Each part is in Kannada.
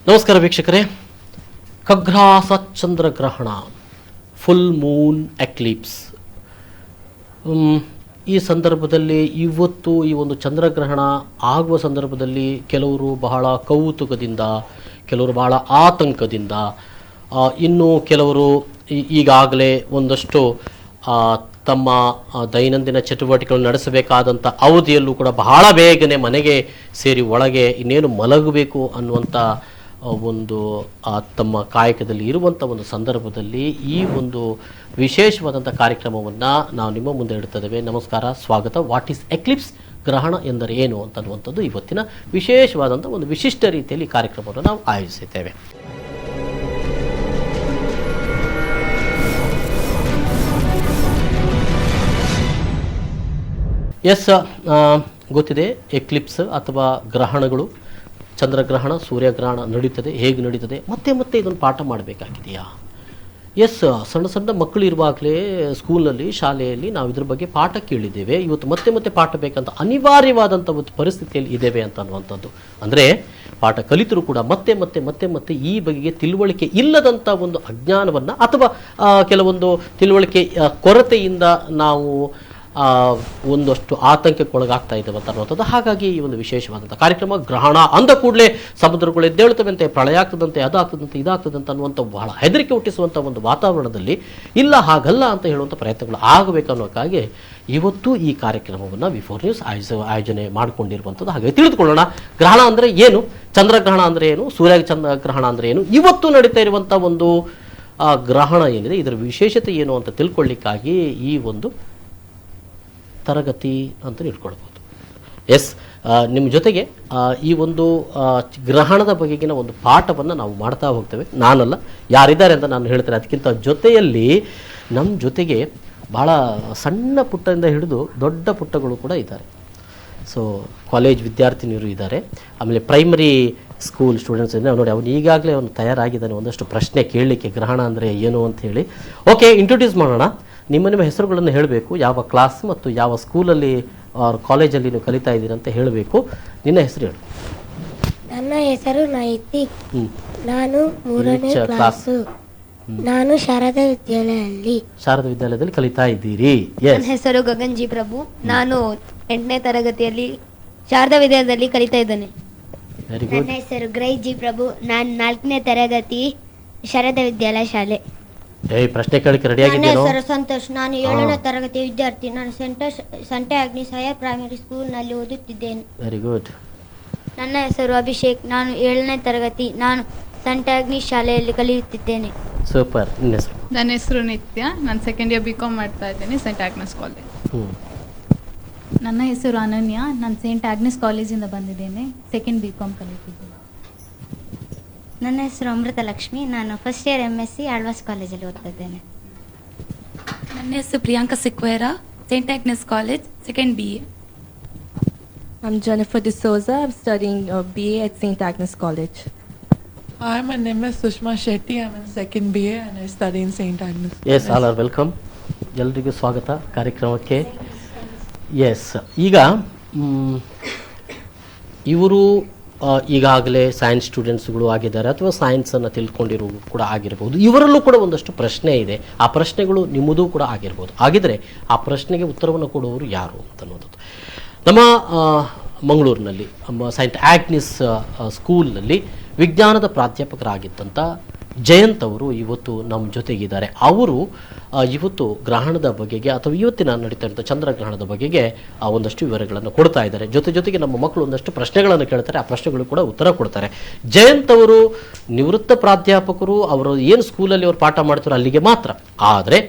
ನಮಸ್ಕಾರ ವೀಕ್ಷಕರೇ. ಖಗ್ರಾಸ ಚಂದ್ರಗ್ರಹಣ, ಫುಲ್ ಮೂನ್ ಎಕ್ಲಿಪ್ಸ್. ಈ ಸಂದರ್ಭದಲ್ಲಿ ಇವತ್ತು ಈ ಒಂದು ಚಂದ್ರಗ್ರಹಣ ಆಗುವ ಸಂದರ್ಭದಲ್ಲಿ ಕೆಲವರು ಬಹಳ ಕೌತುಕದಿಂದ, ಕೆಲವರು ಬಹಳ ಆತಂಕದಿಂದ, ಇನ್ನು ಕೆಲವರು ಈಗಾಗಲೇ ಒಂದಷ್ಟು ತಮ್ಮ ದೈನಂದಿನ ಚಟುವಟಿಕೆಗಳನ್ನು ನಡೆಸಬೇಕಾದಂಥ ಅವಧಿಯಲ್ಲೂ ಕೂಡ ಬಹಳ ಬೇಗನೆ ಮನೆಗೆ ಸೇರಿ ಒಳಗೆ ಇನ್ನೇನು ಮಲಗಬೇಕು ಅನ್ನುವಂಥ ಒಂದು ತಮ್ಮ ಕಾಯಕದಲ್ಲಿ ಇರುವಂಥ ಒಂದು ಸಂದರ್ಭದಲ್ಲಿ ಈ ಒಂದು ವಿಶೇಷವಾದಂಥ ಕಾರ್ಯಕ್ರಮವನ್ನು ನಾವು ನಿಮ್ಮ ಮುಂದೆ ಇಡ್ತಿದ್ದೇವೆ. ನಮಸ್ಕಾರ, ಸ್ವಾಗತ. ವಾಟ್ ಈಸ್ ಎಕ್ಲಿಪ್ಸ್, ಗ್ರಹಣ ಎಂದರೆ ಏನು ಅಂತನ್ನುವಂಥದ್ದು ಇವತ್ತಿನ ವಿಶೇಷವಾದಂಥ ಒಂದು ವಿಶಿಷ್ಟ ರೀತಿಯಲ್ಲಿ ಕಾರ್ಯಕ್ರಮವನ್ನು ನಾವು ಆಯೋಜಿಸಿದ್ದೇವೆ. ಎಸ್, ಗೊತ್ತಿದೆ ಎಕ್ಲಿಪ್ಸ್ ಅಥವಾ ಗ್ರಹಣಗಳು, ಚಂದ್ರಗ್ರಹಣ, ಸೂರ್ಯಗ್ರಹಣ ನಡೀತದೆ, ಹೇಗೆ ನಡೀತದೆ, ಮತ್ತೆ ಮತ್ತೆ ಇದನ್ನು ಪಾಠ ಮಾಡಬೇಕಾಗಿದೆಯಾ? ಎಸ್, ಸಣ್ಣ ಸಣ್ಣ ಮಕ್ಕಳು ಇರುವಾಗಲೇ ಸ್ಕೂಲ್ನಲ್ಲಿ, ಶಾಲೆಯಲ್ಲಿ ನಾವು ಇದ್ರ ಬಗ್ಗೆ ಪಾಠ ಕೇಳಿದ್ದೇವೆ. ಇವತ್ತು ಮತ್ತೆ ಮತ್ತೆ ಪಾಠ ಬೇಕಂತ ಅನಿವಾರ್ಯವಾದಂಥ ಒಂದು ಪರಿಸ್ಥಿತಿಯಲ್ಲಿ ಇದ್ದೇವೆ ಅಂತ ಅನ್ನುವಂಥದ್ದು. ಅಂದರೆ ಪಾಠ ಕಲಿತರೂ ಕೂಡ ಮತ್ತೆ ಮತ್ತೆ ಮತ್ತೆ ಮತ್ತೆ ಈ ಬಗೆಗೆ ತಿಳುವಳಿಕೆ ಇಲ್ಲದಂಥ ಒಂದು ಅಜ್ಞಾನವನ್ನು ಅಥವಾ ಕೆಲವೊಂದು ತಿಳುವಳಿಕೆ ಕೊರತೆಯಿಂದ ನಾವು ಒಂದಷ್ಟು ಆತಂಕಕ್ಕೊಳಗಾಗ್ತಾ ಇದ್ದೇವೆ ಅಂತ ಅನ್ನುವಂಥದ್ದು. ಹಾಗಾಗಿ ಈ ಒಂದು ವಿಶೇಷವಾದಂಥ ಕಾರ್ಯಕ್ರಮ. ಗ್ರಹಣ ಅಂದ ಕೂಡಲೇ ಸಮುದ್ರಗಳು ಎದ್ದೇಳ್ತವಂತೆ, ಪ್ರಳಯ ಆಗ್ತದಂತೆ, ಅದಾಗ್ತದಂತೆ, ಇದಾಗ್ತದಂತೆ ಅನ್ನುವಂಥ ಬಹಳ ಹೆದರಿಕೆ ಹುಟ್ಟಿಸುವಂಥ ಒಂದು ವಾತಾವರಣದಲ್ಲಿ ಇಲ್ಲ, ಹಾಗಲ್ಲ ಅಂತ ಹೇಳುವಂಥ ಪ್ರಯತ್ನಗಳು ಆಗಬೇಕನ್ನೋಕ್ಕಾಗಿ ಇವತ್ತು ಈ ಕಾರ್ಯಕ್ರಮವನ್ನು ವಿಫೋರ್ ನ್ಯೂಸ್ ಆಯೋಜನೆ ಮಾಡಿಕೊಂಡಿರುವಂಥದ್ದು. ಹಾಗೆ ತಿಳಿದುಕೊಳ್ಳೋಣ, ಗ್ರಹಣ ಅಂದರೆ ಏನು, ಚಂದ್ರಗ್ರಹಣ ಅಂದರೆ ಏನು, ಸೂರ್ಯ ಚಂದ್ರಗ್ರಹಣ ಅಂದರೆ ಏನು, ಇವತ್ತು ನಡೀತಾ ಇರುವಂಥ ಒಂದು ಗ್ರಹಣ ಏನಿದೆ ಇದರ ವಿಶೇಷತೆ ಏನು ಅಂತ ತಿಳ್ಕೊಳ್ಳಿಕ್ಕಾಗಿ ಈ ಒಂದು ತರಗತಿ ಅಂತ ಇಟ್ಕೊಳ್ಬೋದು. ಎಸ್, ನಿಮ್ಮ ಜೊತೆಗೆ ಈ ಒಂದು ಗ್ರಹಣದ ಬಗೆಗಿನ ಒಂದು ಪಾಠವನ್ನು ನಾವು ಮಾಡ್ತಾ ಹೋಗ್ತೇವೆ. ನಾನಲ್ಲ, ಯಾರಿದ್ದಾರೆ ಅಂತ ನಾನು ಹೇಳ್ತೇನೆ. ಅದಕ್ಕಿಂತ ಜೊತೆಯಲ್ಲಿ ನಮ್ಮ ಜೊತೆಗೆ ಭಾಳ ಸಣ್ಣ ಪುಟ್ಟದಿಂದ ಹಿಡಿದು ದೊಡ್ಡ ಪುಟ್ಟಗಳು ಕೂಡ ಇದ್ದಾರೆ. ಸೊ ಕಾಲೇಜ್ ವಿದ್ಯಾರ್ಥಿನಿಯರು ಇದ್ದಾರೆ, ಆಮೇಲೆ ಪ್ರೈಮರಿ ಸ್ಕೂಲ್ ಸ್ಟೂಡೆಂಟ್ಸ್ ಇದ್ದಾರೆ. ನೋಡಿ, ಅವನು ಈಗಾಗಲೇ ಅವನು ತಯಾರಾಗಿದ್ದಾನೆ ಒಂದಷ್ಟು ಪ್ರಶ್ನೆ ಕೇಳಲಿಕ್ಕೆ, ಗ್ರಹಣ ಅಂದರೆ ಏನು ಅಂತ ಹೇಳಿ. ಓಕೆ, ಇಂಟ್ರೊಡ್ಯೂಸ್ ಮಾಡೋಣ. ನಿಮ್ಮ ಹೆಸರುಗಳನ್ನು ಹೇಳಬೇಕು, ಯಾವ ಕ್ಲಾಸ್ ಮತ್ತು ಯಾವ ಸ್ಕೂಲಲ್ಲಿ ಕಾಲೇಜಲ್ಲಿ ನೀವು ಕಲಿತಾ ಇದ್ದೀರಿ ಅಂತ ಹೇಳಬೇಕು. ನಿನ್ನ ಹೆಸರು ಹೇಳು. ನನ್ನ ಹೆಸರು ನೈತಿಕ್, ನಾನು 3ನೇ ಕ್ಲಾಸು, ನಾನು ಶಾರದಾ ವಿದ್ಯಾಲಯದಲ್ಲಿ ಕಲಿತಾ ಇದ್ದೀರಿ. ನನ್ನ ಹೆಸರು ಗಗನ್ ಜಿ ಪ್ರಭು, ನಾನು 8ನೇ ತರಗತಿಯಲ್ಲಿ ಶಾರದಾ ವಿದ್ಯಾಲಯದಲ್ಲಿ ಕಲಿತಾ ಇದ್ದೇನೆ. Very good. ನನ್ನ ಹೆಸರು ಗ್ರೈ ಜಿ ಪ್ರಭು, ನಾನು 4ನೇ ತರಗತಿ ಶಾರದಾ ವಿದ್ಯಾಲಯ ಶಾಲೆ. ಪ್ರಶ್ನೆ ಕೇಳಕ್ಕೆ ರೆಡಿ ನನ್ನ ಆಗಿದ್ದೇನೋ? ಹೆಸರು ಸಂತೋಷ್, ನಾನು 7ನೇ ತರಗತಿ ವಿದ್ಯಾರ್ಥಿ, ನಾನು ಸಂಟೆ ಅಗ್ನಿ ಹೈಯರ್ ಪ್ರೈಮರಿ ಸ್ಕೂಲ್ನಲ್ಲಿ ಓದುತ್ತಿದ್ದೇನೆ. Very good. ನನ್ನ ಹೆಸರು ಅಭಿಷೇಕ್, ನಾನು 7ನೇ ತರಗತಿ, ನಾನು ಸಂಟೆ ಅಗ್ನಿ ಶಾಲೆಯಲ್ಲಿ ಕಲಿಯುತ್ತಿದ್ದೇನೆ. ಸೂಪರ್. ನಿನ್ನ ಹೆಸರು? ನನ್ನ ಹೆಸರು ನಿತ್ಯ, ನಾನು ಸೆಕೆಂಡ್ ಇಯರ್ BCom ಮಾಡ್ತಾ ಇದ್ದೇನೆ ಸೆಂಟ್ ಆಗ್ನೆಸ್ ಕಾಲೇಜ್. ನನ್ನ ಹೆಸರು ಅನನ್ಯ, ನಾನು ಸೇಂಟ್ ಆಗ್ನೆಸ್ ಕಾಲೇಜಿಂದ ಬಂದಿದ್ದೇನೆ, ಸೆಕೆಂಡ್ BCom ಕಲಿತಿದ್ದೇನೆ. ನನ್ನ ಹೆಸರು ಅಮೃತ ಲಕ್ಷ್ಮಿ, ನಾನು ಫಸ್ಟ್ ಇಯರ್ MSc ಆಳ್ವಾಸ್ ಕಾಲೇಜಲ್ಲಿ ಓದ್ತಾ ಇದ್ದೇನೆ. ನನ್ನ ಹೆಸರು Priyanka Sequeira, Saint Agnes college, second BA. I'm Jennifer D'Souza, I'm studying BA at St. Agnes College. Hi, my name is Sushma Shetty, I'm in second BA and I study in St. Agnes. Yes, all are welcome. ಎಲ್ರಿಗೂ ಸ್ವಾಗತ ಕಾರ್ಯಕ್ರಮಕ್ಕೆ. ಎಸ್, ಈಗ ಇವರು ಈಗಾಗಲೇ ಸೈನ್ಸ್ ಸ್ಟೂಡೆಂಟ್ಸ್ಗಳು ಆಗಿದ್ದಾರೆ ಅಥವಾ ಸೈನ್ಸನ್ನು ತಿಳ್ಕೊಂಡಿರೋ ಕೂಡ ಆಗಿರ್ಬೋದು. ಇವರಲ್ಲೂ ಕೂಡ ಒಂದಷ್ಟು ಪ್ರಶ್ನೆ ಇದೆ. ಆ ಪ್ರಶ್ನೆಗಳು ನಿಮ್ಮದೂ ಕೂಡ ಆಗಿರ್ಬೋದು. ಹಾಗಿದ್ರೆ ಆ ಪ್ರಶ್ನೆಗೆ ಉತ್ತರವನ್ನು ಕೊಡುವವರು ಯಾರು ಅಂತನ್ನೋದು. ನಮ್ಮ ಮಂಗಳೂರಿನಲ್ಲಿ ಸೈಂಟ್ ಆಗ್ನಿಸ್ ಸ್ಕೂಲ್ನಲ್ಲಿ ವಿಜ್ಞಾನದ ಪ್ರಾಧ್ಯಾಪಕರಾಗಿದ್ದಂಥ ಜಯಂತ್ ಅವರು ಇವತ್ತು ನಮ್ಮ ಜೊತೆಗಿದ್ದಾರೆ. ಅವರು ಇವತ್ತು ಗ್ರಹಣದ ಬಗೆಗೆ ಅಥವಾ ಇವತ್ತಿನ ನಡೀತಾ ಇರುವಂಥ ಚಂದ್ರಗ್ರಹಣದ ಬಗೆಗೆ ಒಂದಷ್ಟು ವಿವರಗಳನ್ನು ಕೊಡ್ತಾ ಇದ್ದಾರೆ. ಜೊತೆಗೆ ನಮ್ಮ ಮಕ್ಕಳು ಒಂದಷ್ಟು ಪ್ರಶ್ನೆಗಳನ್ನು ಕೇಳ್ತಾರೆ, ಆ ಪ್ರಶ್ನೆಗಳು ಕೂಡ ಉತ್ತರ ಕೊಡ್ತಾರೆ. ಜಯಂತ್ ಅವರು ನಿವೃತ್ತ ಪ್ರಾಧ್ಯಾಪಕರು, ಅವರು ಏನು ಸ್ಕೂಲಲ್ಲಿ ಅವರು ಪಾಠ ಮಾಡ್ತಾರೋ ಅಲ್ಲಿಗೆ ಮಾತ್ರ. ಆದರೆ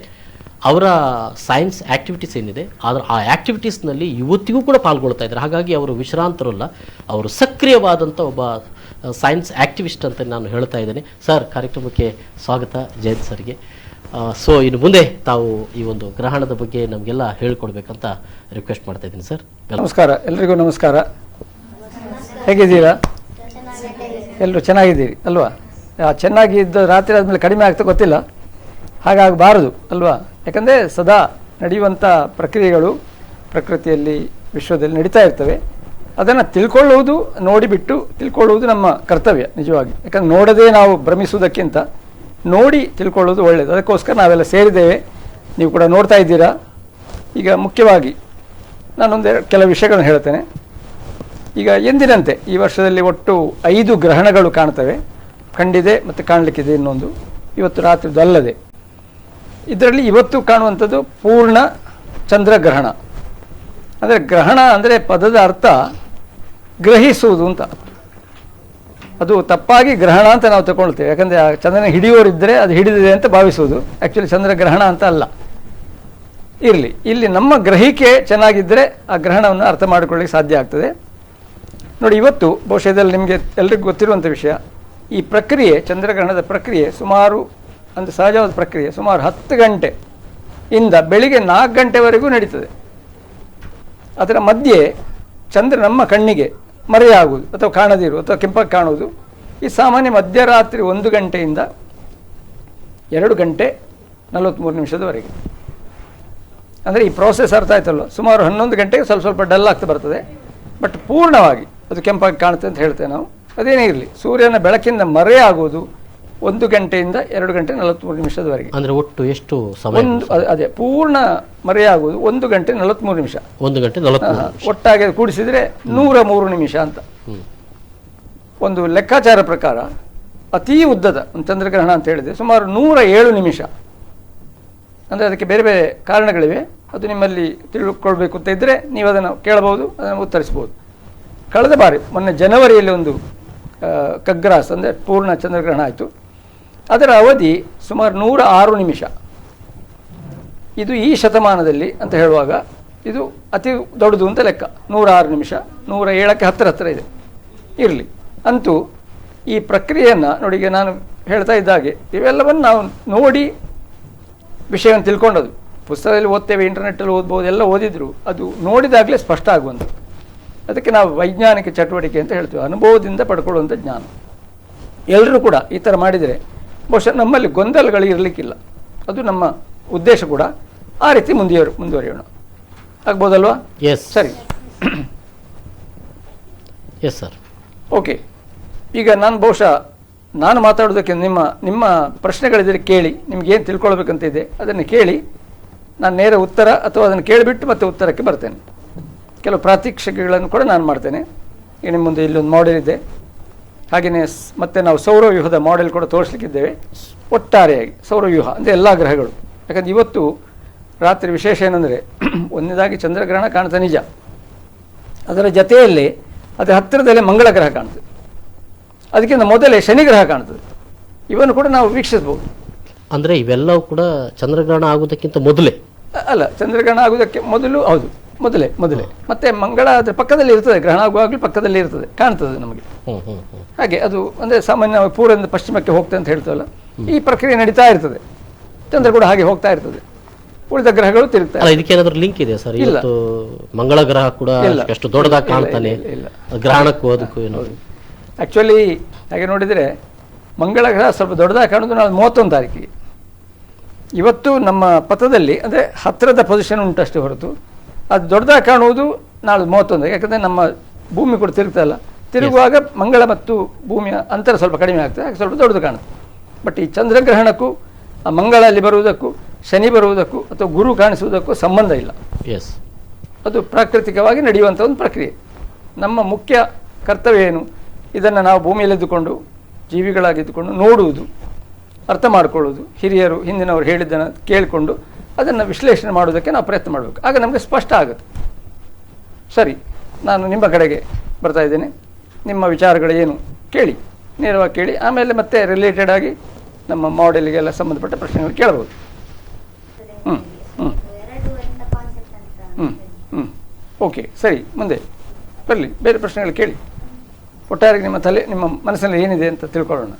ಅವರ ಸೈನ್ಸ್ ಆ್ಯಕ್ಟಿವಿಟೀಸ್ ಏನಿದೆ ಆದರೆ ಆ ಆ್ಯಕ್ಟಿವಿಟೀಸ್ನಲ್ಲಿ ಇವತ್ತಿಗೂ ಕೂಡ ಪಾಲ್ಗೊಳ್ತಾ ಇದ್ದಾರೆ. ಹಾಗಾಗಿ ಅವರು ವಿಶ್ರಾಂತರಲ್ಲ, ಅವರು ಸಕ್ರಿಯವಾದಂಥ ಒಬ್ಬ ಸೈನ್ಸ್ ಆ್ಯಕ್ಟಿವಿಸ್ಟ್ ಅಂತ ನಾನು ಹೇಳ್ತಾ ಇದ್ದೇನೆ. ಸರ್, ಕಾರ್ಯಕ್ರಮಕ್ಕೆ ಸ್ವಾಗತ ಜಯಂತ್ ಸರ್ಗೆ. ಸೊ ಇನ್ನು ಮುಂದೆ ತಾವು ಈ ಒಂದು ಗ್ರಹಣದ ಬಗ್ಗೆ ನಮಗೆಲ್ಲ ಹೇಳ್ಕೊಡ್ಬೇಕಂತ ರಿಕ್ವೆಸ್ಟ್ ಮಾಡ್ತಾ ಇದ್ದೀನಿ ಸರ್. ನಮಸ್ಕಾರ, ಎಲ್ರಿಗೂ ನಮಸ್ಕಾರ. ಹೇಗಿದ್ದೀರಾ? ಎಲ್ಲರೂ ಚೆನ್ನಾಗಿದ್ದೀರಿ ಅಲ್ವಾ? ಚೆನ್ನಾಗಿದ್ದು ರಾತ್ರಿ ಆದಮೇಲೆ ಕಡಿಮೆ ಆಗ್ತಾ ಗೊತ್ತಿಲ್ಲ, ಹಾಗಾಗಬಾರದು ಅಲ್ವಾ? ಯಾಕಂದರೆ ಸದಾ ನಡೆಯುವಂಥ ಪ್ರಕ್ರಿಯೆಗಳು ಪ್ರಕೃತಿಯಲ್ಲಿ, ವಿಶ್ವದಲ್ಲಿ ನಡೀತಾ ಇರ್ತವೆ. ಅದನ್ನು ತಿಳ್ಕೊಳ್ಳುವುದು, ನೋಡಿಬಿಟ್ಟು ತಿಳ್ಕೊಳ್ಳುವುದು ನಮ್ಮ ಕರ್ತವ್ಯ ನಿಜವಾಗಿ. ಯಾಕಂದರೆ ನೋಡದೇ ನಾವು ಭ್ರಮಿಸುವುದಕ್ಕಿಂತ ನೋಡಿ ತಿಳ್ಕೊಳ್ಳೋದು ಒಳ್ಳೆಯದು. ಅದಕ್ಕೋಸ್ಕರ ನಾವೆಲ್ಲ ಸೇರಿದ್ದೇವೆ, ನೀವು ಕೂಡ ನೋಡ್ತಾ ಇದ್ದೀರಾ. ಈಗ ಮುಖ್ಯವಾಗಿ ಕೆಲವು ವಿಷಯಗಳನ್ನು ಹೇಳ್ತೇನೆ. ಈಗ ಎಂದಿನಂತೆ ಈ ವರ್ಷದಲ್ಲಿ ಒಟ್ಟು 5 ಗ್ರಹಣಗಳು ಕಾಣ್ತವೆ, ಕಂಡಿದೆ ಮತ್ತು ಕಾಣಲಿಕ್ಕಿದೆ ಇನ್ನೊಂದು, ಇವತ್ತು ರಾತ್ರಿದು ಅಲ್ಲದೆ. ಇದರಲ್ಲಿ ಇವತ್ತು ಕಾಣುವಂಥದ್ದು ಪೂರ್ಣ ಚಂದ್ರಗ್ರಹಣ. ಅಂದರೆ ಗ್ರಹಣ ಅಂದರೆ ಪದದ ಅರ್ಥ ಗ್ರಹಿಸುವುದು ಅಂತ. ಅದು ತಪ್ಪಾಗಿ ಗ್ರಹಣ ಅಂತ ನಾವು ತಗೊಳ್ತೇವೆ, ಯಾಕಂದರೆ ಆ ಚಂದ್ರನ ಹಿಡಿಯೋರಿದ್ದರೆ ಅದು ಹಿಡಿದಿದೆ ಅಂತ ಭಾವಿಸುವುದು. ಆ್ಯಕ್ಚುಲಿ ಚಂದ್ರಗ್ರಹಣ ಅಂತ ಅಲ್ಲ. ಇರಲಿ, ಇಲ್ಲಿ ನಮ್ಮ ಗ್ರಹಿಕೆ ಚೆನ್ನಾಗಿದ್ದರೆ ಆ ಗ್ರಹಣವನ್ನು ಅರ್ಥ ಮಾಡಿಕೊಳ್ಳಿಕ್ಕೆ ಸಾಧ್ಯ ಆಗ್ತದೆ. ನೋಡಿ, ಇವತ್ತು ಬಹುಶಃ ಇದರಲ್ಲಿ ನಿಮಗೆ ಎಲ್ರಿಗೂ ಗೊತ್ತಿರುವಂಥ ವಿಷಯ, ಈ ಪ್ರಕ್ರಿಯೆ, ಚಂದ್ರಗ್ರಹಣದ ಪ್ರಕ್ರಿಯೆ ಸುಮಾರು ಒಂದು ಸಹಜವಾದ ಪ್ರಕ್ರಿಯೆ, ಸುಮಾರು 10 ಗಂಟೆಯಿಂದ ಬೆಳಿಗ್ಗೆ 4 ಗಂಟೆವರೆಗೂ ನಡೀತದೆ. ಅದರ ಮಧ್ಯೆ ಚಂದ್ರ ನಮ್ಮ ಕಣ್ಣಿಗೆ ಮರೆಯಾಗುವುದು ಅಥವಾ ಕಾಣದಿರು ಅಥವಾ ಕೆಂಪಾಗಿ ಕಾಣುವುದು ಈ ಸಾಮಾನ್ಯ ಮಧ್ಯರಾತ್ರಿ 1 ಗಂಟೆಯಿಂದ 2 ಗಂಟೆ 43 ನಿಮಿಷದವರೆಗೆ. ಅಂದರೆ ಈ ಪ್ರೋಸೆಸ್ ಅರ್ಥ ಆಯ್ತಲ್ಲ, ಸುಮಾರು 11 ಗಂಟೆಗೆ ಸ್ವಲ್ಪ ಡಲ್ ಆಗ್ತಾ ಬರ್ತದೆ, ಬಟ್ ಪೂರ್ಣವಾಗಿ ಅದು ಕೆಂಪಾಗಿ ಕಾಣುತ್ತೆ ಅಂತ ಹೇಳ್ತೇವೆ ನಾವು. ಅದೇನೇ ಇರಲಿ, ಸೂರ್ಯನ ಬೆಳಕಿಂದ ಮರೆಯಾಗುವುದು 1 ಗಂಟೆಯಿಂದ 2 ಗಂಟೆ 43 ನಿಮಿಷದವರೆಗೆ. ಅಂದರೆ ಒಟ್ಟು ಎಷ್ಟು ಸಮಯ? ಅದೇ ಪೂರ್ಣ ಮರೆಯಾಗುವುದು 1 ಗಂಟೆ 43 ನಿಮಿಷ. 1 ಗಂಟೆ 43 ಒಟ್ಟಾಗಿ ಕೂಡಿಸಿದರೆ 103 ನಿಮಿಷ ಅಂತ. ಒಂದು ಲೆಕ್ಕಾಚಾರ ಪ್ರಕಾರ ಅತೀ ಉದ್ದದ ಒಂದು ಚಂದ್ರಗ್ರಹಣ ಅಂತ ಹೇಳಿದರೆ ಸುಮಾರು 107 ನಿಮಿಷ. ಅಂದರೆ ಅದಕ್ಕೆ ಬೇರೆ ಬೇರೆ ಕಾರಣಗಳಿವೆ, ಅದು ನಿಮ್ಮಲ್ಲಿ ತಿಳ್ಕೊಳ್ಬೇಕು ಅಂತ ಇದ್ದರೆ ನೀವು ಅದನ್ನು ಕೇಳಬಹುದು, ಅದನ್ನು ಉತ್ತರಿಸ್ಬೋದು. ಕಳೆದ ಬಾರಿ ಮೊನ್ನೆ ಜನವರಿಯಲ್ಲಿ ಒಂದು ಖಗ್ರಾಸ್ ಅಂದರೆ ಪೂರ್ಣ ಚಂದ್ರಗ್ರಹಣ ಆಯಿತು. ಅದರ ಅವಧಿ ಸುಮಾರು 106 ನಿಮಿಷ. ಇದು ಈ ಶತಮಾನದಲ್ಲಿ ಅಂತ ಹೇಳುವಾಗ ಇದು ಅತಿ ದೊಡ್ಡದು ಅಂತ ಲೆಕ್ಕ. 106 ನಿಮಿಷ 107ಕ್ಕೆ ಹತ್ತಿರ ಇದೆ. ಇರಲಿ, ಅಂತೂ ಈ ಪ್ರಕ್ರಿಯೆಯನ್ನು ನೋಡಿ, ಈಗ ನಾನು ಹೇಳ್ತಾ ಇದ್ದಾಗೆ ಇವೆಲ್ಲವನ್ನು ನಾವು ನೋಡಿ ವಿಷಯವನ್ನು ತಿಳ್ಕೊಂಡದ್ದು. ಪುಸ್ತಕದಲ್ಲಿ ಓದ್ತೇವೆ, ಇಂಟರ್ನೆಟ್ಟಲ್ಲಿ ಓದ್ಬೋದು, ಎಲ್ಲ ಓದಿದ್ರು ಅದು ನೋಡಿದಾಗಲೇ ಸ್ಪಷ್ಟ ಆಗುವಂಥದ್ದು. ಅದಕ್ಕೆ ನಾವು ವೈಜ್ಞಾನಿಕ ಚಟುವಟಿಕೆ ಅಂತ ಹೇಳ್ತೀವಿ, ಅನುಭವದಿಂದ ಪಡ್ಕೊಳ್ಳುವಂಥ ಜ್ಞಾನ. ಎಲ್ಲರೂ ಕೂಡ ಈ ಥರ ಮಾಡಿದರೆ ಬಹುಶಃ ನಮ್ಮಲ್ಲಿ ಗೊಂದಲಗಳು ಇರಲಿಕ್ಕಿಲ್ಲ. ಅದು ನಮ್ಮ ಉದ್ದೇಶ ಕೂಡ. ಆ ರೀತಿ ಮುಂದುವರಿಯೋಣ, ಆಗ್ಬೋದಲ್ವಾ? ಎಸ್ ಸರಿ, ಎಸ್ ಸರ್. ಓಕೆ. ಈಗ ನಾನು ಮಾತಾಡೋದಕ್ಕೆ ನಿಮ್ಮ ಪ್ರಶ್ನೆಗಳಿದ್ರೆ ಕೇಳಿ, ನಿಮ್ಗೇನು ತಿಳ್ಕೊಳ್ಬೇಕಂತ ಇದೆ ಅದನ್ನು ಕೇಳಿ. ನಾನು ನೇರ ಉತ್ತರ ಅಥವಾ ಅದನ್ನು ಕೇಳಿಬಿಟ್ಟು ಮತ್ತೆ ಉತ್ತರಕ್ಕೆ ಬರ್ತೇನೆ. ಕೆಲವು ಪ್ರಾತ್ಯಕ್ಷಿಕೆಗಳನ್ನು ಕೂಡ ನಾನು ಮಾಡ್ತೇನೆ. ಈಗ ನಿಮ್ಮ ಮುಂದೆ ಇಲ್ಲೊಂದು ಮಾಡೆಲ್ ಇದೆ, ಹಾಗೆಯೇ ಮತ್ತೆ ನಾವು ಸೌರವ್ಯೂಹದ ಮಾಡೆಲ್ ಕೂಡ ತೋರಿಸ್ಲಿಕ್ಕಿದ್ದೇವೆ. ಒಟ್ಟಾರೆಯಾಗಿ ಸೌರವ್ಯೂಹ ಅಂದರೆ ಎಲ್ಲ ಗ್ರಹಗಳು. ಯಾಕಂದರೆ ಇವತ್ತು ರಾತ್ರಿ ವಿಶೇಷ ಏನಂದರೆ, ಒಂದನೇದಾಗಿ ಚಂದ್ರಗ್ರಹಣ ಕಾಣ್ತಾ ನಿಜ, ಅದರ ಜೊತೆಯಲ್ಲಿ ಅದರ ಹತ್ತಿರದಲ್ಲೇ ಮಂಗಳ ಗ್ರಹ ಕಾಣ್ತದೆ, ಅದಕ್ಕಿಂತ ಮೊದಲೇ ಶನಿ ಗ್ರಹ ಕಾಣ್ತದೆ. ಇವನ್ನು ಕೂಡ ನಾವು ವೀಕ್ಷಿಸ್ಬೋದು. ಅಂದರೆ ಇವೆಲ್ಲವೂ ಕೂಡ ಚಂದ್ರಗ್ರಹಣ ಆಗೋದಕ್ಕಿಂತ ಮೊದಲೇ ಅಲ್ಲ, ಚಂದ್ರಗ್ರಹಣ ಆಗೋದಕ್ಕೆ ಮೊದಲು, ಹೌದು ಮೊದಲೇ. ಮತ್ತೆ ಮಂಗಳ ಅದರ ಪಕ್ಕದಲ್ಲಿ ಇರ್ತದೆ, ಗ್ರಹಣ ಆಗುವಾಗಲೂ ಪಕ್ಕದಲ್ಲಿ ಇರ್ತದೆ, ಕಾಣ್ತದೆ ನಮಗೆ. ಹಾಗೆ ಅದು ಅಂದರೆ ಸಾಮಾನ್ಯ ಪೂರ್ವದಿಂದ ಪಶ್ಚಿಮಕ್ಕೆ ಹೋಗ್ತದೆ ಅಂತ ಹೇಳ್ತೇವಲ್ಲ, ಈ ಪ್ರಕ್ರಿಯೆ ನಡೀತಾ ಇರ್ತದೆ. ಚಂದ್ರ ಕೂಡ ಹಾಗೆ ಹೋಗ್ತಾ ಇರ್ತದೆ, ಉಳಿದ ಗ್ರಹಗಳು ತಿರುಗ್ತಾರೆ. ಇದಕ್ಕೇನಾದ್ರೂ ಲಿಂಕ್ ಇದೆ ಸರ್? ಇವತ್ತು ಮಂಗಳ ಗ್ರಹ ಕೂಡ ಎಷ್ಟು ದೊಡ್ಡದಾಗಿ ಕಾಣ್ತಾನೆ, ಗ್ರಹಣಕ್ಕೂ ಅದಕ್ಕೂ ಏನು? ಆ್ಯಕ್ಚುಲಿ ಹಾಗೆ ನೋಡಿದರೆ ಮಂಗಳ ಗ್ರಹ ಸ್ವಲ್ಪ ದೊಡ್ಡದಾಗಿ ಕಾಣೋದು ನಾವು 31 ತಾರೀಕಿಗೆ. ಇವತ್ತು ನಮ್ಮ ಪಥದಲ್ಲಿ ಅಂದರೆ ಹತ್ತಿರದ ಪೊಸಿಷನ್ ಉಂಟಷ್ಟೇ ಹೊರತು ಅದು ದೊಡ್ಡದಾಗಿ ಕಾಣುವುದು ನಾಳೆ 31. ಯಾಕಂದರೆ ನಮ್ಮ ಭೂಮಿ ಕೂಡ ತಿರುಗ್ತಲ್ಲ, ತಿರುಗುವಾಗ ಮಂಗಳ ಮತ್ತು ಭೂಮಿಯ ಅಂತರ ಸ್ವಲ್ಪ ಕಡಿಮೆ ಆಗ್ತದೆ, ಹಾಗೆ ಸ್ವಲ್ಪ ದೊಡ್ಡದು ಕಾಣುತ್ತೆ. ಬಟ್ ಈ ಚಂದ್ರಗ್ರಹಣಕ್ಕೂ ಆ ಮಂಗಳ ಅಲ್ಲಿ ಬರುವುದಕ್ಕೂ ಶನಿ ಬರುವುದಕ್ಕೂ ಅಥವಾ ಗುರು ಕಾಣಿಸುವುದಕ್ಕೂ ಸಂಬಂಧ ಇಲ್ಲ. ಎಸ್, ಅದು ಪ್ರಾಕೃತಿಕವಾಗಿ ನಡೆಯುವಂಥ ಒಂದು ಪ್ರಕ್ರಿಯೆ. ನಮ್ಮ ಮುಖ್ಯ ಕರ್ತವ್ಯ ಏನು? ಇದನ್ನು ನಾವು ಭೂಮಿಯಲ್ಲಿದ್ದುಕೊಂಡು ಜೀವಿಗಳಾಗಿದ್ದುಕೊಂಡು ನೋಡುವುದು, ಅರ್ಥ ಮಾಡಿಕೊಳ್ಳುವುದು, ಹಿರಿಯರು ಹಿಂದಿನವರು ಹೇಳಿದ್ದನ್ನು ಕೇಳಿಕೊಂಡು ಅದನ್ನು ವಿಶ್ಲೇಷಣೆ ಮಾಡೋದಕ್ಕೆ ನಾವು ಪ್ರಯತ್ನ ಮಾಡಬೇಕು. ಆಗ ನಮಗೆ ಸ್ಪಷ್ಟ ಆಗುತ್ತೆ. ಸರಿ, ನಾನು ನಿಮ್ಮ ಕಡೆಗೆ ಬರ್ತಾ ಇದ್ದೇನೆ. ನಿಮ್ಮ ವಿಚಾರಗಳು ಏನು ಕೇಳಿ, ನೇರವಾಗಿ ಕೇಳಿ. ಆಮೇಲೆ ಮತ್ತೆ ರಿಲೇಟೆಡ್ ಆಗಿ ನಮ್ಮ ಮಾಡೆಲ್ಗೆಲ್ಲ ಸಂಬಂಧಪಟ್ಟ ಪ್ರಶ್ನೆಗಳು ಕೇಳಬಹುದು. ಓಕೆ, ಸರಿ, ಮುಂದೆ ಬರಲಿ, ಬೇರೆ ಪ್ರಶ್ನೆಗಳು ಕೇಳಿ. ಒಟ್ಟಾರೆ ನಿಮ್ಮ ಮನಸ್ಸಿನಲ್ಲಿ ಏನಿದೆ ಅಂತ ತಿಳ್ಕೊಳ್ಳೋಣ.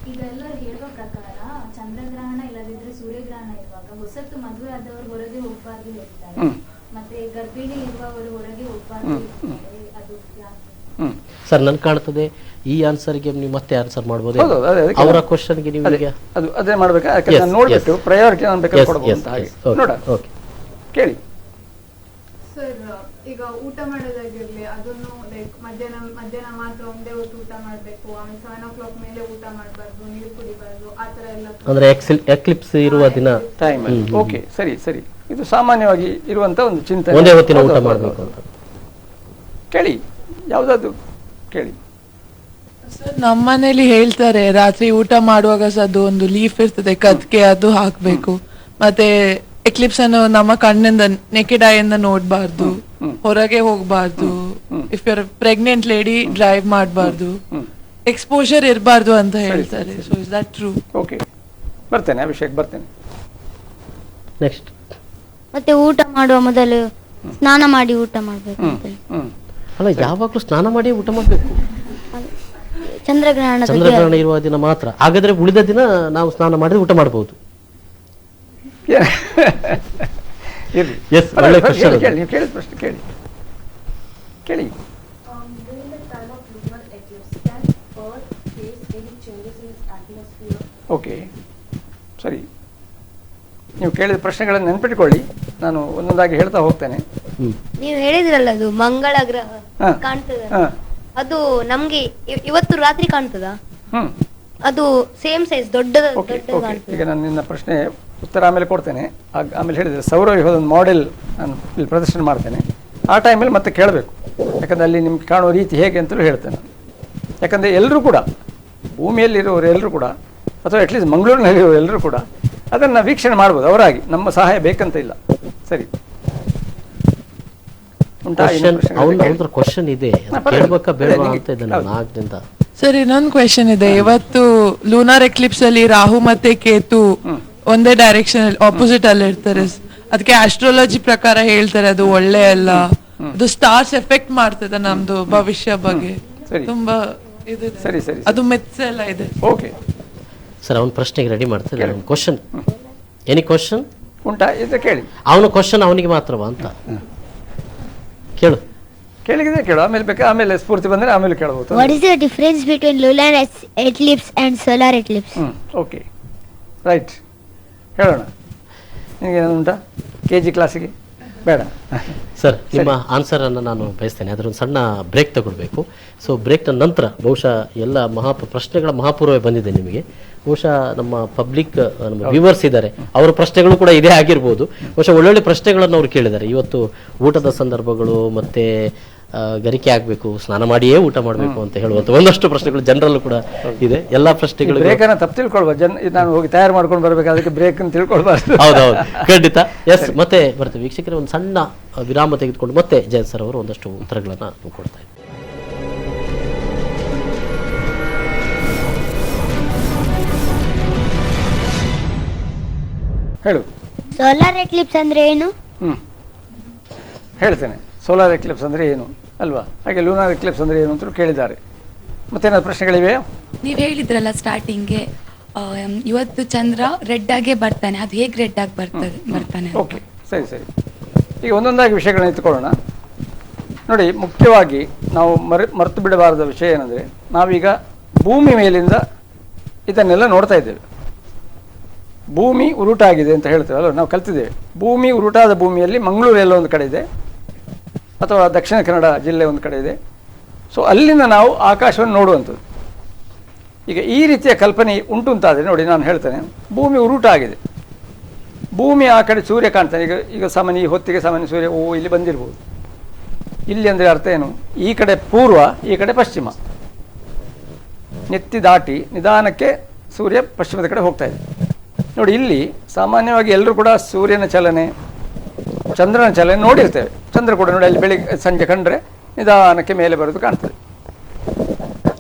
ಈಗ ಎಲ್ಲರೂ ಹೇಳುವ ಪ್ರಕಾರ ಚಂದ್ರಗ್ರಹಣ ಇಲ್ಲದಿದ್ರೆ ಸೂರ್ಯಗ್ರಹಣ ಇರುವಾಗ ಹೊಸತ್ತು ಮದುವೆ ಆದವರು ಹೊರಗೆ ಹೋಗಬಾರ್ದು ಹೇಳ್ತಾರೆ, ಮತ್ತೆ ಗರ್ಭಿಣಿ ಇರುವವರು ಹೊರಗೆ ಹೋಗಬಾರ್ದು ಹೇಳ್ತಾರೆ. ಅದು ಯಾಕೆ ಸರ್? ನನ್ ಕಾಣ್ತದೆ ಈ ಆನ್ಸರ್ಗೆ ನೀವು ಮತ್ತೆ ಆನ್ಸರ್ ಮಾಡಬಹುದು. ಅವರ ಕ್ವಶನ್ಗೆ ನೀವು ಅದೇ ಮಾಡಬೇಕಾ? ಯಾಕಂದ್ರೆ ನೋಡ್ಬಿಟ್ಟು ಪ್ರಯಾರಿಟಿ ನಾನು ಬೇಕಾದ್ರೆ ಕೊಡಬಹುದು ಅಂತ. ಹಾಗೆ ನೋಡ, ಕೇಳಿ. ಸರ್ ಈಗ ಊಟ ಮಾಡೋದಾಗಿರ್ಲಿ ಅದನ್ನು ಲೈಕ್ ಮಧ್ಯಾಹ್ನ ಮಾತ್ರ ಒಂದೇ ಹೊತ್ತು ಊಟ ಮಾಡಬೇಕು, ಆಮೇಲೆ 7 o'clock ಮೇಲೆ ಊಟ ಮಾಡಬಾರ್ದು, ನೀರು ಕುಡಿಬಾರ್ದು, ಆ ಥರ ಎಲ್ಲ ಅಂದ್ರೆ ಎಕ್ಲಿಪ್ಸ್ ಇರುವ ದಿನ ಟೈಮ್. ಓಕೆ, ಸರಿ ಸರಿ. ಇದು ಸಾಮಾನ್ಯವಾಗಿ ಇರುವಂತ ಒಂದು ಚಿಂತನೆ. ಒಂದೇ ಹೊತ್ತಿನ ಊಟ ಮಾಡಬೇಕು ಅಂತ ಕೇಳಿ, ಯಾವುದಾದ್ರು ಕೇಳಿ. ಸರ್ ನಮ್ಮನೇಲಿ ಹೇಳ್ತಾರೆ ರಾತ್ರಿ ಊಟ ಮಾಡುವಾಗ ಅದು ಒಂದು ಲೀಫ್ ಇರ್ತದೆ ಕದ್ಕೆ, ಅದು ಹಾಕ್ಬೇಕು. ಮತ್ತೆ ಎಕ್ಲಿಪ್ಸ್ ಅನ್ನು ನಮ್ಮ ಕಣ್ಣಿಂದ ನೆಕೆಡ್ ಐಯಿಂದ ನೋಡ್ಬಾರ್ದು, ಹೊರಗೆ ಹೋಗ್ಬಾರ್ದು, if you are pregnant lady drive ಮಾಡಬಾರ್ದು, ಎಕ್ಸ್ಪೋಜರ್ ಇರಬಾರ್ದು ಅಂತ ಹೇಳ್ತಾರೆ. So is that true? Okay, ಬರ್ತೇನೆ ಅಭಿಷೇಕ್, ಬರ್ತೇನೆ. ನೆಕ್ಸ್ಟ್, ಮತ್ತೆ ಊಟ ಮಾಡುವ ಮೊದಲು ಸ್ನಾನ ಮಾಡಿ ಊಟ ಮಾಡಬೇಕು ಅಂತ ಹೇಳಿ. ಅಲ್ಲ, ಯಾವಾಗಲೂ ಸ್ನಾನ ಮಾಡಿ ಊಟ ಮಾಡಬೇಕು. ಚಂದ್ರಗ್ರಹಣ ಇರುವ ದಿನ ಮಾತ್ರ. ಹಾಗಾದ್ರೆ ಉಳಿದ ದಿನ ನಾವು ಸ್ನಾನ ಮಾಡಿ ಊಟ ಮಾಡಬಹುದು. ಒಳ್ಳೆ ಕ್ವೆಶ್ಚನ್. ನೀವು ಕೇಳಿದ ಪ್ರಶ್ನೆ ಕೇಳಿ ಕೇಳಿ. ಓಕೆ, ಸರಿ. ನೀವು ಕೇಳಿದ ಪ್ರಶ್ನೆಗಳನ್ನು ನೆನ್ಪಿಟ್ಕೊಳ್ಳಿ, ನಾನು ಒಂದೊಂದಾಗಿ ಹೇಳ್ತಾ ಹೋಗ್ತೇನೆ. ನೀವು ಹೇಳಿದ್ರಲ್ಲ ಅದು ಮಂಗಳ ಗ್ರಹ ಕಾಣ್ತದ, ಅದು ನಮ್ಗೆ ಇವತ್ತು ರಾತ್ರಿ ಕಾಣ್ತದ? ಅದು ಸೇಮ್ ಸೈಜ್ ದೊಡ್ಡ. ಈಗ ನಾನು ನಿನ್ನ ಪ್ರಶ್ನೆ ಉತ್ತರ ಆಮೇಲೆ ಕೊಡ್ತೇನೆ. ಆಮೇಲೆ ಹೇಳಿದರೆ ಸೌರವ್ಯೂಹದ ಒಂದು ಮಾಡೆಲ್ ನಾನು ಇಲ್ಲಿ ಪ್ರದರ್ಶನ ಮಾಡ್ತೇನೆ. ಆ ಟೈಮಲ್ಲಿ ಮತ್ತೆ ಕೇಳಬೇಕು, ಯಾಕಂದರೆ ಅಲ್ಲಿ ನಿಮ್ಗೆ ಕಾಣುವ ರೀತಿ ಹೇಗೆ ಅಂತಲೂ ಹೇಳ್ತೇನೆ. ಯಾಕಂದರೆ ಎಲ್ಲರೂ ಕೂಡ, ಭೂಮಿಯಲ್ಲಿರೋರು ಎಲ್ಲರೂ ಕೂಡ, ಅಥವಾ ಅಟ್ಲೀಸ್ಟ್ ಮಂಗಳೂರಿನಲ್ಲಿರೋರು ಎಲ್ಲರೂ ಕೂಡ ಅದನ್ನು ವೀಕ್ಷಣೆ ಮಾಡ್ಬೋದು ಅವರಾಗಿ. ನಮ್ಮ ಸಹಾಯ ಬೇಕಂತ ಇಲ್ಲ. ಸರಿ, ಕ್ವಶನ್ ಇದೆ, ಸರ್ ಇನ್ನೊಂದು ಕ್ವೆಶನ್ ಇದೆ. ಇವತ್ತು ಲೂನಾರ್ ಎಕ್ಲಿಪ್ಸ್ ಅಲ್ಲಿ ರಾಹು ಮತ್ತೆ ಕೇತು ಒಂದೇ ಡೈರೆಕ್ಷನ್ ಆಪೋಸಿಟ್ ಅಲ್ಲಿ ಇರ್ತಾರೆ. ಅದಕ್ಕೆ ಆಸ್ಟ್ರಾಲಜಿ ಪ್ರಕಾರ ಹೇಳ್ತಾರೆ ಅದು ಒಳ್ಳೆ ಅಲ್ಲ, ಅದು ಸ್ಟಾರ್ಸ್ ಎಫೆಕ್ಟ್ ಮಾಡ್ತದೆ ನಮ್ದು ಭವಿಷ್ಯ ಬಗ್ಗೆ. ತುಂಬಾ ಇದು, ಸರಿ ಸರಿ, ಅದು ಮಿತ್ಸ್ ಎಲ್ಲ ಇದೆ. ಓಕೆ ಸರ್, ಅವನ ಪ್ರಶ್ನೆಗೆ ರೆಡಿ ಮಾಡ್ತಾರೆ. ಕ್ವಶನ್, ಎನಿ ಕ್ವಶನ್ ಉಂಟಾ ಇದು ಕೇಳಿ. ಅವನ ಕ್ವಶನ್ ಅವನಿಗೆ ಮಾತ್ರವಾ ಅಂತ ಕೇಳು. ಕೇಳಿದ್ರೆ ಕೇಳು, ಆಮೇಲೆ ಬೇಕಾ, ಆಮೇಲೆ ಸ್ಫೂರ್ತಿ ಬಂದರೆ ಆಮೇಲೆ ಕೇಳಬಹುದು. What is the difference between lunar Eclipse and solar Eclipse? Okay, right, ಹೇಳೋಣ. ನಿನಗೆ ಉಂಟಾ KG ಕ್ಲಾಸಿಗೆ? ಬೇಡ ಸರ್, ನಿಮ್ಮ ಆನ್ಸರನ್ನು ನಾನು ಬಯಸ್ತೇನೆ. ಅದರೊಂದು ಸಣ್ಣ ಬ್ರೇಕ್ ತಗೊಳ್ಬೇಕು. ಸೊ ಬ್ರೇಕ್ನ ನಂತರ ಬಹುಶಃ ಎಲ್ಲ ಪ್ರಶ್ನೆಗಳ ಮಹಾಪೂರ್ವೇ ಬಂದಿದೆ ನಿಮಗೆ. ಬಹುಶಃ ನಮ್ಮ ಪಬ್ಲಿಕ್, ನಮ್ಮ ವ್ಯೂವರ್ಸ್ ಇದ್ದಾರೆ, ಅವರ ಪ್ರಶ್ನೆಗಳು ಕೂಡ ಇದೇ ಆಗಿರ್ಬೋದು. ಬಹುಶಃ ಒಳ್ಳೊಳ್ಳೆ ಪ್ರಶ್ನೆಗಳನ್ನು ಅವರು ಕೇಳಿದ್ದಾರೆ. ಇವತ್ತು ಊಟದ ಸಂದರ್ಭಗಳು, ಮತ್ತೆ ಗರಿಕೆ ಆಗಬೇಕು, ಸ್ನಾನ ಮಾಡಿಯೇ ಊಟ ಮಾಡಬೇಕು ಅಂತ ಹೇಳುವಂಥ ಒಂದಷ್ಟು ಪ್ರಶ್ನೆಗಳು ಜನರಲ್ಲೂ ಕೂಡ ಇದೆ. ಎಲ್ಲ ಪ್ರಶ್ನೆಗಳು ಬ್ರೇಕನ್ನು ತಪ್ಪು ತಿಳ್ಕೊಳ್ಬಾರ್ದು. ನಾನು ಹೋಗಿ ತಯಾರು ಮಾಡ್ಕೊಂಡು ಬರ್ಬೇಕು, ಅದಕ್ಕೆ ಬ್ರೇಕ್ ಅಂತ ತಿಳ್ಕೊಳ್ಬಾರ್ದು. ಹೌದೌದು, ಖಂಡಿತ. ಎಸ್, ಮತ್ತೆ ಬರ್ತೇವೆ ವೀಕ್ಷಕರೇ. ಒಂದು ಸಣ್ಣ ವಿರಾಮ ತೆಗೆದುಕೊಂಡು ಮತ್ತೆ ಜಯಂತ್ ಸರ್ ಅವರು ಒಂದಷ್ಟು ಉತ್ತರಗಳನ್ನು ಕೊಡ್ತಾ ಇದ್ದಾರೆ. ಹೇಳು. ಸೋಲಾರ್ ಎಕ್ಲಿಪ್ಸ್ ಅಂದ್ರೆ ಏನು? ಹೇಳ್ತೇನೆ. ಸೋಲಾರ್ ಎಕ್ಲಿಪ್ಸ್ ಅಂದರೆ ಏನು ಅಲ್ವಾ, ಹಾಗೆ ಲೂನಾರ್ ಎಕ್ಲಿಪ್ಸ್ ಅಂದರೆ ಏನು ಅಂತ ಕೇಳಿದ್ದಾರೆ. ಮತ್ತೇನಾದ್ರು ಪ್ರಶ್ನೆಗಳಿವೆ? ನೀವು ಹೇಳಿದ್ರಲ್ಲ ಸ್ಟಾರ್ಟಿಂಗ್ಗೆ, ಇವತ್ತು ಚಂದ್ರ ರೆಡ್ ಆಗೇ ಬರ್ತಾನೆ, ಅದು ಹೇಗೆ ರೆಡ್ ಆಗಿ ಬರ್ತಾನೆ? ಓಕೆ, ಸರಿ ಸರಿ. ಈಗ ಒಂದೊಂದಾಗಿ ವಿಷಯಗಳನ್ನ ಎತ್ತುಕೊಳ್ಳೋಣ. ನೋಡಿ, ಮುಖ್ಯವಾಗಿ ನಾವು ಮರೆತು ಬಿಡಬಾರದ ವಿಷಯ ಏನಂದರೆ, ನಾವೀಗ ಭೂಮಿ ಮೇಲಿಂದ ಇದನ್ನೆಲ್ಲ ನೋಡ್ತಾ ಇದ್ದೇವೆ. ಭೂಮಿ ಉರುಟಾಗಿದೆ ಅಂತ ಹೇಳ್ತೇವೆ ಅಲ್ವ, ನಾವು ಕಲ್ತಿದ್ದೇವೆ. ಭೂಮಿ ಉರುಟಾದ ಭೂಮಿಯಲ್ಲಿ ಮಂಗಳೂರು ಎಲ್ಲ ಒಂದು ಕಡೆ ಇದೆ, ಅಥವಾ ದಕ್ಷಿಣ ಕನ್ನಡ ಜಿಲ್ಲೆ ಒಂದು ಕಡೆ ಇದೆ. ಸೊ ಅಲ್ಲಿಂದ ನಾವು ಆಕಾಶವನ್ನು ನೋಡುವಂಥದ್ದು. ಈಗ ಈ ರೀತಿಯ ಕಲ್ಪನೆ ಉಂಟು ಅಂತಾದರೆ ನೋಡಿ, ನಾನು ಹೇಳ್ತೇನೆ, ಭೂಮಿ ಉರುಟಾಗಿದೆ. ಭೂಮಿ ಆ ಕಡೆ ಸೂರ್ಯ ಕಾಣ್ತಾನೆ. ಈಗ ಸಾಮಾನ್ಯ ಈ ಹೊತ್ತಿಗೆ ಸಾಮಾನ್ಯ ಸೂರ್ಯ ಇಲ್ಲಿ ಬಂದಿರ್ಬೋದು. ಇಲ್ಲಿ ಅಂದರೆ ಅರ್ಥ ಏನು? ಈ ಕಡೆ ಪೂರ್ವ, ಈ ಕಡೆ ಪಶ್ಚಿಮ. ನೆತ್ತಿ ದಾಟಿ ನಿಧಾನಕ್ಕೆ ಸೂರ್ಯ ಪಶ್ಚಿಮದ ಕಡೆ ಹೋಗ್ತಾ ಇದೆ. ನೋಡಿ, ಇಲ್ಲಿ ಸಾಮಾನ್ಯವಾಗಿ ಎಲ್ಲರೂ ಕೂಡ ಸೂರ್ಯನ ಚಲನೆ, ಚಂದ್ರನ ಚಲನೆ ನೋಡಿರ್ತೇವೆ. ಚಂದ್ರ ಕೂಡ ನೋಡಿ, ಅಲ್ಲಿ ಬೆಳಿಗ್ಗೆ ಸಂಜೆ ಕಂಡ್ರೆ ನಿಧಾನಕ್ಕೆ ಮೇಲೆ ಬರೋದು ಕಾಣ್ತದೆ.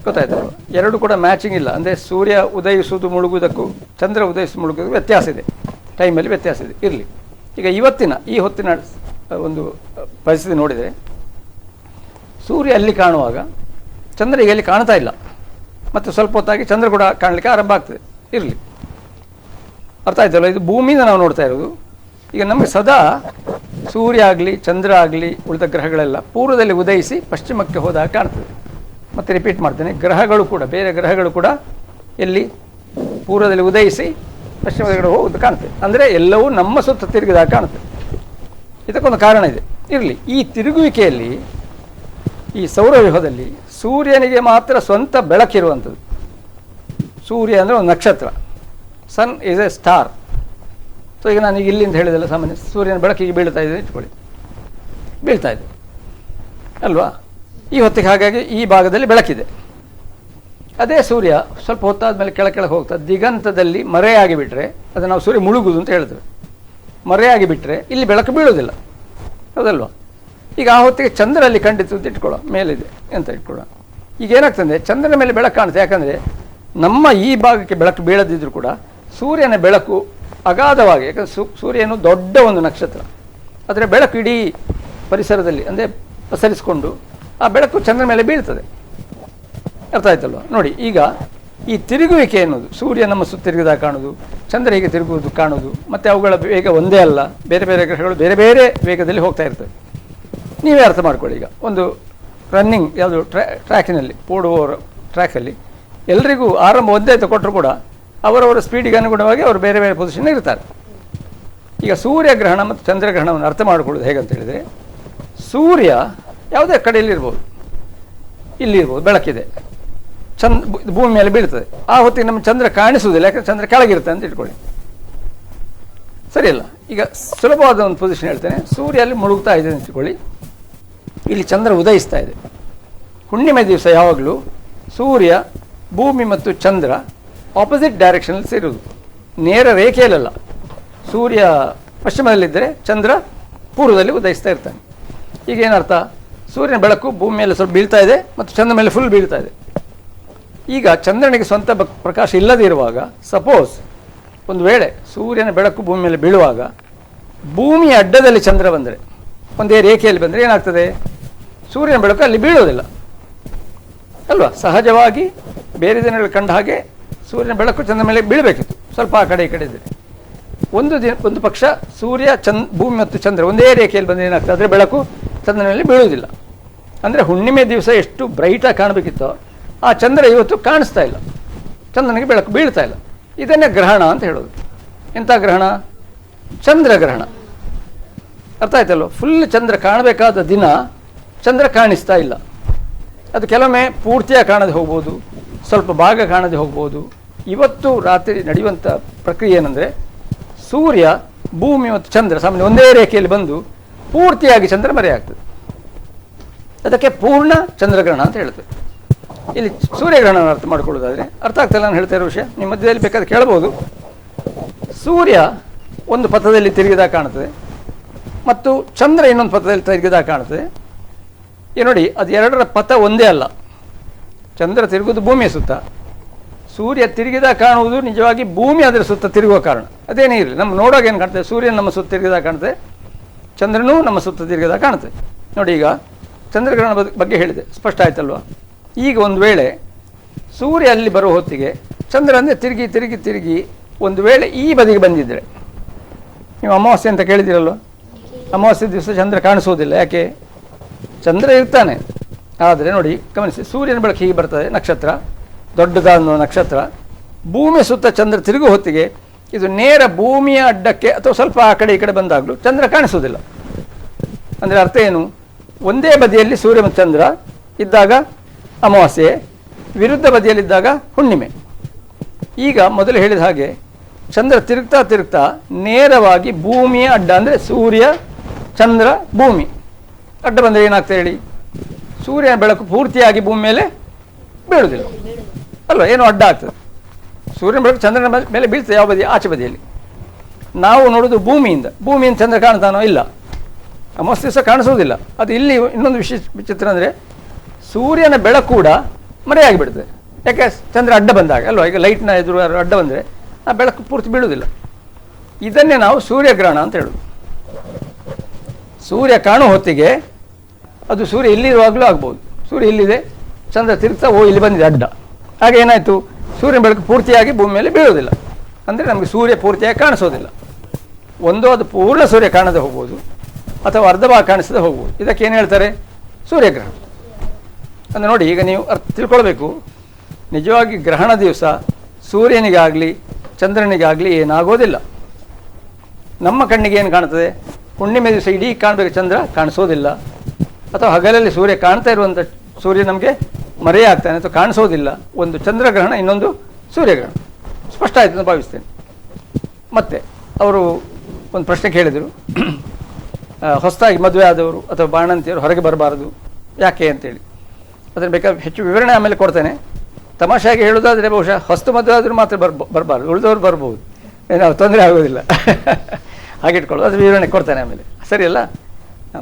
ಗೊತ್ತಾಯ್ತಲ್ವ? ಎರಡು ಕೂಡ ಮ್ಯಾಚಿಂಗ್ ಇಲ್ಲ. ಅಂದರೆ ಸೂರ್ಯ ಉದಯಿಸುವುದು ಮುಳುಗುವುದಕ್ಕೂ ಚಂದ್ರ ಉದಯಿಸುವುದು ಮುಳುಗುವುದಕ್ಕೂ ವ್ಯತ್ಯಾಸ ಇದೆ, ಟೈಮಲ್ಲಿ ವ್ಯತ್ಯಾಸ ಇದೆ. ಇರಲಿ. ಈಗ ಈ ಹೊತ್ತಿನ ಒಂದು ಪರಿಸ್ಥಿತಿ ನೋಡಿದರೆ, ಸೂರ್ಯ ಅಲ್ಲಿ ಕಾಣುವಾಗ ಚಂದ್ರ ಈಗ ಅಲ್ಲಿ ಕಾಣ್ತಾ ಇಲ್ಲ, ಮತ್ತು ಸ್ವಲ್ಪ ಹೊತ್ತಾಗಿ ಚಂದ್ರ ಕೂಡ ಕಾಣಲಿಕ್ಕೆ ಆರಂಭ ಆಗ್ತದೆ. ಇರಲಿ, ಅರ್ಥ ಆಯ್ತಲ್ಲ? ಇದು ಭೂಮಿಯಿಂದ ನಾವು ನೋಡ್ತಾ ಇರೋದು. ಈಗ ನಮಗೆ ಸದಾ ಸೂರ್ಯ ಆಗಲಿ ಚಂದ್ರ ಆಗಲಿ ಉಳಿದ ಗ್ರಹಗಳೆಲ್ಲ ಪೂರ್ವದಲ್ಲಿ ಉದಯಿಸಿ ಪಶ್ಚಿಮಕ್ಕೆ ಹೋದಾಗ ಕಾಣ್ತದೆ. ಮತ್ತೆ ರಿಪೀಟ್ ಮಾಡ್ತೇನೆ, ಗ್ರಹಗಳು ಕೂಡ, ಬೇರೆ ಗ್ರಹಗಳು ಕೂಡ ಎಲ್ಲಿ ಪೂರ್ವದಲ್ಲಿ ಉದಯಿಸಿ ಪಶ್ಚಿಮದ ಕಡೆ ಹೋಗೋದು ಕಾಣ್ತದೆ. ಅಂದರೆ ಎಲ್ಲವೂ ನಮ್ಮ ಸುತ್ತ ತಿರುಗಿದಾಗ ಕಾಣ್ತದೆ. ಇದಕ್ಕೊಂದು ಕಾರಣ ಇದೆ. ಇರಲಿ. ಈ ತಿರುಗುವಿಕೆಯಲ್ಲಿ ಈ ಸೌರವ್ಯೂಹದಲ್ಲಿ ಸೂರ್ಯನಿಗೆ ಮಾತ್ರ ಸ್ವಂತ ಬೆಳಕಿರುವಂಥದ್ದು. ಸೂರ್ಯ ಅಂದರೆ ಒಂದು ನಕ್ಷತ್ರ, ಸನ್ ಈಸ್ ಎ ಸ್ಟಾರ್. ಸೊ ಈಗ ನಾನು ಇಲ್ಲಿಂದ ಹೇಳಿದೆಲ್ಲ ಸಾಮಾನ್ಯ ಸೂರ್ಯನ ಬೆಳಕಿಗೆ ಬೀಳ್ತಾ ಇದೆ ಇಟ್ಕೊಳ್ಳಿ, ಬೀಳ್ತಾ ಇದೆ ಅಲ್ವಾ. ಈ ಹೊತ್ತಿಗೆ ಹಾಗಾಗಿ ಈ ಭಾಗದಲ್ಲಿ ಬೆಳಕಿದೆ. ಅದೇ ಸೂರ್ಯ ಸ್ವಲ್ಪ ಹೊತ್ತಾದ ಮೇಲೆ ಕೆಳಗೆ ಹೋಗ್ತಾ ದಿಗಂತದಲ್ಲಿ ಮರೆಯಾಗಿ ಬಿಟ್ಟರೆ, ಅದು ನಾವು ಸೂರ್ಯ ಮುಳುಗುದು ಅಂತ ಹೇಳ್ತೇವೆ. ಮರೆಯಾಗಿ ಬಿಟ್ಟರೆ ಇಲ್ಲಿ ಬೆಳಕು ಬೀಳೋದಿಲ್ಲ, ಹೌದಲ್ವಾ. ಈಗ ಆ ಹೊತ್ತಿಗೆ ಚಂದ್ರಲ್ಲಿ ಖಂಡಿತ ಅಂತ ಇಟ್ಕೊಳ್ಳೋ, ಮೇಲಿದೆ ಅಂತ ಇಟ್ಕೊಳ್ಳೋ. ಈಗ ಏನಾಗ್ತದೆ, ಚಂದ್ರನ ಮೇಲೆ ಬೆಳಕು ಕಾಣುತ್ತೆ. ಯಾಕಂದರೆ ನಮ್ಮ ಈ ಭಾಗಕ್ಕೆ ಬೆಳಕು ಬೀಳದಿದ್ದರೂ ಕೂಡ ಸೂರ್ಯನ ಬೆಳಕು ಅಗಾಧವಾಗಿ, ಯಾಕಂದರೆ ಸೂರ್ಯನು ದೊಡ್ಡ ಒಂದು ನಕ್ಷತ್ರ, ಅದರ ಬೆಳಕು ಇಡೀ ಪರಿಸರದಲ್ಲಿ ಅಂದರೆ ಪಸರಿಸಿಕೊಂಡು ಆ ಬೆಳಕು ಚಂದ್ರನ ಮೇಲೆ ಬೀಳ್ತದೆ. ಅರ್ಥ ಆಯ್ತಲ್ವ. ನೋಡಿ, ಈಗ ಈ ತಿರುಗುವಿಕೆ ಎನ್ನುವುದು ಸೂರ್ಯ ನಮ್ಮ ಸುತ್ತ ತಿರುಗಿದಾಗ ಕಾಣೋದು, ಚಂದ್ರ ಹೀಗೆ ತಿರುಗುವುದು ಕಾಣೋದು, ಮತ್ತು ಅವುಗಳ ವೇಗ ಒಂದೇ ಅಲ್ಲ, ಬೇರೆ ಬೇರೆ ಗ್ರಹಗಳು ಬೇರೆ ಬೇರೆ ವೇಗದಲ್ಲಿ ಹೋಗ್ತಾ ಇರ್ತವೆ. ನೀವೇ ಅರ್ಥ ಮಾಡ್ಕೊಳ್ಳಿ. ಈಗ ಒಂದು ರನ್ನಿಂಗ್ ಯಾವುದು ಟ್ರ್ಯಾಕಿನಲ್ಲಿ ಓಡುವವರ ಟ್ರ್ಯಾಕಲ್ಲಿ ಎಲ್ರಿಗೂ ಆರಂಭ ಒಂದೇ ಕೊಟ್ಟರು ಕೂಡ ಅವರವರ ಸ್ಪೀಡಿಗೆ ಅನುಗುಣವಾಗಿ ಅವರು ಬೇರೆ ಬೇರೆ ಪೊಸಿಷನ್ ಇರ್ತಾರೆ. ಈಗ ಸೂರ್ಯಗ್ರಹಣ ಮತ್ತು ಚಂದ್ರಗ್ರಹಣವನ್ನು ಅರ್ಥ ಮಾಡಿಕೊಳ್ಳೋದು ಹೇಗಂತ ಹೇಳಿದರೆ, ಸೂರ್ಯ ಯಾವುದೇ ಕಡೆಯಲ್ಲಿರ್ಬೋದು, ಇಲ್ಲಿರ್ಬೋದು, ಬೆಳಕಿದೆ, ಭೂಮಿ ಮೇಲೆ ಬೀಳ್ತದೆ. ಆ ಹೊತ್ತಿಗೆ ನಮ್ಮ ಚಂದ್ರ ಕಾಣಿಸುವುದಿಲ್ಲ, ಯಾಕಂದರೆ ಚಂದ್ರ ಕೆಳಗಿರುತ್ತೆ ಅಂತ ಇಟ್ಕೊಳ್ಳಿ, ಸರಿಯಲ್ಲ. ಈಗ ಸುಲಭವಾದ ಒಂದು ಪೊಸಿಷನ್ ಹೇಳ್ತೇನೆ. ಸೂರ್ಯ ಅಲ್ಲಿ ಮುಳುಗ್ತಾ ಇದೆ ಅಂತ ಇಟ್ಕೊಳ್ಳಿ, ಇಲ್ಲಿ ಚಂದ್ರ ಉದಯಿಸ್ತಾ ಇದೆ. ಹುಣ್ಣಿಮೆ ದಿವಸ ಯಾವಾಗಲೂ ಸೂರ್ಯ, ಭೂಮಿ ಮತ್ತು ಚಂದ್ರ ಆಪೋಸಿಟ್ ಡೈರೆಕ್ಷನಲ್ಲಿ ಸೇರುವುದು, ನೇರ ರೇಖೆಯಲ್ಲ. ಸೂರ್ಯ ಪಶ್ಚಿಮದಲ್ಲಿದ್ದರೆ ಚಂದ್ರ ಪೂರ್ವದಲ್ಲಿ ಉದಯಿಸ್ತಾ ಇರ್ತಾನೆ. ಈಗ ಏನರ್ಥ, ಸೂರ್ಯನ ಬೆಳಕು ಭೂಮಿ ಮೇಲೆ ಸ್ವಲ್ಪ ಬೀಳ್ತಾ ಇದೆ ಮತ್ತು ಚಂದ್ರ ಮೇಲೆ ಫುಲ್ ಬೀಳ್ತಾ ಇದೆ. ಈಗ ಚಂದ್ರನಿಗೆ ಸ್ವಂತ ಪ್ರಕಾಶ ಇಲ್ಲದೇ ಇರುವಾಗ, ಸಪೋಸ್ ಒಂದು ವೇಳೆ ಸೂರ್ಯನ ಬೆಳಕು ಭೂಮಿ ಮೇಲೆ ಬೀಳುವಾಗ ಭೂಮಿಯ ಅಡ್ಡದಲ್ಲಿ ಚಂದ್ರ ಬಂದರೆ, ಒಂದೇ ರೇಖೆಯಲ್ಲಿ ಬಂದರೆ ಏನಾಗ್ತದೆ, ಸೂರ್ಯನ ಬೆಳಕು ಅಲ್ಲಿ ಬೀಳೋದಿಲ್ಲ ಅಲ್ವಾ. ಸಹಜವಾಗಿ ಬೇರೆ ದಿನಗಳು ಕಂಡ ಹಾಗೆ ಸೂರ್ಯನ ಬೆಳಕು ಚಂದ್ರ ಮೇಲೆ ಬೀಳಬೇಕಿತ್ತು, ಸ್ವಲ್ಪ ಆ ಕಡೆ ಈ ಕಡೆ ಇದ್ದರೆ. ಒಂದು ಪಕ್ಷ ಸೂರ್ಯ ಭೂಮಿ ಮತ್ತು ಚಂದ್ರ ಒಂದೇ ರೇಖೆಯಲ್ಲಿ ಬಂದರೆ ಏನಾಗ್ತದೆ, ಅದರ ಬೆಳಕು ಚಂದ್ರನ ಮೇಲೆ ಬೀಳುವುದಿಲ್ಲ. ಅಂದರೆ ಹುಣ್ಣಿಮೆ ದಿವಸ ಎಷ್ಟು ಬ್ರೈಟಾಗಿ ಕಾಣಬೇಕಿತ್ತೋ ಆ ಚಂದ್ರ ಇವತ್ತು ಕಾಣಿಸ್ತಾ ಇಲ್ಲ, ಚಂದ್ರನಿಗೆ ಬೆಳಕು ಬೀಳ್ತಾ ಇಲ್ಲ. ಇದನ್ನೇ ಗ್ರಹಣ ಅಂತ ಹೇಳೋದು. ಎಂಥ ಗ್ರಹಣ? ಚಂದ್ರಗ್ರಹಣ. ಅರ್ಥ ಆಯ್ತಲ್ವ. ಫುಲ್ ಚಂದ್ರ ಕಾಣಬೇಕಾದ ದಿನ ಚಂದ್ರ ಕಾಣಿಸ್ತಾ ಇಲ್ಲ. ಅದು ಕೆಲವೊಮ್ಮೆ ಪೂರ್ತಿಯಾಗಿ ಕಾಣದೆ ಹೋಗ್ಬೋದು, ಸ್ವಲ್ಪ ಭಾಗ ಕಾಣದೆ ಹೋಗ್ಬೋದು. ಇವತ್ತು ರಾತ್ರಿ ನಡೆಯುವಂಥ ಪ್ರಕ್ರಿಯೆ ಏನಂದರೆ, ಸೂರ್ಯ, ಭೂಮಿ ಮತ್ತು ಚಂದ್ರ ಸಾಮಾನ್ಯ ಒಂದೇ ರೇಖೆಯಲ್ಲಿ ಬಂದು ಪೂರ್ತಿಯಾಗಿ ಚಂದ್ರ ಮರೆಯಾಗ್ತದೆ. ಅದಕ್ಕೆ ಪೂರ್ಣ ಚಂದ್ರಗ್ರಹಣ ಅಂತ ಹೇಳ್ತೇವೆ. ಇಲ್ಲಿ ಸೂರ್ಯಗ್ರಹಣ ಅರ್ಥ ಮಾಡ್ಕೊಳ್ಳೋದಾದರೆ, ಅರ್ಥ ಆಗ್ತಾಯಿಲ್ಲ ನಾನು ಹೇಳ್ತಾ ಇರೋ ವಿಷಯ, ನಿಮ್ಮ ಮಧ್ಯದಲ್ಲಿ ಬೇಕಾದ್ರೆ ಕೇಳ್ಬೋದು. ಸೂರ್ಯ ಒಂದು ಪಥದಲ್ಲಿ ತಿರುಗಿದಾಗ ಕಾಣುತ್ತದೆ ಮತ್ತು ಚಂದ್ರ ಇನ್ನೊಂದು ಪಥದಲ್ಲಿ ತಿರುಗಿದಾಗ ಕಾಣುತ್ತದೆ. ನೋಡಿ, ಅದು ಎರಡರ ಪಥ ಒಂದೇ ಅಲ್ಲ. ಚಂದ್ರ ತಿರುಗುವುದು ಭೂಮಿಯ ಸುತ್ತ, ಸೂರ್ಯ ತಿರುಗಿದಾಗ ಕಾಣುವುದು ನಿಜವಾಗಿ ಭೂಮಿ ಅದರ ಸುತ್ತ ತಿರುಗುವ ಕಾರಣ. ಅದೇನೇ ಇರಲಿ, ನಮ್ಮ ನೋಡೋಕೆ ಏನು ಕಾಣ್ತದೆ, ಸೂರ್ಯನ ನಮ್ಮ ಸುತ್ತ ತಿರುಗಿದಾಗ ಕಾಣ್ತದೆ, ಚಂದ್ರನೂ ನಮ್ಮ ಸುತ್ತ ತಿರುಗಿದಾಗ ಕಾಣುತ್ತೆ. ನೋಡಿ, ಈಗ ಚಂದ್ರಗ್ರಹಣ ಬಗ್ಗೆ ಹೇಳಿದೆ, ಸ್ಪಷ್ಟ ಆಯ್ತಲ್ವ. ಈಗ ಒಂದು ವೇಳೆ ಸೂರ್ಯ ಅಲ್ಲಿ ಬರುವ ಹೊತ್ತಿಗೆ ಚಂದ್ರ ಅಂದರೆ ತಿರುಗಿ ತಿರುಗಿ ತಿರುಗಿ ಒಂದು ವೇಳೆ ಈ ಬದಿಗೆ ಬಂದಿದ್ದರೆ, ನೀವು ಅಮಾವಾಸ್ಯೆ ಅಂತ ಕೇಳಿದಿರಲ್ವ, ಅಮಾವಾಸ್ಯೆ ದಿವಸ ಚಂದ್ರ ಕಾಣಿಸೋದಿಲ್ಲ. ಯಾಕೆ? ಚಂದ್ರ ಇರ್ತಾನೆ, ಆದರೆ ನೋಡಿ ಗಮನಿಸಿ, ಸೂರ್ಯನ ಬೆಳಕು ಹೀಗೆ ಬರ್ತದೆ, ನಕ್ಷತ್ರ ದೊಡ್ಡದಾದ ನಕ್ಷತ್ರ, ಭೂಮಿಯ ಸುತ್ತ ಚಂದ್ರ ತಿರುಗು ಹೊತ್ತಿಗೆ ಇದು ನೇರ ಭೂಮಿಯ ಅಡ್ಡಕ್ಕೆ ಅಥವಾ ಸ್ವಲ್ಪ ಆ ಕಡೆ ಈ ಕಡೆ ಬಂದಾಗಲೂ ಚಂದ್ರ ಕಾಣಿಸೋದಿಲ್ಲ. ಅಂದರೆ ಅರ್ಥ ಏನು? ಒಂದೇ ಬದಿಯಲ್ಲಿ ಸೂರ್ಯ ಮತ್ತು ಚಂದ್ರ ಇದ್ದಾಗ ಅಮಾವಾಸ್ಯೆ, ವಿರುದ್ಧ ಬದಿಯಲ್ಲಿದ್ದಾಗ ಹುಣ್ಣಿಮೆ. ಈಗ ಮೊದಲು ಹೇಳಿದ ಹಾಗೆ ಚಂದ್ರ ತಿರುಗ್ತಾ ತಿರುಗ್ತಾ ನೇರವಾಗಿ ಭೂಮಿಯ ಅಡ್ಡ, ಅಂದರೆ ಸೂರ್ಯ, ಚಂದ್ರ, ಭೂಮಿ ಅಡ್ಡ ಬಂದರೆ ಏನಾಗ್ತದೆ ಹೇಳಿ? ಸೂರ್ಯನ ಬೆಳಕು ಪೂರ್ತಿಯಾಗಿ ಭೂಮಿ ಮೇಲೆ ಬೀಳುವುದಿಲ್ಲ ಅಲ್ವಾ, ಏನೋ ಅಡ್ಡ ಆಗ್ತದೆ. ಸೂರ್ಯನ ಬೆಳಕು ಚಂದ್ರನ ಮೇಲೆ ಬೀಳ್ತದೆ ಯಾವ ಬದಿ? ಆಚೆ ಬದಿಯಲ್ಲಿ. ನಾವು ನೋಡೋದು ಭೂಮಿಯಿಂದ ಚಂದ್ರ ಕಾಣ್ತಾನೋ? ಇಲ್ಲ, ಅಮಾವಾಸ್ಯೆ ದಿವಸ ಕಾಣಿಸೋದಿಲ್ಲ. ಅದು ಇಲ್ಲಿ ಇನ್ನೊಂದು ವಿಚಿತ್ರ ಅಂದರೆ, ಸೂರ್ಯನ ಬೆಳಕು ಕೂಡ ಮರೆಯಾಗಿಬಿಡ್ತದೆ. ಯಾಕೆ? ಚಂದ್ರ ಅಡ್ಡ ಬಂದಾಗ ಅಲ್ವಾ. ಈಗ ಲೈಟ್ನ ಎದುರು ಅಡ್ಡ ಬಂದರೆ ಆ ಬೆಳಕು ಪೂರ್ತಿ ಬೀಳುವುದಿಲ್ಲ. ಇದನ್ನೇ ನಾವು ಸೂರ್ಯಗ್ರಹಣ ಅಂತ ಹೇಳೋದು. ಸೂರ್ಯ ಕಾಣುವ ಹೊತ್ತಿಗೆ ಅದು ಸೂರ್ಯ ಇಲ್ಲಿರುವಾಗಲೂ ಆಗ್ಬೋದು. ಸೂರ್ಯ ಇಲ್ಲಿದೆ, ಚಂದ್ರ ತಿರುಗ್ತಾ ಇಲ್ಲಿ ಬಂದಿದೆ ಅಡ್ಡ, ಹಾಗೆ ಏನಾಯಿತು, ಸೂರ್ಯನ ಬೆಳಕು ಪೂರ್ತಿಯಾಗಿ ಭೂಮಿ ಮೇಲೆ ಬೀಳೋದಿಲ್ಲ. ಅಂದರೆ ನಮಗೆ ಸೂರ್ಯ ಪೂರ್ತಿಯಾಗಿ ಕಾಣಿಸೋದಿಲ್ಲ. ಒಂದು ಅದು ಪೂರ್ಣ ಸೂರ್ಯ ಕಾಣದೆ ಹೋಗ್ಬೋದು, ಅಥವಾ ಅರ್ಧ ಭಾಗ ಕಾಣಿಸದೆ ಹೋಗ್ಬೋದು. ಇದಕ್ಕೆ ಏನು ಹೇಳ್ತಾರೆ? ಸೂರ್ಯಗ್ರಹಣ. ಅಂದರೆ ನೋಡಿ, ಈಗ ನೀವು ತಿಳ್ಕೊಳ್ಬೇಕು, ನಿಜವಾಗಿ ಗ್ರಹಣ ದಿವಸ ಸೂರ್ಯನಿಗಾಗಲಿ ಚಂದ್ರನಿಗಾಗಲಿ ಏನಾಗೋದಿಲ್ಲ. ನಮ್ಮ ಕಣ್ಣಿಗೆ ಏನು ಕಾಣ್ತದೆ? ಹುಣ್ಣಿಮೆ ದಿವಸ ಇಡೀ ಕಾಣಬೇಕು ಚಂದ್ರ, ಕಾಣಿಸೋದಿಲ್ಲ. ಅಥವಾ ಹಗಲಲ್ಲಿ ಸೂರ್ಯ ಕಾಣ್ತಾ ಇರುವಂಥ ಸೂರ್ಯ ನಮಗೆ ಮರೆಯಾಗ್ತಾನೆ ಅಥವಾ ಕಾಣಿಸೋದಿಲ್ಲ. ಒಂದು ಚಂದ್ರಗ್ರಹಣ, ಇನ್ನೊಂದು ಸೂರ್ಯಗ್ರಹಣ. ಸ್ಪಷ್ಟ ಆಯಿತು ಅಂತ ಭಾವಿಸ್ತೇನೆ. ಮತ್ತು ಅವರು ಒಂದು ಪ್ರಶ್ನೆ ಕೇಳಿದರು, ಹೊಸದಾಗಿ ಮದುವೆ ಆದವರು ಅಥವಾ ಬಾಣಂತಿಯರು ಹೊರಗೆ ಬರಬಾರದು ಯಾಕೆ ಅಂತೇಳಿ. ಅದನ್ನು ಬೇಕಾದ್ರೆ ಹೆಚ್ಚು ವಿವರಣೆ ಆಮೇಲೆ ಕೊಡ್ತೇನೆ. ತಮಾಷೆಯಾಗಿ ಹೇಳೋದಾದರೆ ಬಹುಶಃ ಹೊಸ್ತು ಮದುವೆ ಆದರೂ ಮಾತ್ರ ಬರಬಾರ್ದು, ಉಳಿದವರು ಬರ್ಬೋದು, ನಾವು ತೊಂದರೆ ಆಗೋದಿಲ್ಲ ಹಾಗೆ ಇಟ್ಕೊಳ್ಳೋದು. ಅದು ವಿವರಣೆ ಕೊಡ್ತೇನೆ ಆಮೇಲೆ, ಸರಿಯಲ್ಲ.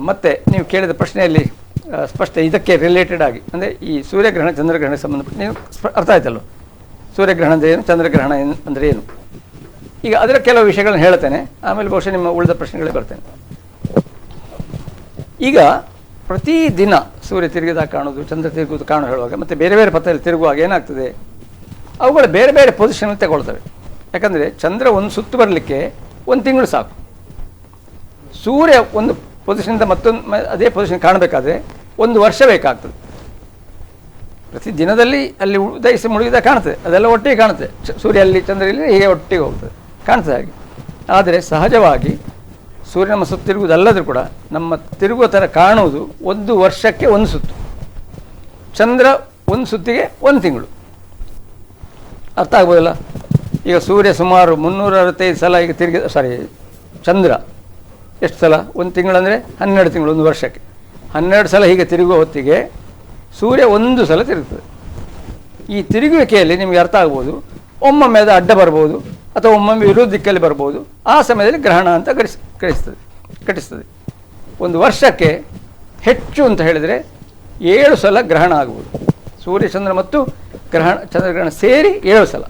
ಮತ್ತು ನೀವು ಕೇಳಿದ ಪ್ರಶ್ನೆಯಲ್ಲಿ ಸ್ಪಷ್ಟ ಇದಕ್ಕೆ ರಿಲೇಟೆಡ್ ಆಗಿ, ಅಂದರೆ ಈ ಸೂರ್ಯಗ್ರಹಣ ಚಂದ್ರಗ್ರಹಣಕ್ಕೆ ಸಂಬಂಧಪಟ್ಟ ನೀವು ಅರ್ಥ ಆಯ್ತಲ್ಲ, ಸೂರ್ಯಗ್ರಹಣ ಅಂದರೆ ಏನು, ಚಂದ್ರಗ್ರಹಣ ಅಂದರೆ ಏನು. ಈಗ ಅದರ ಕೆಲವು ವಿಷಯಗಳನ್ನು ಹೇಳ್ತೇನೆ, ಆಮೇಲೆ ಬಹುಶಃ ನಿಮ್ಮ ಉಳಿದ ಪ್ರಶ್ನೆಗಳೇ ಬರ್ತೇನೆ. ಈಗ ಪ್ರತಿದಿನ ಸೂರ್ಯ ತಿರುಗಿದಾಗ ಕಾಣೋದು, ಚಂದ್ರ ತಿರುಗುವುದು ಕಾಣೋ ಹೇಳುವಾಗ, ಮತ್ತು ಬೇರೆ ಬೇರೆ ಪಥದಲ್ಲಿ ತಿರುಗುವಾಗ ಏನಾಗ್ತದೆ, ಅವುಗಳು ಬೇರೆ ಬೇರೆ ಪೊಸಿಷನ್ ತಗೊಳ್ತವೆ. ಯಾಕಂದರೆ ಚಂದ್ರ ಒಂದು ಸುತ್ತು ಬರಲಿಕ್ಕೆ 1 ತಿಂಗಳು ಸಾಕು. ಸೂರ್ಯ ಒಂದು ಪೊಸಿಷನ್ನಿಂದ ಮತ್ತೊಂದು ಅದೇ ಪೊಸಿಷನ್ ಕಾಣಬೇಕಾದ್ರೆ 1 ವರ್ಷ ಬೇಕಾಗ್ತದೆ. ಪ್ರತಿ ದಿನದಲ್ಲಿ ಅಲ್ಲಿ ಉದಯಿಸಿ ಮುಳುಗಿದ ಕಾಣ್ತದೆ, ಅದೆಲ್ಲ ಒಟ್ಟಿಗೆ ಕಾಣುತ್ತೆ. ಸೂರ್ಯ ಅಲ್ಲಿ ಚಂದ್ರ ಇಲ್ಲಿ ಹೀಗೆ ಒಟ್ಟಿಗೆ ಹೋಗ್ತದೆ, ಕಾಣ್ತದೆ ಹಾಗೆ. ಆದರೆ ಸಹಜವಾಗಿ ಸೂರ್ಯ ನಮ್ಮ ಸುತ್ತು ತಿರುಗುವುದಲ್ಲದರೂ ಕೂಡ ನಮ್ಮ ತಿರುಗುವ ಥರ ಕಾಣುವುದು 1 ವರ್ಷಕ್ಕೆ 1 ಸುತ್ತು. ಚಂದ್ರ ಒಂದು ಸುತ್ತಿಗೆ 1 ತಿಂಗಳು. ಅರ್ಥ ಆಗ್ಬೋದಲ್ಲ. ಈಗ ಸೂರ್ಯ ಸುಮಾರು 365 ಸಲ ಈಗ ಚಂದ್ರ ಎಷ್ಟು ಸಲ, 1 ತಿಂಗಳಂದರೆ 12 ತಿಂಗಳು, 1 ವರ್ಷಕ್ಕೆ 12 ಸಲ ಹೀಗೆ ತಿರುಗುವ ಹೊತ್ತಿಗೆ ಸೂರ್ಯ 1 ಸಲ ತಿರುಗ್ತದೆ. ಈ ತಿರುಗುವಿಕೆಯಲ್ಲಿ ನಿಮಗೆ ಅರ್ಥ ಆಗ್ಬೋದು, ಒಮ್ಮೊಮ್ಮೆ ಅದು ಅಡ್ಡ ಬರ್ಬೋದು ಅಥವಾ ಒಮ್ಮೊಮ್ಮೆ ವಿರೋಧ ದಿಕ್ಕಲ್ಲಿ ಬರ್ಬೋದು. ಆ ಸಮಯದಲ್ಲಿ ಗ್ರಹಣ ಅಂತ ಘಟಿಸ್ತದೆ. 1 ವರ್ಷಕ್ಕೆ ಹೆಚ್ಚು ಅಂತ ಹೇಳಿದರೆ 7 ಸಲ ಗ್ರಹಣ ಆಗ್ಬೋದು. ಸೂರ್ಯ ಚಂದ್ರ ಮತ್ತು ಚಂದ್ರಗ್ರಹಣ ಸೇರಿ 7 ಸಲ.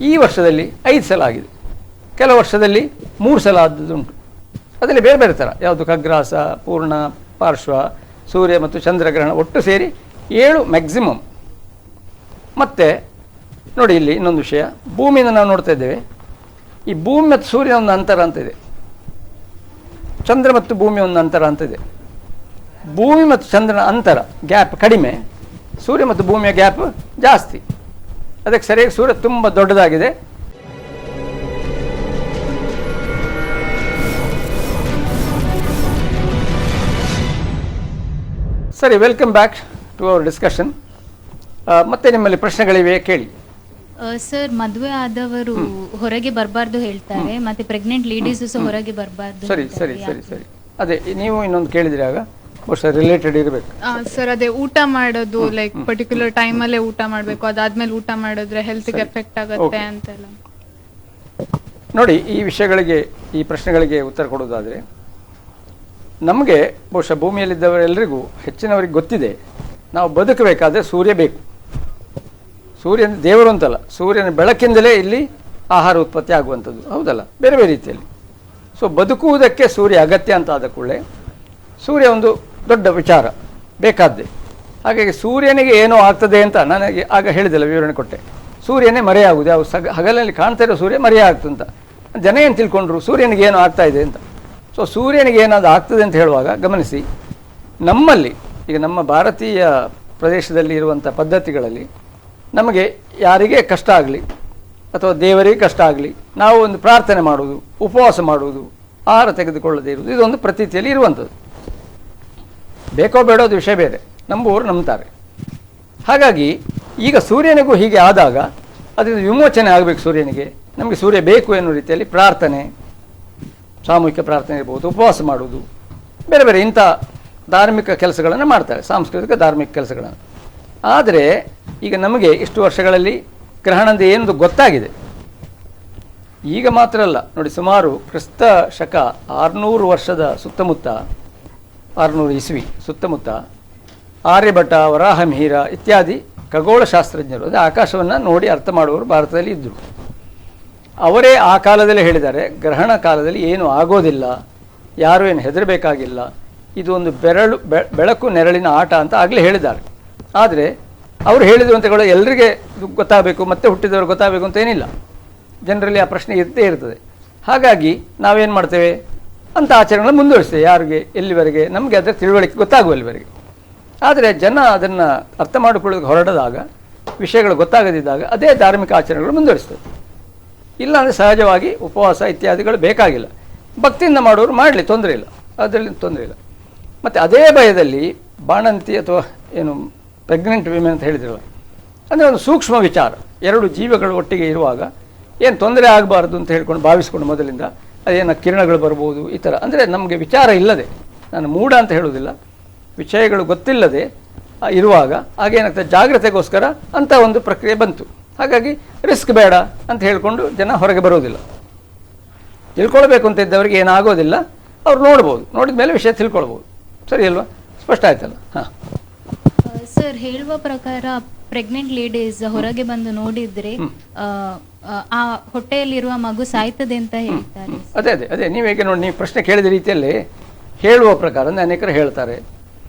ಈ ವರ್ಷದಲ್ಲಿ 5 ಸಲ ಆಗಿದೆ. ಕೆಲವು ವರ್ಷದಲ್ಲಿ 3 ಸಲ ಆದದ್ದುಂಟು. ಅದರಲ್ಲಿ ಬೇರೆ ಬೇರೆ ಥರ, ಯಾವುದು ಖಗ್ರಾಸ, ಪೂರ್ಣ, ಪಾರ್ಶ್ವ, ಸೂರ್ಯ ಮತ್ತು ಚಂದ್ರಗ್ರಹಣ ಒಟ್ಟು ಸೇರಿ 7 ಮ್ಯಾಕ್ಸಿಮಮ್. ಮತ್ತು ನೋಡಿ, ಇಲ್ಲಿ ಇನ್ನೊಂದು ವಿಷಯ, ಭೂಮಿಯನ್ನು ನಾವು ನೋಡ್ತಾ ಇದ್ದೇವೆ. ಈ ಭೂಮಿ ಮತ್ತು ಸೂರ್ಯನ ಒಂದು ಅಂತರ ಅಂತ ಇದೆ, ಚಂದ್ರ ಮತ್ತು ಭೂಮಿಯ ಒಂದು ಅಂತರ ಅಂತ ಇದೆ. ಭೂಮಿ ಮತ್ತು ಚಂದ್ರನ ಅಂತರ ಗ್ಯಾಪ್ ಕಡಿಮೆ, ಸೂರ್ಯ ಮತ್ತು ಭೂಮಿಯ ಗ್ಯಾಪ್ ಜಾಸ್ತಿ. ಅದಕ್ಕೆ ಸರಿಯಾಗಿ ಸೂರ್ಯ ತುಂಬ ದೊಡ್ಡದಾಗಿದೆ. ಸರಿ, welcome back to our discussion. ಮತ್ತೆ ನಿಮ್ಮಲ್ಲಿ ಪ್ರಶ್ನೆಗಳಿವೆ, ಕೇಳಿ. ಸರ್, ಮದುವೆ ಆದವರು ಹೊರಗೆ ಬರಬಾರ್ದು ಹೇಳ್ತಾರೆ, ಮತ್ತೆ ಪ್ರೆಗ್ನೆಂಟ್ ಲೇಡೀಸ್ ಸಹ ಹೊರಗೆ ಬರಬಾರ್ದು. ಸರಿ ಸರಿ ಸರಿ ಸರಿ ಅದೇ ನೀವು ಇನ್ನೊಂದು ಕೇಳಿದ್ರೆ ಆಗ ಬಹುಶಃ ರಿಲೇಟೆಡ್ ಇರಬೇಕು. ಸರ್, ಅದೇ ಊಟ ಮಾಡೋದು, ಲೈಕ್ ಪರ್ಟಿಕ್ಯುಲರ್ ಟೈಮಲ್ಲೇ ಊಟ ಮಾಡಬೇಕು, ಅದಾದ್ಮೇಲೆ ಊಟ ಮಾಡಿದ್ರೆ ಹೆಲ್ತ್ಗೆ ಎಫೆಕ್ಟ್ ಆಗುತ್ತೆ ಅಂತೆಲ್ಲ. ನೋಡಿ, ಈ ವಿಷಯಗಳಿಗೆ, ಈ ಪ್ರಶ್ನೆಗಳಿಗೆ ಉತ್ತರ ಕೊಡೋದಾದರೆ, ನಮಗೆ ಬಹುಶಃ ಭೂಮಿಯಲ್ಲಿದ್ದವರೆಲ್ಲರಿಗೂ ಹೆಚ್ಚಿನವರಿಗೆ ಗೊತ್ತಿದೆ, ನಾವು ಬದುಕಬೇಕಾದ್ರೆ ಸೂರ್ಯ ಬೇಕು. ಸೂರ್ಯನ ದೇವರು ಅಂತಲ್ಲ, ಸೂರ್ಯನ ಬೆಳಕಿಂದಲೇ ಇಲ್ಲಿ ಆಹಾರ ಉತ್ಪತ್ತಿ ಆಗುವಂಥದ್ದು, ಹೌದಲ್ಲ, ಬೇರೆ ಬೇರೆ ರೀತಿಯಲ್ಲಿ. ಸೊ ಬದುಕುವುದಕ್ಕೆ ಸೂರ್ಯ ಅಗತ್ಯ ಅಂತ ಆದ ಕೂಡಲೇ ಸೂರ್ಯ ಒಂದು ದೊಡ್ಡ ವಿಚಾರ, ಬೇಕಾದ್ದೇ. ಹಾಗಾಗಿ ಸೂರ್ಯನಿಗೆ ಏನೋ ಆಗ್ತದೆ ಅಂತ ನನಗೆ ಆಗ ಹೇಳಿದೆಲ್ಲ, ವಿವರಣೆ ಕೊಟ್ಟೆ. ಸೂರ್ಯನೇ ಮರೆಯಾಗುವುದು, ಯಾವ ಹಗಲಲ್ಲಿ ಕಾಣ್ತಾ ಇರೋ ಸೂರ್ಯ ಮರೆಯಾಗ್ತಂತ. ಜನ ಏನು ತಿಳ್ಕೊಂಡ್ರು, ಸೂರ್ಯನಿಗೆ ಏನೋ ಆಗ್ತಾ ಇದೆ ಅಂತ. ಸೊ ಸೂರ್ಯನಿಗೆ ಏನಾದರೂ ಆಗ್ತದೆ ಅಂತ ಹೇಳುವಾಗ ಗಮನಿಸಿ, ನಮ್ಮಲ್ಲಿ ಈಗ ನಮ್ಮ ಭಾರತೀಯ ಪ್ರದೇಶದಲ್ಲಿ ಇರುವಂಥ ಪದ್ಧತಿಗಳಲ್ಲಿ ನಮಗೆ ಯಾರಿಗೆ ಕಷ್ಟ ಆಗಲಿ ಅಥವಾ ದೇವರಿಗೆ ಕಷ್ಟ ಆಗಲಿ, ನಾವು ಒಂದು ಪ್ರಾರ್ಥನೆ ಮಾಡುವುದು, ಉಪವಾಸ ಮಾಡುವುದು, ಆಹಾರ ತೆಗೆದುಕೊಳ್ಳದೇ ಇರುವುದು, ಇದೊಂದು ಪ್ರತೀತಿಯಲ್ಲಿ ಇರುವಂಥದ್ದು. ಬೇಕೋ ಬೇಡೋ ಅದು ವಿಷಯ ಬೇರೆ, ನಂಬುವವರು ನಂಬ್ತಾರೆ. ಹಾಗಾಗಿ ಈಗ ಸೂರ್ಯನಿಗೂ ಹೀಗೆ ಆದಾಗ ಅದರಿಂದ ವಿಮೋಚನೆ ಆಗಬೇಕು ಸೂರ್ಯನಿಗೆ, ನಮಗೆ ಸೂರ್ಯ ಬೇಕು ಎನ್ನುವ ರೀತಿಯಲ್ಲಿ ಪ್ರಾರ್ಥನೆ, ಸಾಮೂಹಿಕ ಪ್ರಾರ್ಥನೆ ಇರ್ಬೋದು, ಉಪವಾಸ ಮಾಡುವುದು, ಬೇರೆ ಬೇರೆ ಇಂಥ ಧಾರ್ಮಿಕ ಕೆಲಸಗಳನ್ನು ಮಾಡ್ತಾರೆ, ಸಾಂಸ್ಕೃತಿಕ ಧಾರ್ಮಿಕ ಕೆಲಸಗಳನ್ನು. ಆದರೆ ಈಗ ನಮಗೆ ಇಷ್ಟು ವರ್ಷಗಳಲ್ಲಿ ಗ್ರಹಣದ ಏನದು ಗೊತ್ತಾಗಿದೆ. ಈಗ ಮಾತ್ರ ಅಲ್ಲ ನೋಡಿ, ಸುಮಾರು ಕ್ರಿಸ್ತ ಶಕ 600 ವರ್ಷದ ಸುತ್ತಮುತ್ತ, 600 ಇಸ್ವಿ ಸುತ್ತಮುತ್ತ ಆರ್ಯಭಟ, ವರಾಹಮಿಹಿರ ಇತ್ಯಾದಿ ಖಗೋಳಶಾಸ್ತ್ರಜ್ಞರು, ಅದೇ ಆಕಾಶವನ್ನು ನೋಡಿ ಅರ್ಥ ಮಾಡುವವರು ಭಾರತದಲ್ಲಿ ಇದ್ದರು. ಅವರೇ ಆ ಕಾಲದಲ್ಲಿ ಹೇಳಿದ್ದಾರೆ, ಗ್ರಹಣ ಕಾಲದಲ್ಲಿ ಏನು ಆಗೋದಿಲ್ಲ, ಯಾರು ಏನು ಹೆದರಬೇಕಾಗಿಲ್ಲ, ಇದು ಒಂದು ಬೆಳಕು ನೆರಳಿನ ಆಟ ಅಂತ ಆಗಲೇ ಹೇಳಿದ್ದಾರೆ. ಆದರೆ ಅವರು ಹೇಳಿದ್ರು ಅಂತ ಕೂಡ ಎಲ್ಲರಿಗೆ ಗೊತ್ತಾಗಬೇಕು, ಮತ್ತೆ ಹುಟ್ಟಿದವರು ಗೊತ್ತಾಗಬೇಕು ಅಂತ ಏನಿಲ್ಲ. ಜನರಲ್ಲಿ ಆ ಪ್ರಶ್ನೆ ಇರ್ತೇ ಇರ್ತದೆ. ಹಾಗಾಗಿ ನಾವೇನು ಮಾಡ್ತೇವೆ, ಅಂಥ ಆಚರಣೆಗಳನ್ನು ಮುಂದುವರಿಸ್ತೇವೆ. ಯಾರಿಗೆ, ಎಲ್ಲಿವರೆಗೆ, ನಮಗೆ ಅದರ ತಿಳುವಳಿಕೆ ಗೊತ್ತಾಗುವಲ್ಲಿವರೆಗೆ. ಆದರೆ ಜನ ಅದನ್ನು ಅರ್ಥ ಮಾಡಿಕೊಳ್ಳೋದಕ್ಕೆ ಹೊರಡದಾಗ, ವಿಷಯಗಳು ಗೊತ್ತಾಗದಿದ್ದಾಗ ಅದೇ ಧಾರ್ಮಿಕ ಆಚರಣೆಗಳು ಮುಂದುವರಿಸ್ತದೆ. ಇಲ್ಲಾಂದರೆ ಸಹಜವಾಗಿ ಉಪವಾಸ ಇತ್ಯಾದಿಗಳು ಬೇಕಾಗಿಲ್ಲ. ಭಕ್ತಿಯಿಂದ ಮಾಡೋರು ಮಾಡಲಿ, ತೊಂದರೆ ಇಲ್ಲ, ಅದರಲ್ಲಿ ತೊಂದರೆ ಇಲ್ಲ. ಮತ್ತು ಅದೇ ಭಯದಲ್ಲಿ ಬಾಣಂತಿ ಅಥವಾ ಏನು ಪ್ರೆಗ್ನೆಂಟ್ ವಿಮೆನ್ ಅಂತ ಹೇಳಿದ್ರಲ್ಲ, ಅಂದರೆ ಒಂದು ಸೂಕ್ಷ್ಮ ವಿಚಾರ, ಎರಡು ಜೀವಗಳು ಒಟ್ಟಿಗೆ ಇರುವಾಗ ಏನು ತೊಂದರೆ ಆಗಬಾರ್ದು ಅಂತ ಹೇಳ್ಕೊಂಡು ಭಾವಿಸ್ಕೊಂಡು ಮೊದಲಿಂದ ಅದೇನು ಕಿರಣಗಳು ಬರ್ಬೋದು ಈ ಥರ, ಅಂದರೆ ನಮಗೆ ವಿಚಾರ ಇಲ್ಲದೆ, ನಾನು ಮೂಢ ಅಂತ ಹೇಳೋದಿಲ್ಲ, ವಿಷಯಗಳು ಗೊತ್ತಿಲ್ಲದೆ ಇರುವಾಗ ಆಗೇನಾಗ್ತದೆ ಜಾಗ್ರತೆಗೋಸ್ಕರ ಅಂಥ ಒಂದು ಪ್ರಕ್ರಿಯೆ ಬಂತು. ಹಾಗಾಗಿ ರಿಸ್ಕ್ ಬೇಡ ಅಂತ ಹೇಳಿಕೊಂಡು ಜನ ಹೊರಗೆ ಬರೋದಿಲ್ಲ. ತಿಳ್ಕೊಳ್ಬೇಕು ಅಂತ ಇದ್ದವರಿಗೆ ಏನಾಗೋದಿಲ್ಲ, ಅವ್ರು ನೋಡ್ಬೋದು, ನೋಡಿದ ಮೇಲೆ ವಿಷಯ ತಿಳ್ಕೊಳ್ಬೋದು. ಸರಿ ಅಲ್ವಾ? ಸ್ಪಷ್ಟ ಆಯ್ತಲ್ಲ? ಹಾಂ ಸರ್, ಹೇಳುವ ಪ್ರಕಾರ ಪ್ರೆಗ್ನೆಂಟ್ ಲೇಡೀಸ್ ಹೊರಗೆ ಬಂದು ನೋಡಿದ್ರೆ ಆ ಹೊಟ್ಟೆಯಲ್ಲಿರುವ ಮಗು ಸಾಯ್ತದೆ ಅಂತ ಹೇಳ್ತಾರೆ. ಅದೇ ಅದೇ ಅದೇ ನೀವು ಹೇಗೆ ನೋಡಿ, ನೀವು ಪ್ರಶ್ನೆ ಕೇಳಿದ ರೀತಿಯಲ್ಲಿ ಹೇಳುವ ಪ್ರಕಾರ ಅನೇಕರು ಹೇಳ್ತಾರೆ.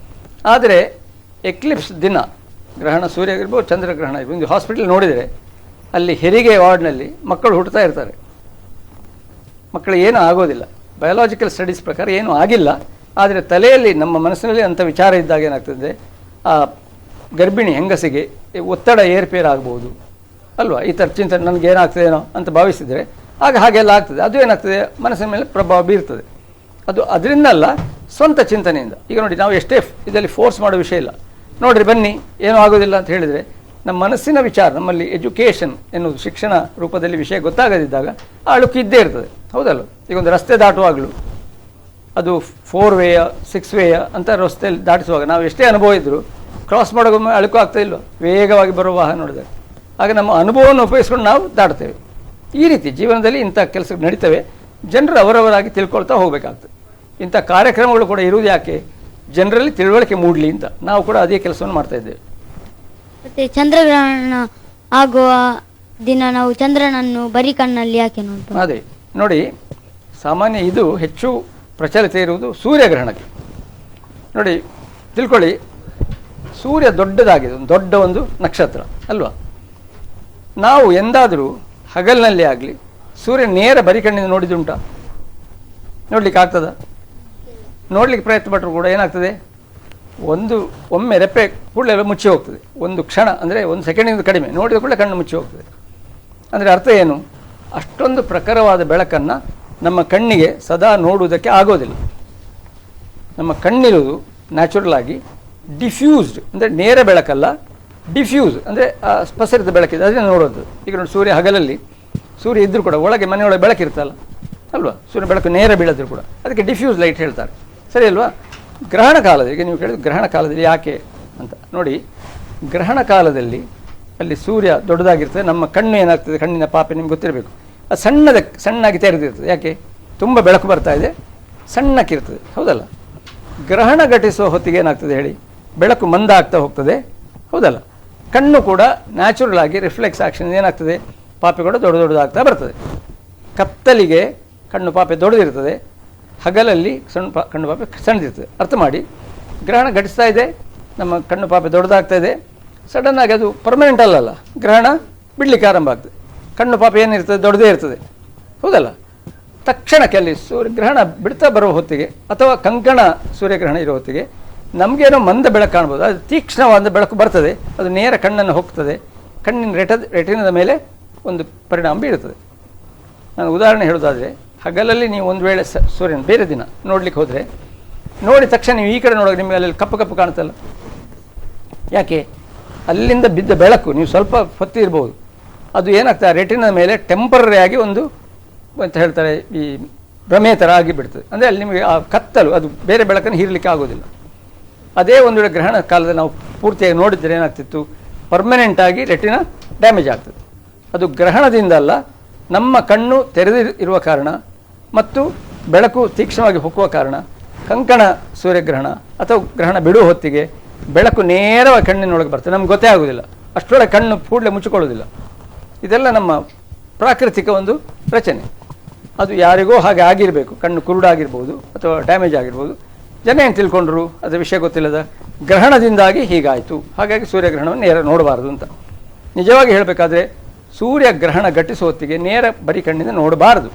ಆದರೆ ಎಕ್ಲಿಪ್ಸ್ ದಿನ ಗ್ರಹಣ, ಸೂರ್ಯ ಇರ್ಬೋದು, ಚಂದ್ರಗ್ರಹಣ ಇರ್ಬೋದು, ಒಂದು ಹಾಸ್ಪಿಟಲ್ ನೋಡಿದರೆ ಅಲ್ಲಿ ಹೆರಿಗೆ ವಾರ್ಡ್ನಲ್ಲಿ ಮಕ್ಕಳು ಹುಟ್ಟುತ್ತಾ ಇರ್ತಾರೆ. ಮಕ್ಕಳು ಏನೂ ಆಗೋದಿಲ್ಲ, ಬಯೋಲಾಜಿಕಲ್ ಸ್ಟಡೀಸ್ ಪ್ರಕಾರ ಏನೂ ಆಗಿಲ್ಲ. ಆದರೆ ತಲೆಯಲ್ಲಿ, ನಮ್ಮ ಮನಸ್ಸಿನಲ್ಲಿ ಅಂಥ ವಿಚಾರ ಇದ್ದಾಗ ಏನಾಗ್ತದೆ, ಆ ಗರ್ಭಿಣಿ ಹೆಂಗಸಿಗೆ ಒತ್ತಡ ಏರ್ಪೇರ್ ಆಗ್ಬೋದು ಅಲ್ವಾ, ಈ ಥರ ಚಿಂತನೆ ನನಗೆ ಏನಾಗ್ತದೇನೋ ಅಂತ ಭಾವಿಸಿದರೆ ಆಗ ಹಾಗೆಲ್ಲ ಆಗ್ತದೆ. ಅದು ಏನಾಗ್ತದೆ, ಮನಸ್ಸಿನ ಮೇಲೆ ಪ್ರಭಾವ ಬೀರ್ತದೆ. ಅದು ಅದರಿಂದಲ್ಲ, ಸ್ವಂತ ಚಿಂತನೆಯಿಂದ. ಈಗ ನೋಡಿ, ನಾವು ಎಷ್ಟೇ ಇದರಲ್ಲಿ ಫೋರ್ಸ್ ಮಾಡೋ ವಿಷಯ ಇಲ್ಲ, ನೋಡಿರಿ ಬನ್ನಿ ಏನೂ ಆಗೋದಿಲ್ಲ ಅಂತ ಹೇಳಿದರೆ, ನಮ್ಮ ಮನಸ್ಸಿನ ವಿಚಾರ, ನಮ್ಮಲ್ಲಿ ಎಜುಕೇಷನ್ ಎನ್ನುವುದು ಶಿಕ್ಷಣ ರೂಪದಲ್ಲಿ ವಿಷಯ ಗೊತ್ತಾಗದಿದ್ದಾಗ ಆ ಅಳುಕು ಇದ್ದೇ ಇರ್ತದೆ, ಹೌದಲ್ಲ? ಈಗ ಒಂದು ರಸ್ತೆ ದಾಟುವಾಗಲೂ ಅದು 4 ವೇಯ 6 ವೇಯ ಅಂತ ರಸ್ತೆಯಲ್ಲಿ ದಾಟಿಸುವಾಗ ನಾವು ಎಷ್ಟೇ ಅನುಭವ ಇದ್ದರೂ ಕ್ರಾಸ್ ಮಾಡೋಗೊಮ್ಮೆ ಅಳುಕು ಆಗ್ತಾ ಇಲ್ವ, ವೇಗವಾಗಿ ಬರುವ ವಾಹನ ನೋಡಿದರೆ. ಆಗ ನಮ್ಮ ಅನುಭವವನ್ನು ಉಪಯೋಗಿಸ್ಕೊಂಡು ನಾವು ದಾಟ್ತೇವೆ. ಈ ರೀತಿ ಜೀವನದಲ್ಲಿ ಇಂಥ ಕೆಲಸಗಳು ನಡೀತವೆ. ಜನರು ಅವರವರಾಗಿ ತಿಳ್ಕೊಳ್ತಾ ಹೋಗಬೇಕಾಗ್ತದೆ. ಇಂಥ ಕಾರ್ಯಕ್ರಮಗಳು ಕೂಡ ಇರುವುದು ಯಾಕೆ, ಜನರಲ್ಲಿ ತಿಳುವಳಿಕೆ ಮೂಡಲಿ ಅಂತ. ನಾವು ಕೂಡ ಅದೇ ಕೆಲಸವನ್ನು ಮಾಡ್ತಾ ಇದ್ದೇವೆ. ಮತ್ತೆ ಚಂದ್ರಗ್ರಹಣ ಆಗುವ ದಿನ ನಾವು ಚಂದ್ರನನ್ನು ಬರೀ ಕಣ್ಣಲ್ಲಿ ಯಾಕೆ ನೋಡ್ಬೋದು? ಅದೇ ನೋಡಿ, ಸಾಮಾನ್ಯ ಇದು ಹೆಚ್ಚು ಪ್ರಚಲಿತ ಇರುವುದು ಸೂರ್ಯಗ್ರಹಣಕ್ಕೆ. ನೋಡಿ ತಿಳ್ಕೊಳ್ಳಿ, ಸೂರ್ಯ ದೊಡ್ಡದಾಗಿದೆ, ಒಂದು ದೊಡ್ಡ ಒಂದು ನಕ್ಷತ್ರ ಅಲ್ವಾ. ನಾವು ಎಂದಾದರೂ ಹಗಲಿನಲ್ಲಿ ಆಗಲಿ ಸೂರ್ಯ ನೇರ ಬರಿ ಕಣ್ಣಿಂದ ನೋಡಿದುಂಟಾ? ನೋಡ್ಲಿಕ್ಕೆ ಆಗ್ತದ? ನೋಡ್ಲಿಕ್ಕೆ ಪ್ರಯತ್ನ ಪಟ್ಟರು ಕೂಡ ಏನಾಗ್ತದೆ, ಒಮ್ಮೆ ರೆಪ್ಪೆ ಕೂಡಲೇ ಮುಚ್ಚಿ ಹೋಗ್ತದೆ. ಒಂದು ಕ್ಷಣ, ಅಂದರೆ 1 ಸೆಕೆಂಡಿಂದ ಕಡಿಮೆ ನೋಡಿದ ಕೂಡಲೇ ಕಣ್ಣು ಮುಚ್ಚಿ ಹೋಗ್ತದೆ. ಅಂದರೆ ಅರ್ಥ ಏನು, ಅಷ್ಟೊಂದು ಪ್ರಖರವಾದ ಬೆಳಕನ್ನು ನಮ್ಮ ಕಣ್ಣಿಗೆ ಸದಾ ನೋಡುವುದಕ್ಕೆ ಆಗೋದಿಲ್ಲ. ನಮ್ಮ ಕಣ್ಣಿರುವುದು ನ್ಯಾಚುರಲ್ ಆಗಿ ಡಿಫ್ಯೂಸ್ಡ್, ಅಂದರೆ ನೇರ ಬೆಳಕಲ್ಲ, ಡಿಫ್ಯೂಸ್ ಅಂದರೆ ಪಸರಿದ ಬೆಳಕಿದೆ, ಅದನ್ನು ನೋಡೋದು. ಈಗ ನೋಡಿ, ಸೂರ್ಯ ಹಗಲಲ್ಲಿ ಸೂರ್ಯ ಇದ್ದರೂ ಕೂಡ ಒಳಗೆ ಮನೆಯೊಳಗೆ ಬೆಳಕಿರ್ತಲ್ಲ ಅಲ್ವಾ, ಸೂರ್ಯ ಬೆಳಕು ನೇರ ಬೀಳೋದ್ರು ಕೂಡ ಅದಕ್ಕೆ ಡಿಫ್ಯೂಸ್ ಲೈಟ್ ಹೇಳ್ತಾರೆ, ಸರಿ ಅಲ್ವಾ? ಗ್ರಹಣ ಕಾಲದಲ್ಲಿ, ಈಗ ನೀವು ಕೇಳಿದ ಗ್ರಹಣ ಕಾಲದಲ್ಲಿ ಯಾಕೆ ಅಂತ ನೋಡಿ, ಗ್ರಹಣ ಕಾಲದಲ್ಲಿ ಅಲ್ಲಿ ಸೂರ್ಯ ದೊಡ್ಡದಾಗಿರ್ತದೆ, ನಮ್ಮ ಕಣ್ಣು ಏನಾಗ್ತದೆ, ಕಣ್ಣಿನ ಪಾಪೆ ನಿಮ್ಗೆ ಗೊತ್ತಿರಬೇಕು, ಅದು ಸಣ್ಣಾಗಿ ತೆರೆದಿರ್ತದೆ. ಯಾಕೆ? ತುಂಬ ಬೆಳಕು ಬರ್ತಾ ಇದೆ, ಸಣ್ಣಕ್ಕಿರ್ತದೆ, ಹೌದಲ್ಲ? ಗ್ರಹಣ ಘಟಿಸುವ ಹೊತ್ತಿಗೆ ಏನಾಗ್ತದೆ ಹೇಳಿ, ಬೆಳಕು ಮಂದ ಆಗ್ತಾ ಹೋಗ್ತದೆ, ಹೌದಲ್ಲ? ಕಣ್ಣು ಕೂಡ ನ್ಯಾಚುರಲ್ ಆಗಿ ರಿಫ್ಲೆಕ್ಸ್ ಆಕ್ಷನ್ ಏನಾಗ್ತದೆ, ಪಾಪೆ ಕೂಡ ದೊಡ್ಡದಾಗ್ತಾ ಬರ್ತದೆ. ಕತ್ತಲಿಗೆ ಕಣ್ಣು ಪಾಪೆ ದೊಡ್ಡದಿರ್ತದೆ, ಹಗಲಲ್ಲಿ ಕಣ್ಣು ಪಾಪೆ ಸಣ್ಣದಿರ್ತದೆ. ಅರ್ಥ ಮಾಡಿ, ಗ್ರಹಣ ಘಟಿಸ್ತಾ ಇದೆ, ನಮ್ಮ ಕಣ್ಣು ಪಾಪೆ ದೊಡ್ಡದಾಗ್ತಾ ಇದೆ, ಸಡನ್ನಾಗಿ ಅದು ಪರ್ಮನೆಂಟ್ ಅಲ್ಲಲ್ಲ, ಗ್ರಹಣ ಬಿಡಲಿಕ್ಕೆ ಆರಂಭ ಆಗ್ತದೆ. ಕಣ್ಣು ಪಾಪೆ ಏನಿರ್ತದೆ, ದೊಡ್ಡದೇ ಇರ್ತದೆ, ಹೌದಲ್ಲ? ತಕ್ಷಣಕ್ಕೆ ಅಲ್ಲಿ ಸೂರ್ಯಗ್ರಹಣ ಬಿಡ್ತಾ ಬರೋ ಹೊತ್ತಿಗೆ ಅಥವಾ ಕಂಕಣ ಸೂರ್ಯಗ್ರಹಣ ಇರೋ ಹೊತ್ತಿಗೆ ನಮಗೇನೋ ಮಂದ ಬೆಳಕು ಕಾಣ್ಬೋದು, ಅದು ತೀಕ್ಷ್ಣವಾದ ಬೆಳಕು ಬರ್ತದೆ, ಅದು ನೇರ ಕಣ್ಣನ್ನು ಹೋಗ್ತದೆ, ಕಣ್ಣಿನ ರೆಟಿನದ ಮೇಲೆ ಒಂದು ಪರಿಣಾಮ ಬೀರುತ್ತದೆ. ನಾನು ಉದಾಹರಣೆ ಹೇಳೋದಾದರೆ, ಹಗಲಲ್ಲಿ ನೀವು ಒಂದು ವೇಳೆ ಸೂರ್ಯನ ಬೇರೆ ದಿನ ನೋಡ್ಲಿಕ್ಕೆ ಹೋದರೆ, ನೋಡಿದ ತಕ್ಷಣ ನೀವು ಈ ಕಡೆ ನೋಡೋಕೆ ನಿಮಗೆ ಅಲ್ಲಿ ಕಪ್ಪು ಕಪ್ಪು ಕಾಣುತ್ತಲ್ಲ, ಯಾಕೆ? ಅಲ್ಲಿಂದ ಬಿದ್ದ ಬೆಳಕು ನೀವು ಸ್ವಲ್ಪ ಹೊತ್ತಿ ಇರ್ಬೋದು, ಅದು ಏನಾಗ್ತದೆ, ರೆಟಿನದ ಮೇಲೆ ಟೆಂಪರರಿ ಆಗಿ ಒಂದು ಅಂತ ಹೇಳ್ತಾರೆ, ಈ ಭ್ರಮೆ ಥರ ಆಗಿಬಿಡ್ತದೆ. ಅಂದರೆ ಅಲ್ಲಿ ನಿಮಗೆ ಆ ಕತ್ತಲು, ಅದು ಬೇರೆ ಬೆಳಕನ್ನು ಹೀರಲಿಕ್ಕೆ ಆಗೋದಿಲ್ಲ. ಅದೇ ಒಂದು ವೇಳೆ ಗ್ರಹಣ ಕಾಲದಲ್ಲಿ ನಾವು ಪೂರ್ತಿಯಾಗಿ ನೋಡಿದರೆ ಏನಾಗ್ತಿತ್ತು, ಪರ್ಮನೆಂಟಾಗಿ ರೆಟಿನ ಡ್ಯಾಮೇಜ್ ಆಗ್ತದೆ. ಅದು ಗ್ರಹಣದಿಂದ ಅಲ್ಲ, ನಮ್ಮ ಕಣ್ಣು ತೆರೆದಿರುವ ಕಾರಣ ಮತ್ತು ಬೆಳಕು ತೀಕ್ಷ್ಣವಾಗಿ ಹೊಕ್ಕುವ ಕಾರಣ ಕಂಕಣ ಸೂರ್ಯಗ್ರಹಣ ಅಥವಾ ಗ್ರಹಣ ಬಿಡುವ ಹೊತ್ತಿಗೆ ಬೆಳಕು ನೇರವಾಗಿ ಕಣ್ಣಿನೊಳಗೆ ಬರ್ತದೆ, ನಮ್ಗೆ ಗೊತ್ತೇ ಆಗೋದಿಲ್ಲ, ಅಷ್ಟರೊಳಗೆ ಕಣ್ಣು ಕೂಡಲೇ ಮುಚ್ಚಿಕೊಳ್ಳೋದಿಲ್ಲ. ಇದೆಲ್ಲ ನಮ್ಮ ಪ್ರಾಕೃತಿಕ ಒಂದು ರಚನೆ. ಅದು ಯಾರಿಗೋ ಹಾಗೆ ಆಗಿರಬೇಕು, ಕಣ್ಣು ಕುರುಡಾಗಿರ್ಬೋದು ಅಥವಾ ಡ್ಯಾಮೇಜ್ ಆಗಿರ್ಬೋದು. ಜನ ಏನು ತಿಳ್ಕೊಂಡ್ರು, ಅದರ ವಿಷಯ ಗೊತ್ತಿಲ್ಲದ ಗ್ರಹಣದಿಂದಾಗಿ ಹೀಗಾಯಿತು, ಹಾಗಾಗಿ ಸೂರ್ಯಗ್ರಹಣವನ್ನು ನೇರ ನೋಡಬಾರ್ದು ಅಂತ. ನಿಜವಾಗಿ ಹೇಳಬೇಕಾದ್ರೆ ಸೂರ್ಯಗ್ರಹಣ ಘಟಿಸುವ ಹೊತ್ತಿಗೆ ನೇರ ಬರೀ ಕಣ್ಣಿಂದ ನೋಡಬಾರ್ದು,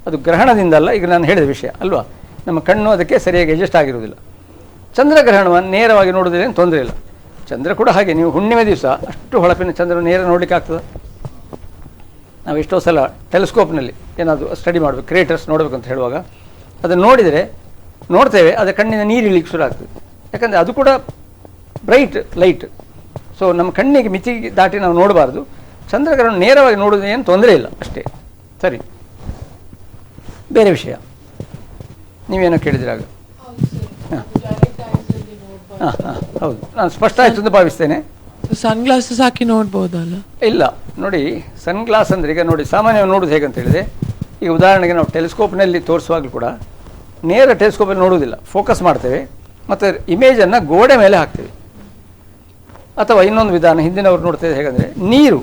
ಅದು ಗ್ರಹಣದಿಂದಲ್ಲ. ಈಗ ನಾನು ಹೇಳಿದ ವಿಷಯ ಅಲ್ವಾ, ನಮ್ಮ ಕಣ್ಣು ಅದಕ್ಕೆ ಸರಿಯಾಗಿ ಅಡ್ಜಸ್ಟ್ ಆಗಿರುವುದಿಲ್ಲ. ಚಂದ್ರಗ್ರಹಣವನ್ನು ನೇರವಾಗಿ ನೋಡೋದ್ರೇನು ತೊಂದರೆ ಇಲ್ಲ. ಚಂದ್ರ ಕೂಡ ಹಾಗೆ, ನೀವು ಹುಣ್ಣಿಮೆ ದಿವಸ ಅಷ್ಟು ಹೊಳಪಿನ ಚಂದ್ರನ ನೇರ ನೋಡಲಿಕ್ಕೆ ಆಗ್ತದೆ? ನಾವು ಎಷ್ಟೋ ಸಲ ಟೆಲಿಸ್ಕೋಪ್ನಲ್ಲಿ ಏನಾದರೂ ಸ್ಟಡಿ ಮಾಡಬೇಕು, ಕ್ರಿಯೇಟರ್ಸ್ ನೋಡಬೇಕು ಅಂತ ಹೇಳುವಾಗ ಅದನ್ನು ನೋಡಿದರೆ ನೋಡ್ತೇವೆ, ಅದರ ಕಣ್ಣಿನ ನೀರು ಇಳಿಕ್ಕೆ ಶುರು ಆಗ್ತದೆ. ಯಾಕಂದರೆ ಅದು ಕೂಡ ಬ್ರೈಟ್ ಲೈಟ್. ಸೊ ನಮ್ಮ ಕಣ್ಣಿಗೆ ಮಿತಿ ದಾಟಿ ನಾವು ನೋಡಬಾರ್ದು. ಚಂದ್ರಗ್ರಹಣ ನೇರವಾಗಿ ನೋಡೋದು ಏನು ತೊಂದರೆ ಇಲ್ಲ ಅಷ್ಟೇ. ಸರಿ, ಬೇರೆ ವಿಷಯ ನೀವೇನೋ ಕೇಳಿದ್ರಾಗ. ಹಾಂ ಹಾಂ ಹಾಂ ಹೌದು, ನಾನು ಸ್ಪಷ್ಟ ಆಯಿತು ಅಂತ ಭಾವಿಸ್ತೇನೆ. ಸನ್ ಗ್ಲಾಸಸ್ ಹಾಕಿ ನೋಡ್ಬೋದಲ್ಲ? ಇಲ್ಲ ನೋಡಿ, ಸನ್ ಗ್ಲಾಸ್ ಅಂದರೆ ಈಗ ನೋಡಿ ಸಾಮಾನ್ಯವಾಗಿ ನೋಡೋದು ಹೇಗಂತ ಹೇಳಿದರೆ, ಈಗ ಉದಾಹರಣೆಗೆ ನಾವು ಟೆಲಿಸ್ಕೋಪ್ನಲ್ಲಿ ತೋರಿಸುವಾಗಲೂ ಕೂಡ ನೇರ ಟೆಲಿಸ್ಕೋಪಲ್ಲಿ ನೋಡುವುದಿಲ್ಲ, ಫೋಕಸ್ ಮಾಡ್ತೇವೆ ಮತ್ತು ಇಮೇಜನ್ನು ಗೋಡೆ ಮೇಲೆ ಹಾಕ್ತೇವೆ. ಅಥವಾ ಇನ್ನೊಂದು ವಿಧಾನ ಹಿಂದಿನವ್ರು ನೋಡ್ತೇವೆ ಹೇಗೆಂದರೆ, ನೀರು,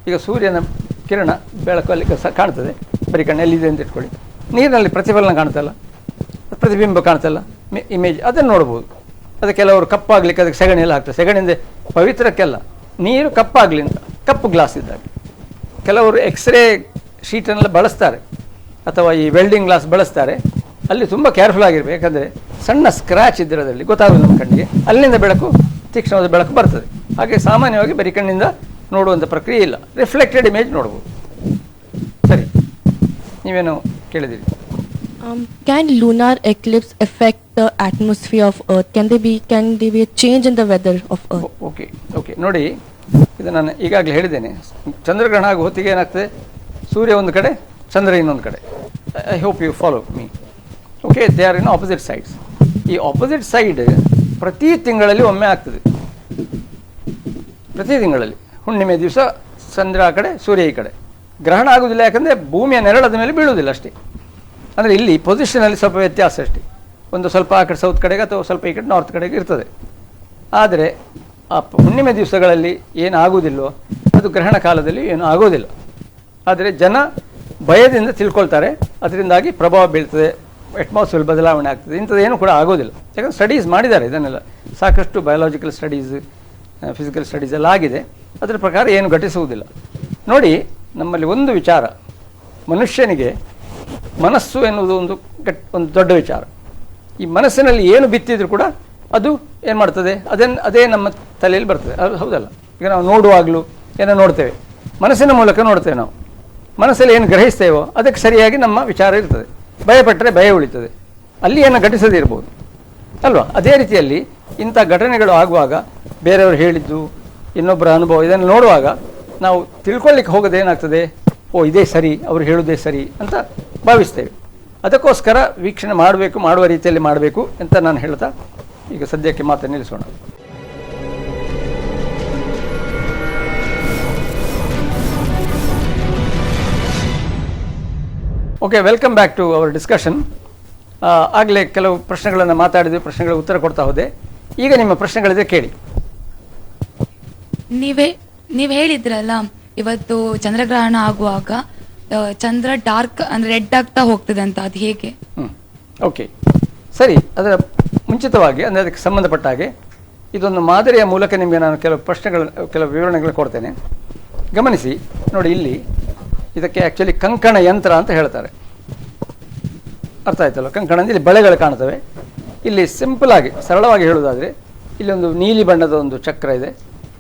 ಈಗ ಸೂರ್ಯನ ಕಿರಣ ಬೆಳಕು ಅಲ್ಲಿ ಕಾಣ್ತದೆ, ಬರೀ ಕಣ್ಣಲ್ಲಿದೆ ಅಂತ ಇಟ್ಕೊಳ್ಳಿ, ನೀರಿನಲ್ಲಿ ಪ್ರತಿಫಲನ ಕಾಣ್ತಲ್ಲ, ಪ್ರತಿಬಿಂಬ ಕಾಣ್ತಲ್ಲ, ಇಮೇಜ್, ಅದನ್ನು ನೋಡ್ಬೋದು. ಅದು ಕೆಲವರು ಕಪ್ಪಾಗಲಿಕ್ಕೆ ಅದಕ್ಕೆ ಸೆಗಣಿ ಎಲ್ಲ ಹಾಕ್ತಾರೆ. ಸೆಗಣಿಂದ ಪವಿತ್ರಕ್ಕೆಲ್ಲ ನೀರು ಕಪ್ಪಾಗಲಿ ಅಂತ, ಕಪ್ಪು ಗ್ಲಾಸ್ ಇದ್ದಾಗ. ಕೆಲವರು ಎಕ್ಸ್ರೇ ಶೀಟನ್ನೆಲ್ಲ ಬಳಸ್ತಾರೆ ಅಥವಾ ಈ ವೆಲ್ಡಿಂಗ್ ಗ್ಲಾಸ್ ಬಳಸ್ತಾರೆ. ಅಲ್ಲಿ ತುಂಬ ಕೇರ್ಫುಲ್ ಆಗಿರಬೇಕು, ಯಾಕಂದರೆ ಸಣ್ಣ ಸ್ಕ್ರ್ಯಾಚ್ ಇದ್ದಿರೋದ್ರಲ್ಲಿ ಗೊತ್ತಾಗೋದು ನಮ್ಮ ಕಣ್ಣಿಗೆ, ಅಲ್ಲಿಂದ ಬೆಳಕು, ತೀಕ್ಷ್ಣವಾದ ಬೆಳಕು ಬರ್ತದೆ. ಹಾಗೆ ಸಾಮಾನ್ಯವಾಗಿ ಬರೀ ಕಣ್ಣಿಂದ ನೋಡುವಂಥ ಪ್ರಕ್ರಿಯೆ ಇಲ್ಲ, ರಿಫ್ಲೆಕ್ಟೆಡ್ ಇಮೇಜ್ ನೋಡ್ಬೋದು. ಸರಿ, ನೀವೇನು ಕೇಳಿದಿರಿ? Can lunar eclipse affect the atmosphere of Earth? Can there be a change in the weather of Earth? Okay ನೋಡಿ, ಇದು ನಾನು ಈಗಾಗಲೇ ಹೇಳಿದ್ದೇನೆ. ಚಂದ್ರಗ್ರಹಣ ಆಗೋ ಹೊತ್ತಿಗೆ ಏನಾಗ್ತದೆ, ಸೂರ್ಯ ಒಂದು ಕಡೆ, ಚಂದ್ರ ಇನ್ನೊಂದು ಕಡೆ. I hope you follow me. Okay, they are in opposite sides. ಈ ಆಪೋಸಿಟ್ ಸೈಡ್ ಪ್ರತಿ ತಿಂಗಳಲ್ಲಿ ಒಮ್ಮೆ ಆಗ್ತದೆ. ಪ್ರತಿ ತಿಂಗಳಲ್ಲಿ ಹುಣ್ಣಿಮೆ ದಿವಸ ಚಂದ್ರ ಆ ಕಡೆ, ಸೂರ್ಯ ಈ ಕಡೆ. ಗ್ರಹಣ ಆಗೋದಿಲ್ಲ, ಯಾಕಂದರೆ ಭೂಮಿಯ ನೆರಳದ ಮೇಲೆ ಬೀಳುವುದಿಲ್ಲ ಅಷ್ಟೇ. ಅಂದರೆ ಇಲ್ಲಿ ಪೊಸಿಷನಲ್ಲಿ ಸ್ವಲ್ಪ ವ್ಯತ್ಯಾಸ ಅಷ್ಟೇ, ಒಂದು ಸ್ವಲ್ಪ ಆ ಕಡೆ ಸೌತ್ ಕಡೆಗೆ ಅಥವಾ ಸ್ವಲ್ಪ ಈ ಕಡೆ ನಾರ್ತ್ ಕಡೆಗೆ ಇರ್ತದೆ. ಆದರೆ ಆ ಹುಣ್ಣಿಮೆ ದಿವಸಗಳಲ್ಲಿ ಏನು ಆಗೋದಿಲ್ಲವೋ ಅದು ಗ್ರಹಣ ಕಾಲದಲ್ಲಿ ಏನು ಆಗೋದಿಲ್ಲ. ಆದರೆ ಜನ ಭಯದಿಂದ ತಿಳ್ಕೊಳ್ತಾರೆ, ಅದರಿಂದಾಗಿ ಪ್ರಭಾವ ಬೀಳ್ತದೆ, ಅಟ್ಮಾಸ್ಫಿಯರ್ ಬದಲಾವಣೆ ಆಗ್ತದೆ, ಇಂಥದ್ದೇನು ಕೂಡ ಆಗೋದಿಲ್ಲ. ಯಾಕಂದರೆ ಸ್ಟಡೀಸ್ ಮಾಡಿದ್ದಾರೆ ಇದನ್ನೆಲ್ಲ, ಸಾಕಷ್ಟು ಬಯಾಲಜಿಕಲ್ ಸ್ಟಡೀಸ್, ಫಿಸಿಕಲ್ ಸ್ಟಡೀಸ್ ಎಲ್ಲ ಆಗಿದೆ. ಅದರ ಪ್ರಕಾರ ಏನು ಘಟಿಸುವುದಿಲ್ಲ. ನೋಡಿ, ನಮ್ಮಲ್ಲಿ ಒಂದು ವಿಚಾರ, ಮನುಷ್ಯನಿಗೆ ಮನಸ್ಸು ಎನ್ನುವುದು ಒಂದು ದೊಡ್ಡ ವಿಚಾರ. ಈ ಮನಸ್ಸಿನಲ್ಲಿ ಏನು ಬಿತ್ತಿದ್ರು ಕೂಡ ಅದು ಏನು ಮಾಡ್ತದೆ, ಅದೇ ನಮ್ಮ ತಲೆಯಲ್ಲಿ ಬರ್ತದೆ. ಅದು ಹೌದಲ್ಲ? ಈಗ ನಾವು ನೋಡುವಾಗಲೂ ಏನೋ ನೋಡ್ತೇವೆ, ಮನಸ್ಸಿನ ಮೂಲಕ ನೋಡ್ತೇವೆ. ನಾವು ಮನಸ್ಸಲ್ಲಿ ಏನು ಗ್ರಹಿಸ್ತೇವೋ ಅದಕ್ಕೆ ಸರಿಯಾಗಿ ನಮ್ಮ ವಿಚಾರ ಇರ್ತದೆ. ಭಯಪಟ್ಟರೆ ಭಯ ಉಳಿತದೆ, ಅಲ್ಲಿ ಏನು ಘಟಿಸದೇ ಇರ್ಬೋದು ಅಲ್ವಾ? ಅದೇ ರೀತಿಯಲ್ಲಿ ಇಂಥ ಘಟನೆಗಳು ಆಗುವಾಗ ಬೇರೆಯವರು ಹೇಳಿದ್ದು, ಇನ್ನೊಬ್ಬರ ಅನುಭವ, ಇದನ್ನು ನೋಡುವಾಗ ನಾವು ತಿಳ್ಕೊಳ್ಳಿಕ್ಕೆ ಹೋಗೋದು ಏನಾಗ್ತದೆ, ಓ ಇದೇ ಸರಿ, ಅವರು ಹೇಳೋದೇ ಸರಿ ಅಂತ ಭಾವಿಸ್ತೇವೆ. ಅದಕ್ಕೋಸ್ಕರ ವೀಕ್ಷಣೆ ಮಾಡಬೇಕು, ಮಾಡುವ ರೀತಿಯಲ್ಲಿ ಮಾಡಬೇಕು ಅಂತ ನಾನು ಹೇಳ್ತಾ ಈಗ ಸದ್ಯಕ್ಕೆ ಮಾತನ್ನು ನಿಲ್ಲಿಸೋಣ. Okay, welcome back to our discussion. ಆಗಲೇ ಕೆಲವು ಪ್ರಶ್ನೆಗಳನ್ನು ಮಾತಾಡಿದ್ವಿ, ಪ್ರಶ್ನೆಗಳ ಉತ್ತರ ಕೊಡ್ತಾ ಹೋದೆ. ಈಗ ನಿಮ್ಮ ಪ್ರಶ್ನೆಗಳಿದೆ, ಕೇಳಿ. ನೀವು ಹೇಳಿದ್ರಲ್ಲ, ಇವತ್ತು ಚಂದ್ರಗ್ರಹಣ ಆಗುವಾಗ ಚಂದ್ರ ಡಾರ್ಕ್ ಅಂದ್ರೆ ರೆಡ್ ಆಗ್ತಾ ಹೋಗ್ತದೆ ಅಂತ, ಅದು ಹೇಗೆ? ಓಕೆ, ಸರಿ. ಅದರ ಮುಂಚಿತವಾಗಿ ಅಂದರೆ ಅದಕ್ಕೆ ಸಂಬಂಧಪಟ್ಟ ಹಾಗೆ ಇದೊಂದು ಮಾದರಿಯ ಮೂಲಕ ನಿಮಗೆ ನಾನು ಕೆಲವು ವಿವರಣೆಗಳು ಕೊಡ್ತೇನೆ. ಗಮನಿಸಿ ನೋಡಿ, ಇಲ್ಲಿ ಇದಕ್ಕೆ ಆ್ಯಕ್ಚುಲಿ ಕಂಕಣ ಯಂತ್ರ ಅಂತ ಹೇಳ್ತಾರೆ. ಅರ್ಥ ಆಯ್ತಲ್ಲ? ಕಂಕಣ ಅಂದರೆ ಇಲ್ಲಿ ಬಳೆಗಳು ಕಾಣ್ತವೆ. ಇಲ್ಲಿ ಸಿಂಪಲ್ ಆಗಿ ಸರಳವಾಗಿ ಹೇಳುವುದಾದರೆ, ಇಲ್ಲಿ ಒಂದು ನೀಲಿ ಬಣ್ಣದ ಒಂದು ಚಕ್ರ ಇದೆ,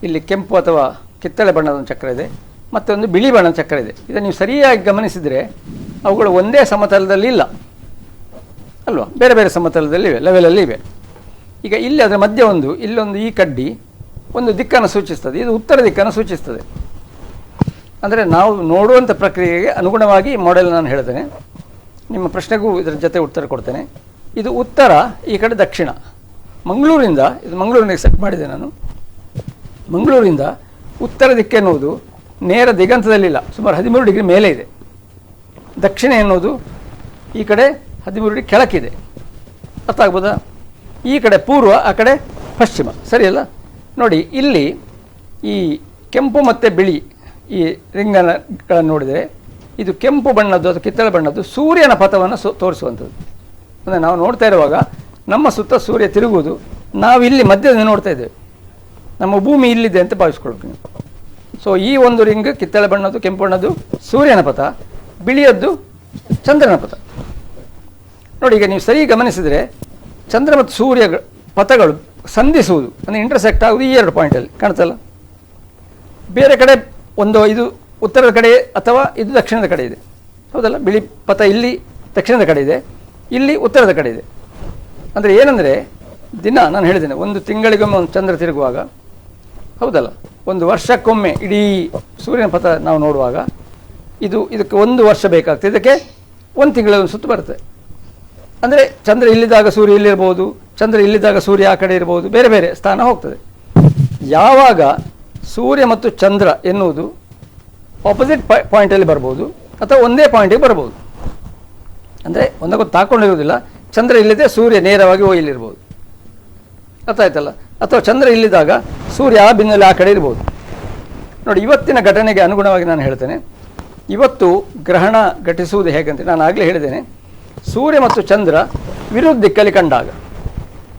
ಇಲ್ಲಿ ಕೆಂಪು ಅಥವಾ ಕಿತ್ತಳೆ ಬಣ್ಣದ ಒಂದು ಚಕ್ರ ಇದೆ, ಮತ್ತು ಒಂದು ಬಿಳಿ ಬಣ್ಣದ ಚಕ್ರ ಇದೆ. ಇದನ್ನು ನೀವು ಸರಿಯಾಗಿ ಗಮನಿಸಿದರೆ ಅವುಗಳು ಒಂದೇ ಸಮತಲದಲ್ಲಿ ಇಲ್ಲ ಅಲ್ವಾ? ಬೇರೆ ಬೇರೆ ಸಮತಲದಲ್ಲಿವೆ, ಲೆವೆಲಲ್ಲಿ ಇವೆ. ಈಗ ಇಲ್ಲಿ ಅದರ ಮಧ್ಯೆ ಇಲ್ಲೊಂದು ಈ ಕಡ್ಡಿ ಒಂದು ದಿಕ್ಕನ್ನು ಸೂಚಿಸ್ತದೆ, ಇದು ಉತ್ತರ ದಿಕ್ಕನ್ನು ಸೂಚಿಸ್ತದೆ. ಅಂದರೆ ನಾವು ನೋಡುವಂಥ ಪ್ರಕ್ರಿಯೆಗೆ ಅನುಗುಣವಾಗಿ ಈ ಮಾಡೆಲ್ ನಾನು ಹೇಳ್ತೇನೆ. ನಿಮ್ಮ ಪ್ರಶ್ನೆಗೂ ಇದರ ಜೊತೆ ಉತ್ತರ ಕೊಡ್ತೇನೆ. ಇದು ಉತ್ತರ, ಈ ಕಡೆ ದಕ್ಷಿಣ. ಮಂಗಳೂರಿನಿಂದ ಸೆಟ್ ಮಾಡಿದೆ ನಾನು. ಮಂಗಳೂರಿಂದ ಉತ್ತರ ದಿಕ್ಕೆನ್ನುವುದು ನೇರ ದಿಗಂತದಲ್ಲಿಲ್ಲ, ಸುಮಾರು 13 ಡಿಗ್ರಿ ಮೇಲೆ ಇದೆ. ದಕ್ಷಿಣ ಎನ್ನುವುದು ಈ ಕಡೆ 13 ಡಿಗ್ರಿ ಕೆಳಕ್ಕಿದೆ. ಅರ್ಥ ಆಗ್ಬೋದಾ? ಈ ಕಡೆ ಪೂರ್ವ, ಆ ಕಡೆ ಪಶ್ಚಿಮ, ಸರಿಯಲ್ಲ? ನೋಡಿ, ಇಲ್ಲಿ ಈ ಕೆಂಪು ಮತ್ತು ಬಿಳಿ ಈ ರಿಂಗಗಳನ್ನು ನೋಡಿದರೆ ಇದು ಕೆಂಪು ಬಣ್ಣದ್ದು ಅಥವಾ ಕಿತ್ತಳೆ ಬಣ್ಣದ್ದು ಸೂರ್ಯನ ಪಥವನ್ನು ತೋರಿಸುವಂಥದ್ದು. ಅಂದರೆ ನಾವು ನೋಡ್ತಾ ಇರುವಾಗ ನಮ್ಮ ಸುತ್ತ ಸೂರ್ಯ ತಿರುಗುವುದು, ನಾವು ಇಲ್ಲಿ ಮಧ್ಯದಲ್ಲಿ ನೋಡ್ತಾ ಇದ್ದೇವೆ, ನಮ್ಮ ಭೂಮಿ ಇಲ್ಲಿದೆ ಅಂತ ಭಾವಿಸ್ಕೊಳ್ಬೇಕು ನೀವು. ಸೊ ಈ ಒಂದು ರಿಂಗ್ ಕಿತ್ತಳೆ ಬಣ್ಣದ್ದು, ಕೆಂಪು ಬಣ್ಣದ್ದು ಸೂರ್ಯನ ಪಥ, ಬಿಳಿಯದ್ದು ಚಂದ್ರನ ಪಥ. ನೋಡಿ, ಈಗ ನೀವು ಸರಿ ಗಮನಿಸಿದರೆ ಚಂದ್ರ ಮತ್ತು ಸೂರ್ಯ ಪಥಗಳು ಸಂಧಿಸುವುದು ಅಂದರೆ ಇಂಟರ್ಸೆಕ್ಟ್ ಆಗುವುದು ಈ 2 ಪಾಯಿಂಟಲ್ಲಿ ಕಾಣ್ತಲ್ಲ. ಬೇರೆ ಕಡೆ ಇದು ಉತ್ತರದ ಕಡೆ ಅಥವಾ ಇದು ದಕ್ಷಿಣದ ಕಡೆ ಇದೆ, ಹೌದಲ್ಲ? ಬಿಳಿ ಪಥ ಇಲ್ಲಿ ದಕ್ಷಿಣದ ಕಡೆ ಇದೆ, ಇಲ್ಲಿ ಉತ್ತರದ ಕಡೆ ಇದೆ. ಅಂದರೆ ಏನಂದರೆ ದಿನ ನಾನು ಹೇಳಿದ್ದೇನೆ, ಒಂದು ತಿಂಗಳಿಗೊಮ್ಮೆ ಒಂದು ಚಂದ್ರ ತಿರುಗುವಾಗ, ಹೌದಲ್ಲ, ಒಂದು ವರ್ಷಕ್ಕೊಮ್ಮೆ ಇಡೀ ಸೂರ್ಯನ ಪಥ ನಾವು ನೋಡುವಾಗ ಇದಕ್ಕೆ 1 ವರ್ಷ ಬೇಕಾಗ್ತದೆ. ಇದಕ್ಕೆ 1 ತಿಂಗಳ ಒಂದು ಸುತ್ತು ಬರುತ್ತೆ. ಅಂದರೆ ಚಂದ್ರ ಇಲ್ಲಿದ್ದಾಗ ಸೂರ್ಯ ಇಲ್ಲಿರ್ಬೋದು, ಚಂದ್ರ ಇಲ್ಲಿದ್ದಾಗ ಸೂರ್ಯ ಆ ಕಡೆ ಇರ್ಬೋದು, ಬೇರೆ ಬೇರೆ ಸ್ಥಾನ ಹೋಗ್ತದೆ. ಯಾವಾಗ ಸೂರ್ಯ ಮತ್ತು ಚಂದ್ರ ಎನ್ನುವುದು ಆಪೋಸಿಟ್ ಪಾಯಿಂಟಲ್ಲಿ ಬರ್ಬೋದು ಅಥವಾ ಒಂದೇ ಪಾಯಿಂಟಿಗೆ ಬರ್ಬೋದು. ಅಂದರೆ ಒಂದಕ್ಕೊಂದು ತಾಕೊಂಡಿರುವುದಿಲ್ಲ. ಚಂದ್ರ ಇಲ್ಲಿದೆ, ಸೂರ್ಯ ನೇರವಾಗಿ ಇಲ್ಲಿರ್ಬೋದು, ಅರ್ಥ ಆಯ್ತಲ್ಲ? ಅಥವಾ ಚಂದ್ರ ಇಲ್ಲಿದ್ದಾಗ ಸೂರ್ಯ ಆ ಬಿಂದುವಲ್ಲಿ ಆ ಕಡೆ ಇರ್ಬೋದು. ನೋಡಿ, ಇವತ್ತಿನ ಘಟನೆಗೆ ಅನುಗುಣವಾಗಿ ನಾನು ಹೇಳ್ತೇನೆ. ಇವತ್ತು ಗ್ರಹಣ ಘಟಿಸುವುದು ಹೇಗಂತ ನಾನು ಆಗಲೇ ಹೇಳಿದ್ದೇನೆ. ಸೂರ್ಯ ಮತ್ತು ಚಂದ್ರ ವಿರುದ್ಧ ದಿಕ್ಕಲ್ಲಿ ಕಂಡಾಗ,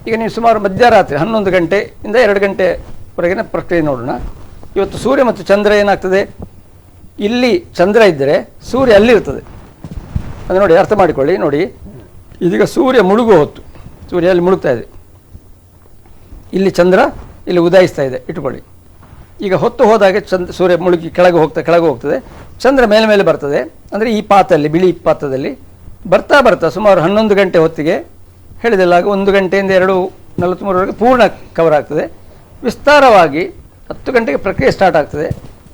ಈಗ ನೀವು ಸುಮಾರು ಮಧ್ಯರಾತ್ರಿ 11 ಗಂಟೆಯಿಂದ 2 ಗಂಟೆವರೆಗಿನ ಪ್ರಕ್ರಿಯೆ ನೋಡೋಣ. ಇವತ್ತು ಸೂರ್ಯ ಮತ್ತು ಚಂದ್ರ ಏನಾಗ್ತದೆ, ಇಲ್ಲಿ ಚಂದ್ರ ಇದ್ದರೆ ಸೂರ್ಯ ಅಲ್ಲಿರ್ತದೆ. ಅದು ನೋಡಿ, ಅರ್ಥ ಮಾಡಿಕೊಳ್ಳಿ. ನೋಡಿ, ಇದೀಗ ಸೂರ್ಯ ಮುಳುಗುವ ಹೊತ್ತು, ಸೂರ್ಯ ಅಲ್ಲಿ ಮುಳುಗ್ತಾ ಇದೆ, ಇಲ್ಲಿ ಚಂದ್ರ ಇಲ್ಲಿ ಉದಯಿಸ್ತಾ ಇದೆ ಇಟ್ಕೊಳ್ಳಿ. ಈಗ ಹೊತ್ತು ಹೋದಾಗೆ ಸೂರ್ಯ ಮುಳುಗಿ ಕೆಳಗೆ ಹೋಗ್ತದೆ, ಚಂದ್ರ ಮೇಲೆ ಬರ್ತದೆ. ಅಂದರೆ ಈ ಪಾತಲ್ಲಿ, ಬಿಳಿ ಪಾತದಲ್ಲಿ ಬರ್ತಾ ಸುಮಾರು 11 ಗಂಟೆ ಹೊತ್ತಿಗೆ ಹೇಳಿದೆಲ್ಲ 1 ಗಂಟೆಯಿಂದ 2:43 ಪೂರ್ಣ ಕವರ್ ಆಗ್ತದೆ. ವಿಸ್ತಾರವಾಗಿ 10 ಗಂಟೆಗೆ ಪ್ರಕ್ರಿಯೆ ಸ್ಟಾರ್ಟ್ ಆಗ್ತದೆ.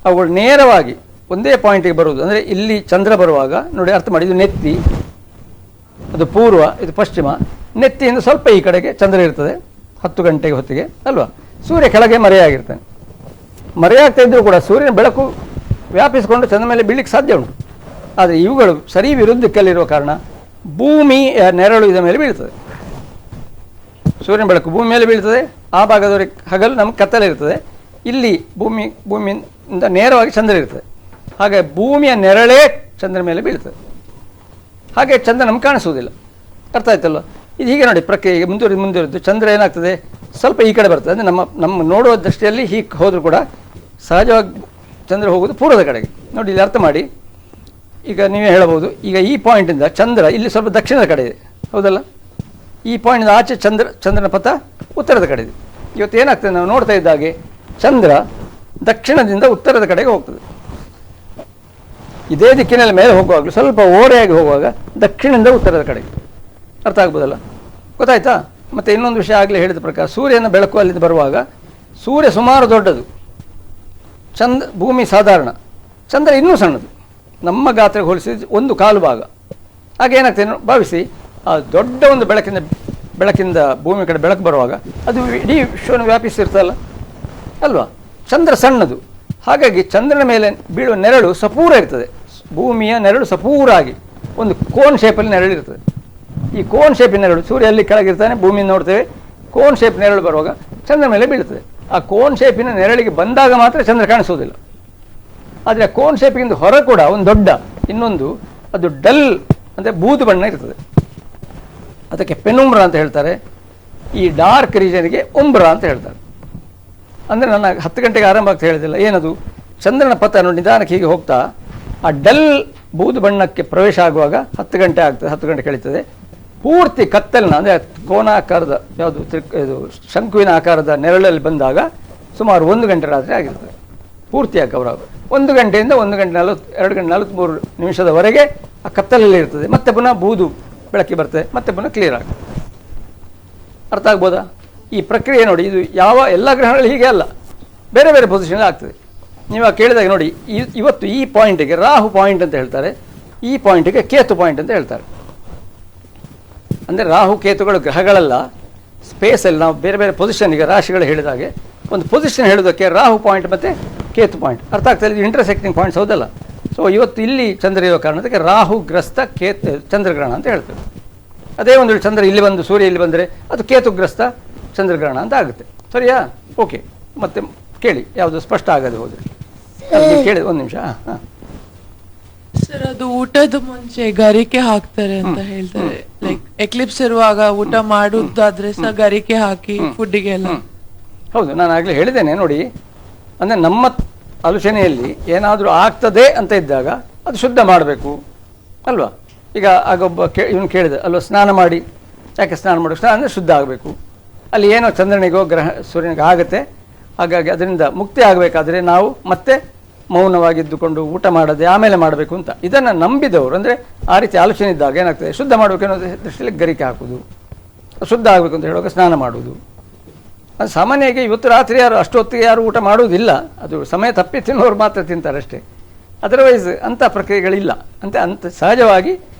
ಅವುಗಳು ನೇರವಾಗಿ ಒಂದೇ ಪಾಯಿಂಟಿಗೆ ಬರುವುದು. ಅಂದರೆ ಇಲ್ಲಿ ಚಂದ್ರ ಬರುವಾಗ ನೋಡಿ, ಅರ್ಥ ಮಾಡಿ, ಇದು ನೆತ್ತಿ, ಅದು ಪೂರ್ವ, ಇದು ಪಶ್ಚಿಮ. ನೆತ್ತಿಯಿಂದ ಸ್ವಲ್ಪ ಈ ಕಡೆಗೆ ಚಂದ್ರ ಇರ್ತದೆ 10 ಗಂಟೆಗೆ ಹೊತ್ತಿಗೆ, ಅಲ್ವಾ? ಸೂರ್ಯ ಕೆಳಗೆ ಮರೆಯಾಗಿರ್ತಾನೆ. ಮರೆಯಾಗ್ತಾ ಇದ್ದರೂ ಕೂಡ ಸೂರ್ಯನ ಬೆಳಕು ವ್ಯಾಪಿಸಿಕೊಂಡು ಚಂದ್ರ ಮೇಲೆ ಬೀಳಲಿಕ್ಕೆ ಸಾಧ್ಯ ಉಂಟು. ಆದರೆ ಇವುಗಳು ಸರಿ ವಿರುದ್ಧಕ್ಕಲ್ಲಿರುವ ಕಾರಣ ಭೂಮಿಯ ನೆರಳು ಇದರ ಮೇಲೆ ಬೀಳ್ತದೆ. ಸೂರ್ಯನ ಬೆಳಕು ಭೂಮಿ ಮೇಲೆ ಬೀಳ್ತದೆ, ಆ ಭಾಗದವರೆಗೆ ಹಗಲು ನಮಗೆ ಕತ್ತಲೆ ಇರ್ತದೆ. ಇಲ್ಲಿ ಭೂಮಿಯಿಂದ ನೇರವಾಗಿ ಚಂದ್ರ ಇರ್ತದೆ. ಹಾಗೆ ಭೂಮಿಯ ನೆರಳೇ ಚಂದ್ರ ಮೇಲೆ ಬೀಳ್ತದೆ. ಹಾಗೆ ಚಂದ್ರ ನಮ್ಗೆ ಕಾಣಿಸುವುದಿಲ್ಲ. ಅರ್ಥ ಆಯ್ತಲ್ವ? ಇದು ಹೀಗೆ ನೋಡಿ, ಪ್ರಕ್ರಿಯೆಗೆ ಮುಂದುವರಿದು ಚಂದ್ರ ಏನಾಗ್ತದೆ, ಸ್ವಲ್ಪ ಈ ಕಡೆ ಬರ್ತದೆ. ಅಂದರೆ ನಮ್ಮ ನೋಡುವ ದೃಷ್ಟಿಯಲ್ಲಿ ಹೀಗೆ ಹೋದರೂ ಕೂಡ ಸಹಜವಾಗಿ ಚಂದ್ರ ಹೋಗೋದು ಪೂರ್ವದ ಕಡೆಗೆ. ನೋಡಿ, ಇಲ್ಲಿ ಅರ್ಥ ಮಾಡಿ. ಈಗ ನೀವೇ ಹೇಳಬಹುದು, ಈಗ ಈ ಪಾಯಿಂಟಿಂದ ಚಂದ್ರ ಇಲ್ಲಿ ಸ್ವಲ್ಪ ದಕ್ಷಿಣದ ಕಡೆ ಇದೆ, ಹೌದಲ್ಲ? ಈ ಪಾಯಿಂಟಿಂದ ಆಚೆ ಚಂದ್ರನ ಪಥ ಉತ್ತರದ ಕಡೆ ಇದೆ. ಇವತ್ತು ಏನಾಗ್ತದೆ, ನಾವು ನೋಡ್ತಾ ಇದ್ದಾಗೆ ಚಂದ್ರ ದಕ್ಷಿಣದಿಂದ ಉತ್ತರದ ಕಡೆಗೆ ಹೋಗ್ತದೆ. ಇದೇ ದಿಕ್ಕಿನಲ್ಲಿ ಮೇಲೆ ಹೋಗುವಾಗಲೂ ಸ್ವಲ್ಪ ಓರೆಯಾಗಿ ಹೋಗುವಾಗ ದಕ್ಷಿಣದಿಂದ ಉತ್ತರದ ಕಡೆಗೆ. ಅರ್ಥ ಆಗ್ಬೋದಲ್ಲ? ಗೊತ್ತಾಯ್ತಾ? ಮತ್ತು ಇನ್ನೊಂದು ವಿಷಯ ಆಗಲೇ ಹೇಳಿದ ಪ್ರಕಾರ, ಸೂರ್ಯನ ಬೆಳಕು ಅಲ್ಲಿಂದ ಬರುವಾಗ ಸೂರ್ಯ ಸುಮಾರು ದೊಡ್ಡದು, ಭೂಮಿ ಸಾಧಾರಣ, ಚಂದ್ರ ಇನ್ನೂ ಸಣ್ಣದು, ನಮ್ಮ ಗಾತ್ರಕ್ಕೆ ಹೋಲಿಸಿದ 1/4 ಭಾಗ. ಹಾಗೇನಾಗ್ತದೆ ಭಾವಿಸಿ, ಆ ದೊಡ್ಡ ಒಂದು ಬೆಳಕಿಂದ ಭೂಮಿ ಕಡೆ ಬೆಳಕು ಬರುವಾಗ ಅದು ಇಡೀ ವಿಶ್ವವನ್ನು ವ್ಯಾಪಿಸಿರ್ತಲ್ಲ, ಅಲ್ವಾ? ಚಂದ್ರ ಸಣ್ಣದು. ಹಾಗಾಗಿ ಚಂದ್ರನ ಮೇಲೆ ಬೀಳುವ ನೆರಳು ಸಪೂರ ಇರ್ತದೆ. ಭೂಮಿಯ ನೆರಳು ಸಪೂರಾಗಿ ಒಂದು ಕೋನ್ ಶೇಪಲ್ಲಿ ನೆರಳಿರ್ತದೆ. ಈ ಕೋನ್ ಶೇಪಿನ ನೆರಳು, ಸೂರ್ಯ ಅಲ್ಲಿ ಕೆಳಗಿರ್ತಾನೆ, ಭೂಮಿಯನ್ನು ನೋಡ್ತೇವೆ, ಕೋನ್ ಶೇಪ್ ನೆರಳು ಬರುವಾಗ ಚಂದ್ರ ಮೇಲೆ ಬೀಳ್ತದೆ. ಆ ಕೋನ್ ಶೇಪಿನ ನೆರಳಿಗೆ ಬಂದಾಗ ಮಾತ್ರ ಚಂದ್ರ ಕಾಣಿಸೋದಿಲ್ಲ. ಆದರೆ ಆ ಕೋನ್ ಶೇಪಿಗಿಂತ ಹೊರ ಕೂಡ ಒಂದು ದೊಡ್ಡ ಇನ್ನೊಂದು, ಅದು ಡಲ್ ಅಂದರೆ ಬೂದು ಬಣ್ಣ ಇರ್ತದೆ. ಅದಕ್ಕೆ ಪೆನುಂಬ್ರ ಅಂತ ಹೇಳ್ತಾರೆ. ಈ ಡಾರ್ಕ್ ರೀಜನ್ಗೆ ಉಂಬ್ರ ಅಂತ ಹೇಳ್ತಾರೆ. ಅಂದರೆ ನನ್ನ 10 ಗಂಟೆಗೆ ಆರಂಭ ಆಗ್ತಾ ಹೇಳಿದಿಲ್ಲ, ಏನದು, ಚಂದ್ರನ ಪಥ ನೋಡಿ ನಿಧಾನಕ್ಕೆ ಹೀಗೆ ಹೋಗ್ತಾ ಆ ಡಲ್ ಬೂದು ಬಣ್ಣಕ್ಕೆ ಪ್ರವೇಶ ಆಗುವಾಗ 10 ಗಂಟೆ ಆಗ್ತದೆ, 10 ಗಂಟೆ ಕಳೀತದೆ. ಪೂರ್ತಿ ಕತ್ತಲಿನ ಅಂದರೆ ಕೋನಾಕಾರದ ಯಾವುದು ಇದು ಶಂಕುವಿನ ಆಕಾರದ ನೆರಳಲ್ಲಿ ಬಂದಾಗ ಸುಮಾರು 1 ಗಂಟೆ ರಾತ್ರಿ ಆಗಿರ್ತದೆ ಪೂರ್ತಿಯಾಗಿ ಕವರ್ ಆಗೋದು. 1 ಗಂಟೆಯಿಂದ 1 ಗಂಟೆ 2 ಗಂಟೆ 43 ನಿಮಿಷದವರೆಗೆ ಆ ಕತ್ತಲಲ್ಲಿ ಇರ್ತದೆ. ಮತ್ತೆ ಪುನಃ ಬೂದು ಬೆಳಕಿ ಬರ್ತದೆ, ಮತ್ತೆ ಪುನಃ ಕ್ಲಿಯರ್ ಆಗ್ತದೆ. ಅರ್ಥ ಆಗ್ಬೋದಾ? ಈ ಪ್ರಕ್ರಿಯೆ ನೋಡಿ, ಇದು ಎಲ್ಲ ಗ್ರಹಗಳಲ್ಲಿ ಹೀಗೆ ಅಲ್ಲ, ಬೇರೆ ಬೇರೆ ಪೊಸಿಷನ್ ಆಗ್ತದೆ. ನೀವು ಕೇಳಿದಾಗ ನೋಡಿ, ಇವತ್ತು ಈ ಪಾಯಿಂಟಿಗೆ ರಾಹು ಪಾಯಿಂಟ್ ಅಂತ ಹೇಳ್ತಾರೆ, ಈ ಪಾಯಿಂಟಿಗೆ ಕೇತು ಪಾಯಿಂಟ್ ಅಂತ ಹೇಳ್ತಾರೆ. ಅಂದರೆ ರಾಹು ಕೇತುಗಳು ಗ್ರಹಗಳಲ್ಲ, ಸ್ಪೇಸಲ್ಲಿ ನಾವು ಬೇರೆ ಬೇರೆ ಪೊಸಿಷನ್, ಈಗ ರಾಶಿಗಳು ಹೇಳಿದಾಗೆ ಒಂದು ಪೊಸಿಷನ್ ಹೇಳೋದಕ್ಕೆ ರಾಹು ಪಾಯಿಂಟ್ ಮತ್ತು ಕೇತು ಪಾಯಿಂಟ್ ಅರ್ಥ ಆಗ್ತದೆ. ಇದು ಇಂಟರ್ಸೆಕ್ಟಿಂಗ್ ಪಾಯಿಂಟ್ಸ್ ಹೌದಲ್ಲ? ಸೊ ಇವತ್ತು ಇಲ್ಲಿ ಚಂದ್ರ ಇರೋ ಕಾರಣಕ್ಕೆ ರಾಹು ಗ್ರಸ್ತ ಚಂದ್ರಗ್ರಹಣ ಅಂತ ಹೇಳ್ತೇವೆ. ಅದೇ ಒಂದು ಚಂದ್ರ ಇಲ್ಲಿ ಬಂದು ಸೂರ್ಯ ಇಲ್ಲಿ ಬಂದರೆ ಅದು ಕೇತುಗ್ರಸ್ತ ಚಂದ್ರಗ್ರಹಣ ಅಂತ ಆಗುತ್ತೆ. ಸರಿಯಾ? ಓಕೆ, ಮತ್ತೆ ಕೇಳಿ, ಯಾವುದು ಸ್ಪಷ್ಟ ಆಗದೆ ಹೋದರೆ ಕೇಳಿ. ಒಂದು ನಿಮಿಷ. ಹಾಂ ಸರ್, ಅದು ಊಟದ ಮುಂಚೆ ಗರಿಕೆ ಹಾಕ್ತಾರೆ ಅಂತ ಹೇಳ್ತಾರೆ. ಲೈಕ್ ಎಕ್ಲಿಪ್ಸ್ ಇರುವಾಗ ಊಟ ಮಾಡುದಾದ್ರೆ ಸಹ ಗರಿಕೆ ಹಾಕಿ ಫುಡ್ಡಿಗೆಲ್ಲ. ಹೌದು, ನಾನು ಆಗಲೇ ಹೇಳಿದ್ದೇನೆ ನೋಡಿ. ಅಂದರೆ ನಮ್ಮ ಆಲೋಚನೆಯಲ್ಲಿ ಏನಾದರೂ ಆಗ್ತದೆ ಅಂತ ಇದ್ದಾಗ ಅದು ಶುದ್ಧ ಮಾಡಬೇಕು ಅಲ್ವಾ? ಈಗ ಆಗೊಬ್ಬ ಇವನು ಕೇಳಿದೆ ಅಲ್ವಾ, ಸ್ನಾನ ಮಾಡಿ. ಯಾಕೆ ಸ್ನಾನ ಮಾಡಬೇಕು? ಸ್ನಾನ ಅಂದರೆ ಶುದ್ಧ ಆಗಬೇಕು. ಅಲ್ಲಿ ಏನೋ ಚಂದ್ರನಿಗೋ ಸೂರ್ಯನಿಗೋ ಆಗುತ್ತೆ. ಹಾಗಾಗಿ ಅದರಿಂದ ಮುಕ್ತಿ ಆಗಬೇಕಾದ್ರೆ ನಾವು ಮತ್ತೆ ಮೌನವಾಗಿದ್ದುಕೊಂಡು ಊಟ ಮಾಡದೆ ಆಮೇಲೆ ಮಾಡಬೇಕು ಅಂತ ಇದನ್ನು ನಂಬಿದವರು, ಅಂದರೆ ಆ ರೀತಿ ಆಲೋಚನೆ ಇದ್ದಾಗ ಏನಾಗ್ತದೆ, ಶುದ್ಧ ಮಾಡಬೇಕು ಅನ್ನೋ ದೃಷ್ಟಿಯಲ್ಲಿ ಗರಿಕೆ ಹಾಕೋದು, ಶುದ್ಧ ಆಗಬೇಕು ಅಂತ ಹೇಳುವಾಗ ಸ್ನಾನ ಮಾಡುವುದು. ಅದು ಸಾಮಾನ್ಯವಾಗಿ ಇವತ್ತು ರಾತ್ರಿ ಯಾರು ಅಷ್ಟೊತ್ತಿಗೆ ಯಾರು ಊಟ ಮಾಡುವುದಿಲ್ಲ, ಅದು ಸಮಯ ತಪ್ಪಿ ತಿನ್ನೋರು ಮಾತ್ರ ತಿಂತಾರೆ ಅಷ್ಟೇ. ಅದರ್ವೈಸ್ ಅಂಥ ಪ್ರಕ್ರಿಯೆಗಳಿಲ್ಲ. ಅಂತ ಸಹಜವಾಗಿ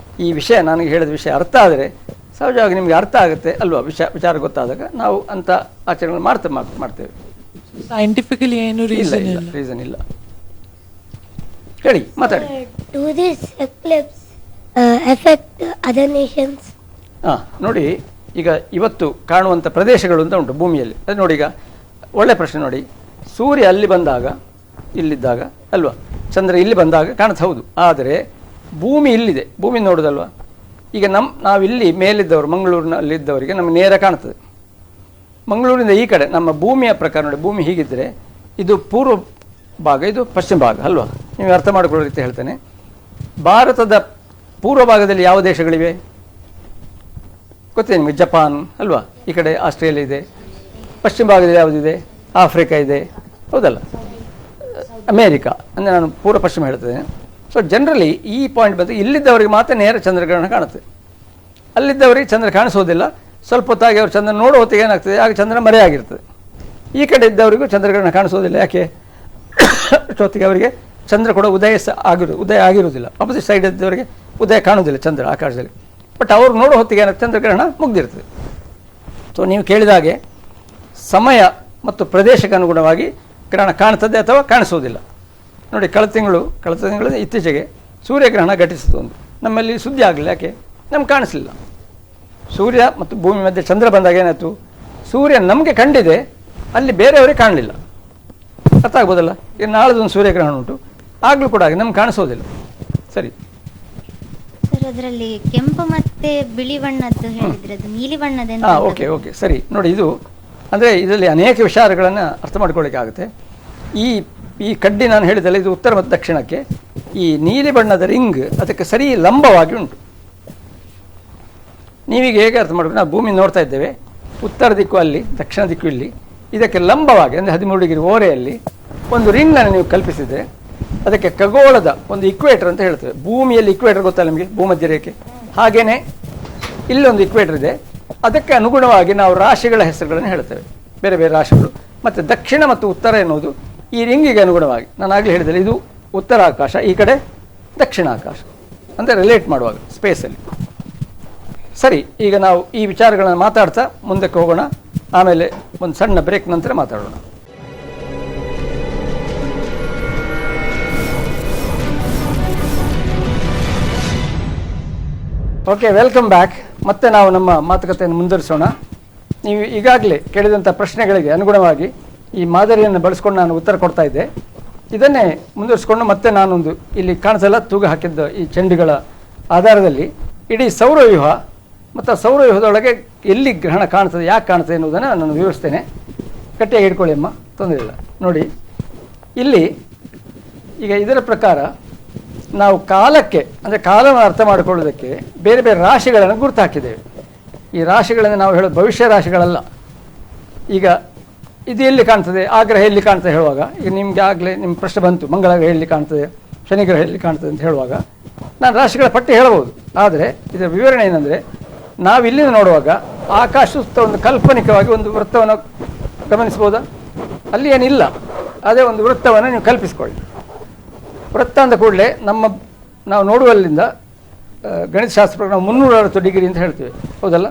ಈ ವಿಷಯ, ನನಗೆ ಹೇಳಿದ ವಿಷಯ ಅರ್ಥ ಆದರೆ ಸಹಜವಾಗಿ ನಿಮಗೆ ಅರ್ಥ ಆಗುತ್ತೆ ಅಲ್ವಾ. ವಿಚಾರ ಗೊತ್ತಾದಾಗ ನಾವು ಅಂಥ ಆಚರಣೆ ಮಾಡ್ತೇವೆ. ಸೈಂಟಿಫಿಕಲಿ ಏನು ರೀಸನ್ ಇಲ್ಲ. ಹೇಳಿ, ಮಾತಾಡಿ. Do this eclipse affect other nations? ನೋಡಿ, ಈಗ ಇವತ್ತು ಕಾಣುವಂಥ ಪ್ರದೇಶಗಳು ಅಂತ ಉಂಟು ಭೂಮಿಯಲ್ಲಿ. ಅದು ನೋಡಿ, ಈಗ ಒಳ್ಳೆ ಪ್ರಶ್ನೆ ನೋಡಿ. ಸೂರ್ಯ ಅಲ್ಲಿ ಬಂದಾಗ ಇಲ್ಲಿದ್ದಾಗ ಅಲ್ವಾ, ಚಂದ್ರ ಇಲ್ಲಿ ಬಂದಾಗ ಕಾಣುತ್ತೆ, ಹೌದು. ಆದರೆ ಭೂಮಿ ಇಲ್ಲಿದೆ, ಭೂಮಿ ನೋಡೋದಲ್ವಾ. ಈಗ ನಾವಿಲ್ಲಿ ಮೇಲಿದ್ದವರು, ಮಂಗಳೂರಿನಲ್ಲಿದ್ದವರಿಗೆ ನಮಗೆ ನೇರ ಕಾಣ್ತದೆ. ಮಂಗಳೂರಿಂದ ಈ ಕಡೆ ನಮ್ಮ ಭೂಮಿಯ ಪ್ರಕಾರ ನೋಡಿ, ಭೂಮಿ ಹೀಗಿದ್ದರೆ ಇದು ಪೂರ್ವ ಭಾಗ, ಇದು ಪಶ್ಚಿಮ ಭಾಗ ಅಲ್ವಾ. ನೀವು ಅರ್ಥ ಮಾಡಿಕೊಳ್ಳೋ ರೀತಿ ಹೇಳ್ತೇನೆ. ಭಾರತದ ಪೂರ್ವ ಭಾಗದಲ್ಲಿ ಯಾವ ದೇಶಗಳಿವೆ ಗೊತ್ತಿದೆ ನಿಮಗೆ? ಜಪಾನ್ ಅಲ್ವಾ, ಈ ಕಡೆ ಆಸ್ಟ್ರೇಲಿಯಾ ಇದೆ. ಪಶ್ಚಿಮ ಭಾಗದಲ್ಲಿ ಯಾವುದಿದೆ? ಆಫ್ರಿಕಾ ಇದೆ, ಹೌದಲ್ಲ, ಅಮೇರಿಕಾ. ಅಂದರೆ ನಾನು ಪೂರ್ವ ಪಶ್ಚಿಮ ಹೇಳ್ತೇನೆ. ಸೊ ಜನರಲಿ ಈ ಪಾಯಿಂಟ್ ಬಂದು ಇಲ್ಲಿದ್ದವರಿಗೆ ಮಾತ್ರ ನೇರ ಚಂದ್ರಗ್ರಹಣ ಕಾಣುತ್ತೆ, ಅಲ್ಲಿದ್ದವರಿಗೆ ಚಂದ್ರ ಕಾಣಿಸೋದಿಲ್ಲ. ಸ್ವಲ್ಪ ಹೊತ್ತಾಗಿ ಅವರು ಚಂದ್ರ ನೋಡೋ ಹೊತ್ತಿಗೆ ಏನಾಗ್ತದೆ, ಆಗ ಚಂದ್ರ ಮರೆಯಾಗಿರ್ತದೆ. ಈ ಕಡೆ ಇದ್ದವರಿಗೂ ಚಂದ್ರಗ್ರಹಣ ಕಾಣಿಸೋದಿಲ್ಲ. ಯಾಕೆ? ಅಷ್ಟೊತ್ತಿಗೆ ಅವರಿಗೆ ಚಂದ್ರ ಕೂಡ ಉದಯ ಆಗಿರುವುದಿಲ್ಲ. ಆಪೋಸಿಟ್ ಸೈಡ್ ಇದ್ದವರಿಗೆ ಉದಯ ಕಾಣುವುದಿಲ್ಲ ಚಂದ್ರ ಆಕಾಶದಲ್ಲಿ. ಬಟ್ ಅವರು ನೋಡೋ ಹೊತ್ತಿಗೆ ಏನಾಗ್ತದೆ, ಚಂದ್ರಗ್ರಹಣ ಮುಗ್ದಿರ್ತದೆ. ಸೊ ನೀವು ಕೇಳಿದಾಗೆ ಸಮಯ ಮತ್ತು ಪ್ರದೇಶಕ್ಕೆ ಅನುಗುಣವಾಗಿ ಗ್ರಹಣ ಕಾಣ್ತದೆ ಅಥವಾ ಕಾಣಿಸೋದಿಲ್ಲ. ನೋಡಿ, ಕಳೆದ ತಿಂಗಳು ಇತ್ತೀಚೆಗೆ ಸೂರ್ಯಗ್ರಹಣ ಘಟಿಸಿತು ಒಂದು. ನಮ್ಮಲ್ಲಿ ಸುದ್ದಿ ಆಗಲಿಲ್ಲ. ಯಾಕೆ? ನಮ್ಗೆ ಕಾಣಿಸಲಿಲ್ಲ. ಸೂರ್ಯ ಮತ್ತು ಭೂಮಿ ಮಧ್ಯೆ ಚಂದ್ರ ಬಂದಾಗ ಏನಾಯಿತು, ಸೂರ್ಯ ನಮಗೆ ಕಂಡಿದೆ, ಅಲ್ಲಿ ಬೇರೆಯವರಿಗೆ ಕಾಣಲಿಲ್ಲ. ಅರ್ಥ ಆಗ್ಬೋದಲ್ಲ. ಈಗ ನಾಳೆದೊಂದು ಸೂರ್ಯಗ್ರಹಣ ಉಂಟು, ಆಗಲೂ ಕೂಡ ನಮ್ಗೆ ಕಾಣಿಸೋದಿಲ್ಲ. ಸರಿ ಸರ್, ಅದರಲ್ಲಿ ಕೆಂಪು ಮತ್ತೆ ಬಿಳಿ ಬಣ್ಣದ್ದು ಹೇಳಿದ್ರೆ ಅದು ನೀಲಿ ಬಣ್ಣದ. ಓಕೆ ಸರಿ. ನೋಡಿ, ಇದು ಅಂದರೆ ಇದರಲ್ಲಿ ಅನೇಕ ವಿಚಾರಗಳನ್ನು ಅರ್ಥ ಮಾಡ್ಕೊಳ್ಳಿಕ್ಕೆ ಆಗುತ್ತೆ. ಈ ಕಡ್ಡಿ ನಾನು ಹೇಳಿದಲ್ಲ, ಇದು ಉತ್ತರ ಮತ್ತು ದಕ್ಷಿಣಕ್ಕೆ. ಈ ನೀಲಿ ಬಣ್ಣದ ರಿಂಗ್ ಅದಕ್ಕೆ ಸರಿ ಲಂಬವಾಗಿ ಉಂಟು. ನೀವೀಗ ಹೇಗೆ ಅರ್ಥ ಮಾಡ್ಕೊಂಡು, ನಾವು ಭೂಮಿ ನೋಡ್ತಾ ಇದ್ದೇವೆ, ಉತ್ತರ ದಿಕ್ಕು ಅಲ್ಲಿ, ದಕ್ಷಿಣ ದಿಕ್ಕು ಇಲ್ಲಿ. ಇದಕ್ಕೆ ಲಂಬವಾಗಿ ಅಂದರೆ 13 ಡಿಗ್ರಿ ಓರೆಯಲ್ಲಿ ಒಂದು ರಿಂಗನ್ನು ನೀವು ಕಲ್ಪಿಸಿದರೆ ಅದಕ್ಕೆ ಖಗೋಳದ ಒಂದು ಇಕ್ವೇಟರ್ ಅಂತ ಹೇಳ್ತೇವೆ. ಭೂಮಿಯಲ್ಲಿ ಇಕ್ವೇಟರ್ ಗೊತ್ತಲ್ಲ ನಿಮಗೆ, ಭೂಮಧ್ಯ ರೇಖೆ. ಹಾಗೆಯೇ ಇಲ್ಲೊಂದು ಇಕ್ವೇಟರ್ ಇದೆ. ಅದಕ್ಕೆ ಅನುಗುಣವಾಗಿ ನಾವು ರಾಶಿಗಳ ಹೆಸರುಗಳನ್ನು ಹೇಳ್ತೇವೆ, ಬೇರೆ ಬೇರೆ ರಾಶಿಗಳು. ಮತ್ತು ದಕ್ಷಿಣ ಮತ್ತು ಉತ್ತರ ಎನ್ನುವುದು ಈ ರಿಂಗಿಗೆ ಅನುಗುಣವಾಗಿ. ನಾನು ಆಗಲೇ ಹೇಳಿದರೆ ಇದು ಉತ್ತರ ಆಕಾಶ, ಈ ಕಡೆ ದಕ್ಷಿಣ ಆಕಾಶ ಅಂದರೆ ರಿಲೇಟ್ ಮಾಡುವಾಗ ಸ್ಪೇಸಲ್ಲಿ. ಸರಿ, ಈಗ ನಾವು ಈ ವಿಚಾರಗಳನ್ನು ಮಾತಾಡ್ತಾ ಮುಂದಕ್ಕೆ ಹೋಗೋಣ. ಆಮೇಲೆ ಒಂದು ಸಣ್ಣ ಬ್ರೇಕ್ ನಂತರ ಮಾತಾಡೋಣ. Okay, welcome back. ಮತ್ತೆ ನಾವು ನಮ್ಮ ಮಾತುಕತೆಯನ್ನು ಮುಂದುವರಿಸೋಣ. ನೀವು ಈಗಾಗಲೇ ಕೇಳಿದಂಥ ಪ್ರಶ್ನೆಗಳಿಗೆ ಅನುಗುಣವಾಗಿ ಈ ಮಾದರಿಯನ್ನು ಬಳಸ್ಕೊಂಡು ನಾನು ಉತ್ತರ ಕೊಡ್ತಾ ಇದ್ದೆ. ಇದನ್ನೇ ಮುಂದುವರಿಸ್ಕೊಂಡು ಮತ್ತೆ ನಾನೊಂದು ಇಲ್ಲಿ ಕಾಣಿಸಲ್ಲ ತೂಗು ಹಾಕಿದ್ದ ಈ ಚೆಂಡುಗಳ ಆಧಾರದಲ್ಲಿ ಇಡೀ ಸೌರವ್ಯೂಹ ಮತ್ತು ಸೌರವ್ಯೂಹದೊಳಗೆ ಎಲ್ಲಿ ಗ್ರಹಣ ಕಾಣ್ತದೆ, ಯಾಕೆ ಕಾಣ್ತದೆ ಎನ್ನುವುದನ್ನು ನಾನು ವಿವರಿಸ್ತೇನೆ. ಗಟ್ಟಿಯಾಗಿ ಹಿಡ್ಕೊಳ್ಳಿ ಅಮ್ಮ, ತೊಂದರೆ ಇಲ್ಲ. ನೋಡಿ, ಇಲ್ಲಿ ಈಗ ಇದರ ಪ್ರಕಾರ ನಾವು ಕಾಲಕ್ಕೆ ಅಂದರೆ ಕಾಲವನ್ನು ಅರ್ಥ ಮಾಡಿಕೊಳ್ಳೋದಕ್ಕೆ ಬೇರೆ ಬೇರೆ ರಾಶಿಗಳನ್ನು ಗುರುತು ಹಾಕಿದ್ದೇವೆ. ಈ ರಾಶಿಗಳನ್ನು ನಾವು ಹೇಳೋದು ಭವಿಷ್ಯ ರಾಶಿಗಳಲ್ಲ. ಈಗ ಇದು ಎಲ್ಲಿ ಕಾಣ್ತದೆ, ಆ ಗ್ರಹ ಎಲ್ಲಿ ಕಾಣ್ತದೆ ಹೇಳುವಾಗ, ಈಗ ನಿಮಗೆ ಆಗಲೇ ನಿಮ್ಮ ಪ್ರಶ್ನೆ ಬಂತು, ಮಂಗಳ ಗ್ರಹ ಎಲ್ಲಿ ಕಾಣ್ತದೆ, ಶನಿ ಗ್ರಹ ಎಲ್ಲಿ ಕಾಣ್ತದೆ ಅಂತ ಹೇಳುವಾಗ ನಾನು ರಾಶಿಗಳ ಪಟ್ಟಿ ಹೇಳಬಹುದು. ಆದರೆ ಇದರ ವಿವರಣೆ ಏನಂದರೆ, ನಾವಿಲ್ಲಿಂದ ನೋಡುವಾಗ ಆಕಾಶ ಸುತ್ತ ಒಂದು ಕಾಲ್ಪನಿಕವಾಗಿ ಒಂದು ವೃತ್ತವನ್ನು ಗಮನಿಸ್ಬೋದಾ? ಅಲ್ಲಿ ಏನಿಲ್ಲ, ಅದೇ ಒಂದು ವೃತ್ತವನ್ನು ನೀವು ಕಲ್ಪಿಸ್ಕೊಳ್ಳಿ. ವೃತ್ತ ಅಂದ ಕೂಡಲೇ ನಾವು ನೋಡುವಲ್ಲಿಂದ ಗಣಿತಶಾಸ್ತ್ರ ಪ್ರಕಾರ ನಾವು 360 ಡಿಗ್ರಿ ಅಂತ ಹೇಳ್ತೀವಿ, ಹೌದಲ್ಲ?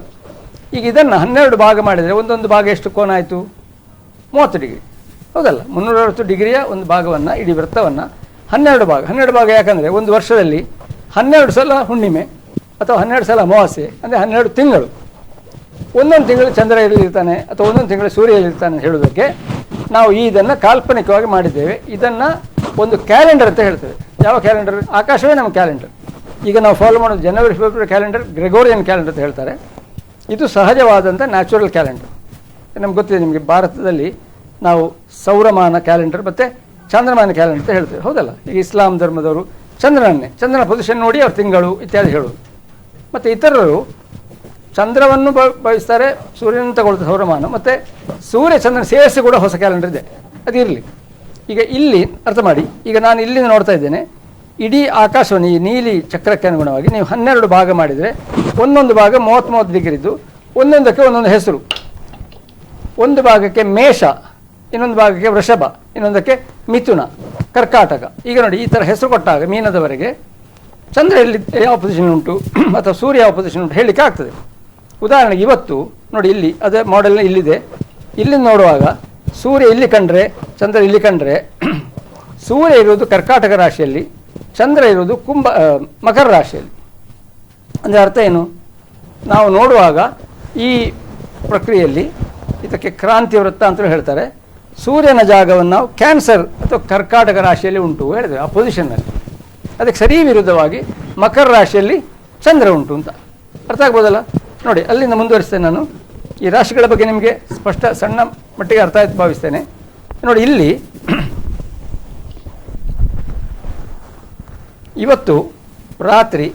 ಈಗ ಇದನ್ನು 12 ಭಾಗ ಮಾಡಿದರೆ ಒಂದೊಂದು ಭಾಗ ಎಷ್ಟು ಕೋನ ಆಯಿತು? 30 ಡಿಗ್ರಿ, ಹೌದಲ್ಲ? 360 ಡಿಗ್ರಿಯ ಒಂದು ಭಾಗವನ್ನು, ಇಡೀ ವೃತ್ತವನ್ನು 12 ಭಾಗ ಯಾಕಂದರೆ ಒಂದು ವರ್ಷದಲ್ಲಿ 12 ಸಲ ಹುಣ್ಣಿಮೆ ಅಥವಾ 12 ಸಲ ಅಮಾವಾಸ್ಯೆ ಅಂದರೆ 12 ತಿಂಗಳು. ಒಂದೊಂದು ತಿಂಗಳು ಚಂದ್ರ ಎಲ್ಲಿರ್ತಾನೆ ಅಥವಾ ಒಂದೊಂದು ತಿಂಗಳು ಸೂರ್ಯ ಎಲ್ಲಿರ್ತಾನೆ ಹೇಳೋದಕ್ಕೆ ನಾವು ಇದನ್ನು ಕಾಲ್ಪನಿಕವಾಗಿ ಮಾಡಿದ್ದೇವೆ. ಇದನ್ನು ಒಂದು ಕ್ಯಾಲೆಂಡರ್ ಅಂತ ಹೇಳ್ತೇವೆ. ಯಾವ ಕ್ಯಾಲೆಂಡರ್? ಆಕಾಶವೇ ನಮ್ಮ ಕ್ಯಾಲೆಂಡರ್. ಈಗ ನಾವು ಫಾಲೋ ಮಾಡೋದು January February calendar, Gregorian calendar ಅಂತ ಹೇಳ್ತಾರೆ. ಇದು ಸಹಜವಾದಂಥ ನ್ಯಾಚುರಲ್ ಕ್ಯಾಲೆಂಡರ್. ನಮ್ಗೆ ಗೊತ್ತಿದೆ, ನಿಮಗೆ ಭಾರತದಲ್ಲಿ ನಾವು ಸೌರಮಾನ ಕ್ಯಾಲೆಂಡರ್ ಮತ್ತು ಚಂದ್ರಮಾನ ಕ್ಯಾಲೆಂಡರ್ ಅಂತ ಹೇಳ್ತೇವೆ, ಹೌದಲ್ಲ? ಈಗ ಇಸ್ಲಾಂ ಧರ್ಮದವರು ಚಂದ್ರನ ಪೊಸಿಷನ್ ನೋಡಿ ಅವ್ರ ತಿಂಗಳು ಇತ್ಯಾದಿ ಹೇಳೋದು. ಮತ್ತು ಇತರರು ಚಂದ್ರವನ್ನು ಭಾವಿಸ್ತಾರೆ, ಸೂರ್ಯನ ತಗೊಳ್ತಾರೆ ಸೌರಮಾನ, ಮತ್ತು ಸೂರ್ಯ ಚಂದ್ರನ ಸೇರಿಸಿ ಕೂಡ ಹೊಸ ಕ್ಯಾಲೆಂಡರ್ ಇದೆ. ಅದು ಇರಲಿ. ಈಗ ಇಲ್ಲಿ ಅರ್ಥ ಮಾಡಿ, ಈಗ ನಾನು ಇಲ್ಲಿಂದ ನೋಡ್ತಾ ಇದ್ದೇನೆ, ಇಡೀ ಆಕಾಶವನ್ನು ಈ ನೀಲಿ ಚಕ್ರಕ್ಕೆ ಅನುಗುಣವಾಗಿ ನೀವು 12 ಭಾಗ ಮಾಡಿದರೆ ಒಂದೊಂದು ಭಾಗ 30 ಡಿಗ್ರಿ ಇದ್ದು ಒಂದೊಂದಕ್ಕೆ ಒಂದೊಂದು ಹೆಸರು. ಒಂದು ಭಾಗಕ್ಕೆ ಮೇಷ, ಇನ್ನೊಂದು ಭಾಗಕ್ಕೆ ವೃಷಭ, ಇನ್ನೊಂದಕ್ಕೆ ಮಿಥುನ, ಕರ್ಕಾಟಕ. ಈಗ ನೋಡಿ ಈ ಥರ ಹೆಸರು ಕೊಟ್ಟಾಗ ಮೀನದವರೆಗೆ ಚಂದ್ರ ಎಲ್ಲಿ ಯಾವ ಪೊಸಿಷನ್ ಉಂಟು ಅಥವಾ ಸೂರ್ಯ ಯಾವ ಪೊಸಿಷನ್ ಉಂಟು ಹೇಳಲಿಕ್ಕೆ ಆಗ್ತದೆ. ಉದಾಹರಣೆಗೆ ಇವತ್ತು ನೋಡಿ ಇಲ್ಲಿ ಅದೇ ಮಾಡೆಲ್ನ ಇಲ್ಲಿದೆ, ಇಲ್ಲಿಂದ ನೋಡುವಾಗ ಸೂರ್ಯ ಇಲ್ಲಿ ಕಂಡ್ರೆ ಚಂದ್ರ ಇಲ್ಲಿ ಕಂಡ್ರೆ ಸೂರ್ಯ ಇರುವುದು ಕರ್ಕಾಟಕ ರಾಶಿಯಲ್ಲಿ, ಚಂದ್ರ ಇರುವುದು ಮಕರ ರಾಶಿಯಲ್ಲಿ. ಅಂದರೆ ಅರ್ಥ ಏನು? ನಾವು ನೋಡುವಾಗ ಈ ಪ್ರಕ್ರಿಯೆಯಲ್ಲಿ ಇದಕ್ಕೆ ಕ್ರಾಂತಿ ವೃತ್ತ ಅಂತಲೂ ಹೇಳ್ತಾರೆ. ಸೂರ್ಯನ ಜಾಗವನ್ನು ನಾವು ಕ್ಯಾನ್ಸರ್ ಅಥವಾ ಕರ್ಕಾಟಕ ರಾಶಿಯಲ್ಲಿ ಉಂಟು ಹೇಳಿದೆ ಆ ಪೊಸಿಷನ್ನಲ್ಲಿ. ಅದಕ್ಕೆ ಸರಿ ವಿರುದ್ಧವಾಗಿ ಮಕರ ರಾಶಿಯಲ್ಲಿ ಚಂದ್ರ ಉಂಟು ಅಂತ ಅರ್ಥ ಆಗ್ಬೋದಲ್ಲ. ನೋಡಿ ಅಲ್ಲಿಂದ ಮುಂದುವರಿಸ್ತೇನೆ ನಾನು. ಈ ರಾಶಿಗಳ ಬಗ್ಗೆ ನಿಮಗೆ ಸ್ಪಷ್ಟ ಸಣ್ಣ ಮಟ್ಟಿಗೆ ಅರ್ಥ ಆಯ್ತು ಭಾವಿಸ್ತೇನೆ. ನೋಡಿ ಇಲ್ಲಿ ಇವತ್ತು ರಾತ್ರಿ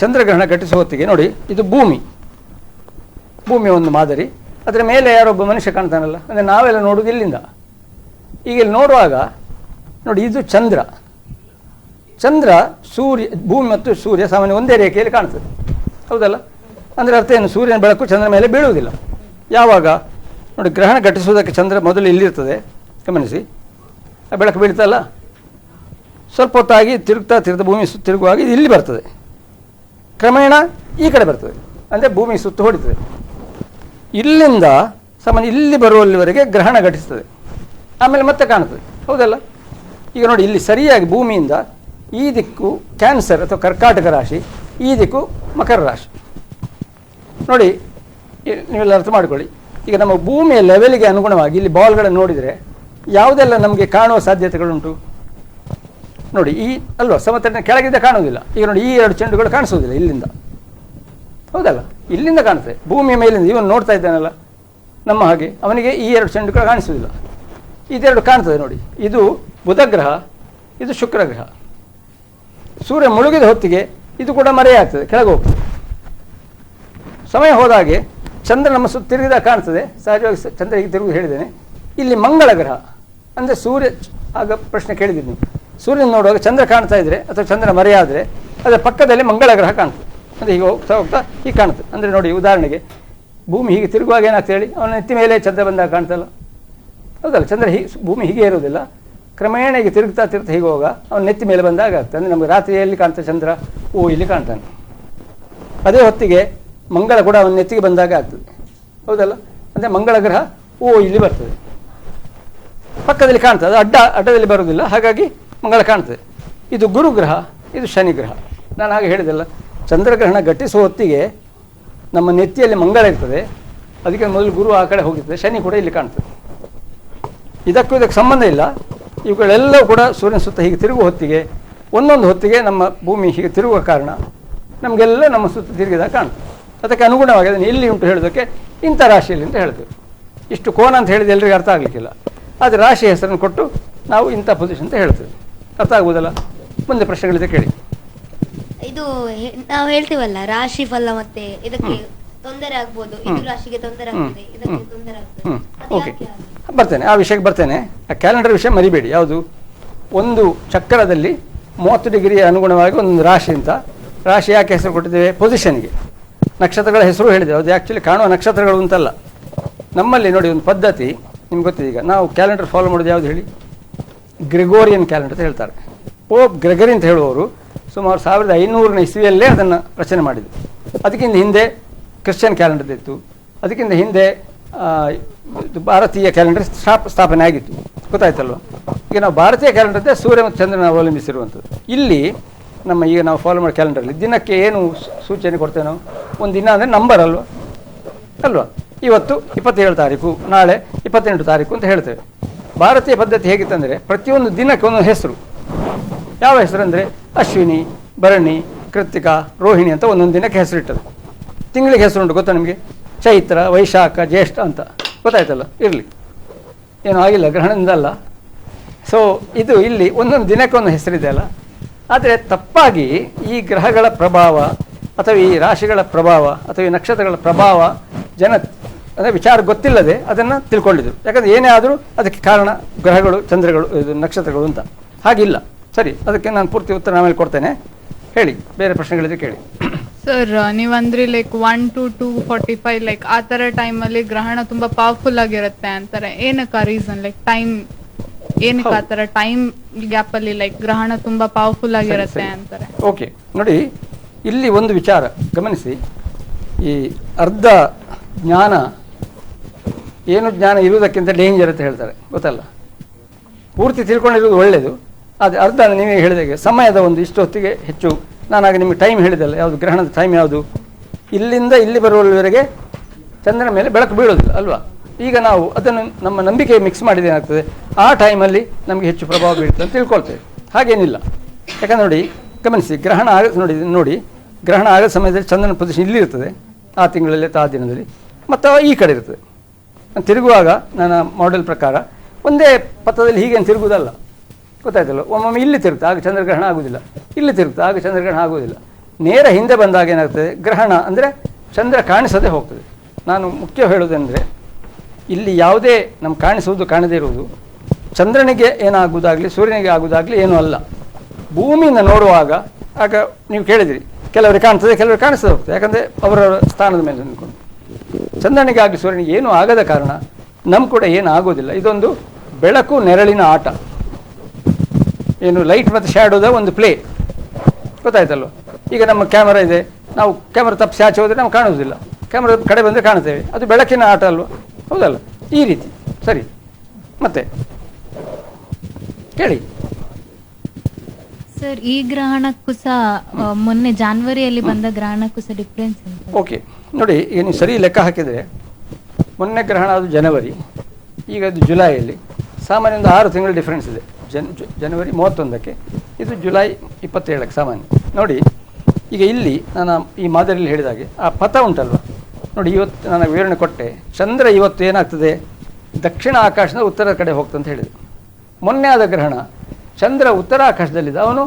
ಚಂದ್ರಗ್ರಹಣ ಘಟಿಸುವ ಹೊತ್ತಿಗೆ ನೋಡಿ, ಇದು ಭೂಮಿ ಒಂದು ಮಾದರಿ, ಅದರ ಮೇಲೆ ಯಾರೊಬ್ಬ ಮನುಷ್ಯ ಕಾಣ್ತಾನಲ್ಲ, ಅಂದರೆ ನಾವೆಲ್ಲ ನೋಡುವುದು ಇಲ್ಲಿಂದ. ಈಗ ಇಲ್ಲಿ ನೋಡುವಾಗ ನೋಡಿ, ಇದು ಚಂದ್ರ, ಸೂರ್ಯ, ಭೂಮಿ ಮತ್ತು ಸೂರ್ಯ ಸಾಮಾನ್ಯ ಒಂದೇ ರೇಖೆಯಲ್ಲಿ ಕಾಣ್ತದೆ, ಹೌದಲ್ಲ? ಅಂದರೆ ಅರ್ಥ ಏನು? ಸೂರ್ಯನ ಬೆಳಕು ಚಂದ್ರ ಮೇಲೆ ಬೀಳುವುದಿಲ್ಲ. ಯಾವಾಗ ನೋಡಿ ಗ್ರಹಣ ಘಟಿಸುವುದಕ್ಕೆ ಚಂದ್ರ ಮೊದಲು ಇಲ್ಲಿರ್ತದೆ, ಗಮನಿಸಿ, ಆ ಬೆಳಕು ಬೀಳ್ತಲ್ಲ, ಸ್ವಲ್ಪ ಹೊತ್ತಾಗಿ ತಿರುಗ್ತಾ ಭೂಮಿ ಸುತ್ತ ತಿರುಗುವಾಗ ಇದು ಇಲ್ಲಿ ಬರ್ತದೆ, ಕ್ರಮೇಣ ಈ ಕಡೆ ಬರ್ತದೆ, ಅಂದರೆ ಭೂಮಿ ಸುತ್ತು ಹೊಡಿತದೆ. ಇಲ್ಲಿಂದ ಸಾಮಾನ್ಯ ಇಲ್ಲಿ ಬರುವಲ್ಲಿವರೆಗೆ ಗ್ರಹಣ ಘಟಿಸ್ತದೆ, ಆಮೇಲೆ ಮತ್ತೆ ಕಾಣ್ತದೆ, ಹೌದಲ್ಲ? ಈಗ ನೋಡಿ ಇಲ್ಲಿ ಸರಿಯಾಗಿ ಭೂಮಿಯಿಂದ ಈ ದಿಕ್ಕು ಕ್ಯಾನ್ಸರ್ ಅಥವಾ ಕರ್ಕಾಟಕ ರಾಶಿ, ಈ ದಿಕ್ಕು ಮಕರ ರಾಶಿ. ನೋಡಿ ನೀವೆಲ್ಲ ಅರ್ಥ ಮಾಡಿಕೊಳ್ಳಿ. ಈಗ ನಮ್ಮ ಭೂಮಿಯ ಲೆವೆಲ್ಗೆ ಅನುಗುಣವಾಗಿ ಇಲ್ಲಿ ಬಾಲ್ಗಳನ್ನು ನೋಡಿದರೆ ಯಾವುದೆಲ್ಲ ನಮಗೆ ಕಾಣುವ ಸಾಧ್ಯತೆಗಳುಂಟು ನೋಡಿ. ಈ ಅಲ್ವಾ ಸಮತಟ್ಟಿನ ಕೆಳಗಿಂದ ಕಾಣುವುದಿಲ್ಲ. ಈಗ ನೋಡಿ ಈ 2 ಚೆಂಡುಗಳು ಕಾಣಿಸೋದಿಲ್ಲ ಇಲ್ಲಿಂದ, ಹೌದಲ್ಲ? ಇಲ್ಲಿಂದ ಕಾಣ್ತದೆ, ಭೂಮಿಯ ಮೇಲಿಂದ ಇವನು ನೋಡ್ತಾ ಇದ್ದಾನಲ್ಲ ನಮ್ಮ ಹಾಗೆ, ಅವನಿಗೆ ಈ 2 ಚೆಂಡುಗಳು ಕಾಣಿಸೋದಿಲ್ಲ, ಇದೆರಡು ಕಾಣ್ತದೆ ನೋಡಿ. ಇದು ಬುಧ ಗ್ರಹ, ಇದು ಶುಕ್ರ ಗ್ರಹ. ಸೂರ್ಯ ಮುಳುಗಿದ ಹೊತ್ತಿಗೆ ಇದು ಕೂಡ ಮರೆಯಾಗ್ತದೆ, ಕೆಳಗೆ ಹೋಗ್ತದೆ. ಸಮಯ ಹೋದಾಗೆ ಚಂದ್ರ ನಮ್ಮ ಸುತ್ತ ತಿರುಗಿದಾಗ ಕಾಣ್ತದೆ, ಸಹಜವಾಗಿ ಚಂದ್ರ ಹೀಗೆ ತಿರುಗಿ ಹೇಳಿದ್ದೇನೆ. ಇಲ್ಲಿ ಮಂಗಳ ಗ್ರಹ ಅಂದರೆ ಸೂರ್ಯ, ಆಗ ಪ್ರಶ್ನೆ ಕೇಳಿದ್ದೀನಿ ನೀವು, ಸೂರ್ಯನ ನೋಡುವಾಗ ಚಂದ್ರ ಕಾಣ್ತಾ ಇದ್ರೆ ಅಥವಾ ಚಂದ್ರ ಮರೆಯಾದರೆ ಅದರ ಪಕ್ಕದಲ್ಲಿ ಮಂಗಳ ಗ್ರಹ ಕಾಣ್ತದೆ, ಅಂದರೆ ಹೀಗೆ ಹೋಗ್ತಾ ಹೀಗೆ ಕಾಣ್ತದೆ. ಅಂದರೆ ನೋಡಿ ಉದಾಹರಣೆಗೆ ಭೂಮಿ ಹೀಗೆ ತಿರುಗುವಾಗ ಏನಾಗ್ತದೆ ಹೇಳಿ, ಅವನ ನೆತ್ತಿ ಮೇಲೆ ಚಂದ್ರ ಬಂದಾಗ ಕಾಣ್ತಲ್ಲ, ಹೌದಲ್ಲ? ಚಂದ್ರ ಭೂಮಿ ಹೀಗೆ ಇರೋದಿಲ್ಲ, ಕ್ರಮೇಣ ಹೀಗೆ ತಿರುಗ್ತಾ ಹೀಗೆ ಹೋಗ ಅವನ ನೆತ್ತಿ ಮೇಲೆ ಬಂದಾಗ ಆಗ್ತದೆ. ಅಂದರೆ ನಮಗೆ ರಾತ್ರಿಯಲ್ಲಿ ಕಾಣ್ತದೆ ಚಂದ್ರ, ಇಲ್ಲಿ ಕಾಣ್ತಾನೆ. ಅದೇ ಹೊತ್ತಿಗೆ ಮಂಗಳ ಕೂಡ ಅವನ ನೆತ್ತಿಗೆ ಬಂದಾಗ ಆಗ್ತದೆ, ಹೌದಲ್ಲ? ಅಂದರೆ ಮಂಗಳ ಗ್ರಹ ಇಲ್ಲಿ ಬರ್ತದೆ, ಪಕ್ಕದಲ್ಲಿ ಕಾಣ್ತದೆ, ಅದು ಅಡ್ಡದಲ್ಲಿ ಬರುವುದಿಲ್ಲ, ಹಾಗಾಗಿ ಮಂಗಳ ಕಾಣ್ತದೆ. ಇದು ಗುರುಗ್ರಹ, ಇದು ಶನಿ ಗ್ರಹ. ನಾನು ಹಾಗೆ ಹೇಳಿದೆಲ್ಲ, ಚಂದ್ರಗ್ರಹಣ ಘಟಿಸುವ ಹೊತ್ತಿಗೆ ನಮ್ಮ ನೆತ್ತಿಯಲ್ಲಿ ಮಂಗಳ ಇರ್ತದೆ, ಅದಕ್ಕೆ ಮೊದಲು ಗುರು ಆ ಕಡೆ ಹೋಗಿರ್ತದೆ, ಶನಿ ಕೂಡ ಇಲ್ಲಿ ಕಾಣ್ತದೆ. ಇದಕ್ಕೆ ಸಂಬಂಧ ಇಲ್ಲ. ಇವುಗಳೆಲ್ಲವೂ ಕೂಡ ಸೂರ್ಯನ ಸುತ್ತ ಹೀಗೆ ತಿರುಗುವ ಹೊತ್ತಿಗೆ, ಒಂದೊಂದು ಹೊತ್ತಿಗೆ ನಮ್ಮ ಭೂಮಿ ಹೀಗೆ ತಿರುಗುವ ಕಾರಣ ನಮಗೆಲ್ಲ ನಮ್ಮ ಸುತ್ತ ತಿರುಗಿದಾಗ ಕಾಣ್ತದೆ. ಅದಕ್ಕೆ ಅನುಗುಣವಾಗಿ ಅದನ್ನು ಎಲ್ಲಿ ಉಂಟು ಹೇಳೋದಕ್ಕೆ ಇಂಥ ರಾಶಿಯಲ್ಲಿ ಅಂತ ಹೇಳ್ತೇವೆ. ಇಷ್ಟು ಕೋನ ಅಂತ ಹೇಳಿದ ಎಲ್ರಿಗೂ ಅರ್ಥ ಆಗಲಿಕ್ಕಿಲ್ಲ, ಆದರೆ ರಾಶಿ ಹೆಸರನ್ನು ಕೊಟ್ಟು ನಾವು ಇಂಥ ಪೊಸಿಷನ್ ಅಂತ ಹೇಳ್ತೇವೆ. ಅರ್ಥ ಆಗ್ಬೋದಲ್ಲ? ಮುಂದೆ ಪ್ರಶ್ನೆಗಳಿದೆ ಕೇಳಿ. ಇದು ನಾವು ಹೇಳ್ತೀವಲ್ಲ ರಾಶಿ ಫಲ, ಮತ್ತೆ ಇದಕ್ಕೆ ತೊಂದರೆ ಆಗ್ಬೋದು, ಇದು ರಾಶಿಗೆ ತೊಂದರೆ ಆಗ್ತದೆ, ಇದಕ್ಕೆ ತೊಂದರೆ ಆಗ್ತದೆ. ಓಕೆ, ಬರ್ತೇನೆ ಆ ವಿಷಯಕ್ಕೆ ಬರ್ತೇನೆ. ಆ ಕ್ಯಾಲೆಂಡರ್ ವಿಷಯ ಮರಿಬೇಡಿ. ಯಾವುದು? ಒಂದು ಚಕ್ರದಲ್ಲಿ 30 ಡಿಗ್ರಿ ಅನುಗುಣವಾಗಿ ಒಂದು ರಾಶಿ ಅಂತ. ರಾಶಿ ಯಾಕೆ ಹೆಸರು ಕೊಟ್ಟಿದ್ದೇವೆ? ಪೊಸಿಷನ್ಗೆ. ನಕ್ಷತ್ರಗಳ ಹೆಸರು ಹೇಳಿದ್ದೇವೆ, ಅದು ಆ್ಯಕ್ಚುಲಿ ಕಾಣುವ ನಕ್ಷತ್ರಗಳು ಅಂತಲ್ಲ. ನಮ್ಮಲ್ಲಿ ನೋಡಿ ಒಂದು ಪದ್ಧತಿ ನಿಮ್ಗೆ ಗೊತ್ತಿದೆ. ಈಗ ನಾವು ಕ್ಯಾಲೆಂಡರ್ ಫಾಲೋ ಮಾಡೋದು ಯಾವುದು ಹೇಳಿ? ಗ್ರೆಗೋರಿಯನ್ ಕ್ಯಾಲೆಂಡರ್ ಅಂತ ಹೇಳ್ತಾರೆ. ಪೋಪ್ ಗ್ರೆಗರಿ ಅಂತ ಹೇಳುವವರು ಸುಮಾರು 1500ನೇ ಇಸ್ವಿಯಲ್ಲೇ ಅದನ್ನು ರಚನೆ ಮಾಡಿದರು. ಅದಕ್ಕಿಂತ ಹಿಂದೆ ಕ್ರಿಶ್ಚಿಯನ್ ಕ್ಯಾಲೆಂಡರ್ ಇತ್ತು, ಅದಕ್ಕಿಂತ ಹಿಂದೆ ಭಾರತೀಯ ಕ್ಯಾಲೆಂಡರ್ ಸ್ಥಾಪನೆ ಆಗಿತ್ತು, ಗೊತ್ತಾಯ್ತಲ್ವ? ಈಗ ನಾವು ಭಾರತೀಯ ಕ್ಯಾಲೆಂಡರ್ ಸೂರ್ಯ ಮತ್ತು ಚಂದ್ರನ ಅವಲಂಬಿಸಿರುವಂಥದ್ದು. ಇಲ್ಲಿ ನಮ್ಮ ಈಗ ನಾವು ಫಾಲೋ ಮಾಡೋ ಕ್ಯಾಲೆಂಡರಲ್ಲಿ ದಿನಕ್ಕೆ ಏನು ಸೂಚನೆ ಕೊಡ್ತೇವೆ ನಾವು? ಒಂದು ದಿನ ಅಂದರೆ ನಂಬರ್ ಅಲ್ವಾ? ಇವತ್ತು 27 ತಾರೀಕು, ನಾಳೆ 28 ತಾರೀಕು ಅಂತ ಹೇಳ್ತೇವೆ. ಭಾರತೀಯ ಪದ್ಧತಿ ಹೇಗಿತ್ತಂದರೆ ಪ್ರತಿಯೊಂದು ದಿನಕ್ಕೆ ಒಂದೊಂದು ಹೆಸರು. ಯಾವ ಹೆಸರು ಅಂದರೆ ಅಶ್ವಿನಿ, ಭರಣಿ, ಕೃತ್ತಿಕ, ರೋಹಿಣಿ ಅಂತ ಒಂದೊಂದು ದಿನಕ್ಕೆ ಹೆಸರಿಟ್ಟದು. ತಿಂಗಳಿಗೆ ಹೆಸರುಂಟು ಗೊತ್ತಾ ನಿಮಗೆ? ಚೈತ್ರ, ವೈಶಾಖ, ಜ್ಯೇಷ್ಠ ಅಂತ. ಗೊತ್ತಾಯ್ತಲ್ಲ? ಇರಲಿ, ಏನೂ ಆಗಿಲ್ಲ, ಗ್ರಹಣದಿಂದಲ್ಲ. ಸೊ ಇದು ಇಲ್ಲಿ ಒಂದೊಂದು ದಿನಕ್ಕೆ ಒಂದು ಹೆಸರಿದೆ ಅಲ್ಲ. ಆದರೆ ತಪ್ಪಾಗಿ ಈ ಗ್ರಹಗಳ ಪ್ರಭಾವ ಅಥವಾ ಈ ರಾಶಿಗಳ ಪ್ರಭಾವ ಅಥವಾ ಈ ನಕ್ಷತ್ರಗಳ ಪ್ರಭಾವ ಅಂದರೆ ವಿಚಾರ ಗೊತ್ತಿಲ್ಲದೆ ಅದನ್ನು ತಿಳ್ಕೊಂಡಿದ್ರು. ಯಾಕಂದರೆ ಏನೇ ಆದರೂ ಅದಕ್ಕೆ ಕಾರಣ ಗ್ರಹಗಳು, ಚಂದ್ರಗಳು, ಇದು ನಕ್ಷತ್ರಗಳು ಅಂತ. ಹಾಗಿಲ್ಲ. ಸರಿ, ಅದಕ್ಕೆ ನಾನು ಪೂರ್ತಿ ಉತ್ತರ ಆಮೇಲೆ ಕೊಡ್ತೇನೆ. ಹೇಳಿ, ಬೇರೆ ಪ್ರಶ್ನೆಗಳಿದ್ರೆ ಕೇಳಿ. ಸರ್, ನೀವಂದ್ರಿ ಲೈಕ್ 1 to 2:45 ಲೈಕ್ ಆ ಥರ ಟೈಮಲ್ಲಿ ಗ್ರಹಣ ತುಂಬ ಪವರ್ಫುಲ್ ಆಗಿರುತ್ತೆ ಅಂತಾರೆ. ಏನಕ್ಕೆ ರೀಸನ್? ಲೈಕ್ ಟೈಮ್ ಏನಕ್ಕೆ ಆ ಥರ ಟೈಮ್ ಗ್ಯಾಪಲ್ಲಿ ಲೈಕ್ ಗ್ರಹಣ ತುಂಬ ಪವರ್ಫುಲ್ ಆಗಿರುತ್ತೆ ಅಂತಾರೆ? ಓಕೆ, ನೋಡಿ ಇಲ್ಲಿ ಒಂದು ವಿಚಾರ ಗಮನಿಸಿ. ಈ ಅರ್ಧ ಜ್ಞಾನ ಏನು ಜ್ಞಾನ ಇರುವುದಕ್ಕಿಂತ ಡೇಂಜರ್ ಅಂತ ಹೇಳ್ತಾರೆ, ಗೊತ್ತಲ್ಲ. ಪೂರ್ತಿ ತಿಳ್ಕೊಂಡಿರೋದು ಒಳ್ಳೆಯದು, ಅದು ಅರ್ಧ ನೀವೇ ಹೇಳಿದಾಗೆ ಸಮಯದ ಒಂದು ಇಷ್ಟು ಹೊತ್ತಿಗೆ ಹೆಚ್ಚು. ನಾನಾಗ ನಿಮಗೆ ಟೈಮ್ ಹೇಳಿದಲ್ಲ, ಯಾವುದು ಗ್ರಹಣದ ಟೈಮ್ ಯಾವುದು? ಇಲ್ಲಿಂದ ಇಲ್ಲಿ ಬರುವವರೆಗೆ ಚಂದ್ರನ ಮೇಲೆ ಬೆಳಕು ಬೀಳೋದಿಲ್ಲ ಅಲ್ವಾ. ಈಗ ನಾವು ಅದನ್ನು ನಮ್ಮ ನಂಬಿಕೆ ಮಿಕ್ಸ್ ಮಾಡಿದ ಏನಾಗ್ತದೆ, ಆ ಟೈಮಲ್ಲಿ ನಮಗೆ ಹೆಚ್ಚು ಪ್ರಭಾವ ಬೀಳುತ್ತೆ ಅಂತ ತಿಳ್ಕೊಳ್ತೇವೆ. ಹಾಗೇನಿಲ್ಲ. ಯಾಕಂದ್ರೆ ನೋಡಿ, ಗಮನಿಸಿ, ಗ್ರಹಣ ನೋಡಿ ಗ್ರಹಣ ಆಗೋ ಸಮಯದಲ್ಲಿ ಚಂದ್ರನ ಪೊಸಿಷನ್ ಇಲ್ಲಿ ಇರ್ತದೆ, ಆ ತಿಂಗಳಲ್ಲಿ ಅಥವಾ ಆ ದಿನದಲ್ಲಿ, ಮತ್ತು ಈ ಕಡೆ ಇರ್ತದೆ. ತಿರುಗುವಾಗ ನನ್ನ ಮಾಡೆಲ್ ಪ್ರಕಾರ ಒಂದೇ ಪಥದಲ್ಲಿ ಹೀಗೇನು ತಿರುಗುವುದಲ್ಲ, ಗೊತ್ತಾಯ್ತಲ್ಲ. ಒಮ್ಮೊಮ್ಮೆ ಇಲ್ಲಿ ತಿರುಗುತ್ತೆ, ಆಗ ಚಂದ್ರಗ್ರಹಣ ಆಗುವುದಿಲ್ಲ. ಇಲ್ಲಿ ತಿರುಗುತ್ತೆ, ಆಗ ಚಂದ್ರಗ್ರಹಣ ಆಗುವುದಿಲ್ಲ. ನೇರ ಹಿಂದೆ ಬಂದಾಗ ಏನಾಗ್ತದೆ, ಗ್ರಹಣ ಅಂದರೆ ಚಂದ್ರ ಕಾಣಿಸದೆ ಹೋಗ್ತದೆ. ನಾನು ಮುಖ್ಯ ಹೇಳೋದಂದರೆ, ಇಲ್ಲಿ ಯಾವುದೇ ನಮ್ಗೆ ಕಾಣಿಸುವುದು ಕಾಣದೇ ಇರುವುದು ಚಂದ್ರನಿಗೆ ಏನಾಗುವುದಾಗಲಿ ಸೂರ್ಯನಿಗೆ ಆಗುವುದಾಗಲಿ ಏನೂ ಅಲ್ಲ. ಭೂಮಿಯಿಂದ ನೋಡುವಾಗ ಆಗ ನೀವು ಕೇಳಿದಿರಿ, ಕೆಲವರಿಗೆ ಕಾಣ್ತದೆ, ಕೆಲವರಿಗೆ ಕಾಣಿಸದೆ ಹೋಗ್ತದೆ. ಯಾಕಂದರೆ ಅವರ ಸ್ಥಾನದ ಮೇಲೆ ನಿಂತ್ಕೊಂಡು. ಚಂದ್ರನಿಗಾಗಿ ಸೂರ್ಯನಿಗೆ ಏನೂ ಆಗದ ಕಾರಣ ನಮ್ಗೆ ಕೂಡ ಏನು ಆಗೋದಿಲ್ಲ. ಇದೊಂದು ಬೆಳಕು ನೆರಳಿನ ಆಟ, ಏನು ಲೈಟ್ ಮತ್ತು ಶ್ಯಾಡೋದ ಒಂದು ಪ್ಲೇ, ಗೊತ್ತಾಯ್ತಲ್ವ. ಈಗ ನಮ್ಮ ಕ್ಯಾಮರಾ ಇದೆ, ನಾವು ಕ್ಯಾಮರಾ ತಪ್ಪಿಸಿ ಆಚೆ ಹೋದರೆ ನಾವು ಕಾಣೋದಿಲ್ಲ, ಕ್ಯಾಮರಾ ಕಡೆ ಬಂದರೆ ಕಾಣ್ತೇವೆ. ಅದು ಬೆಳಕಿನ ಆಟ ಅಲ್ವ, ಹೌದಲ್ಲ. ಈ ರೀತಿ. ಸರಿ, ಮತ್ತೆ ಕೇಳಿ. ಸರ್, ಈ ಗ್ರಹಣಕ್ಕೂ ಸಹ ಮೊನ್ನೆ ಜಾನ್ವರಿಯಲ್ಲಿ ಬಂದ ಗ್ರಹಣಕ್ಕೂ ಸಹ ಡಿಫ್ರೆನ್ಸ್ ಓಕೆ, ನೋಡಿ, ಈಗ ನೀವು ಸರಿ ಲೆಕ್ಕ ಹಾಕಿದರೆ ಮೊನ್ನೆ ಗ್ರಹಣ ಅದು ಜನವರಿ, ಈಗ ಅದು ಜುಲೈಯಲ್ಲಿ. ಸಾಮಾನ್ಯ ಒಂದು 6 ತಿಂಗಳ ಡಿಫ್ರೆನ್ಸ್ ಇದೆ. ಜನವರಿ 31ಕ್ಕೆ, ಇದು ಜುಲೈ 27ಕ್ಕೆ ಸಾಮಾನ್ಯ. ನೋಡಿ, ಈಗ ಇಲ್ಲಿ ನಾನು ಈ ಮಾದರಿಯಲ್ಲಿ ಹೇಳಿದಾಗೆ ಆ ಪಥ ಉಂಟಲ್ವ, ನೋಡಿ, ಇವತ್ತು ನಾನು ವಿವರಣೆ ಕೊಟ್ಟೆ. ಚಂದ್ರ ಇವತ್ತು ಏನಾಗ್ತದೆ, ದಕ್ಷಿಣ ಆಕಾಶದ ಉತ್ತರ ಕಡೆ ಹೋಗ್ತಂತ ಹೇಳಿದೆ. ಮೊನ್ನೆ ಆದ ಗ್ರಹಣ ಚಂದ್ರ ಉತ್ತರ ಆಕಾಶದಲ್ಲಿದ್ದ, ಅವನು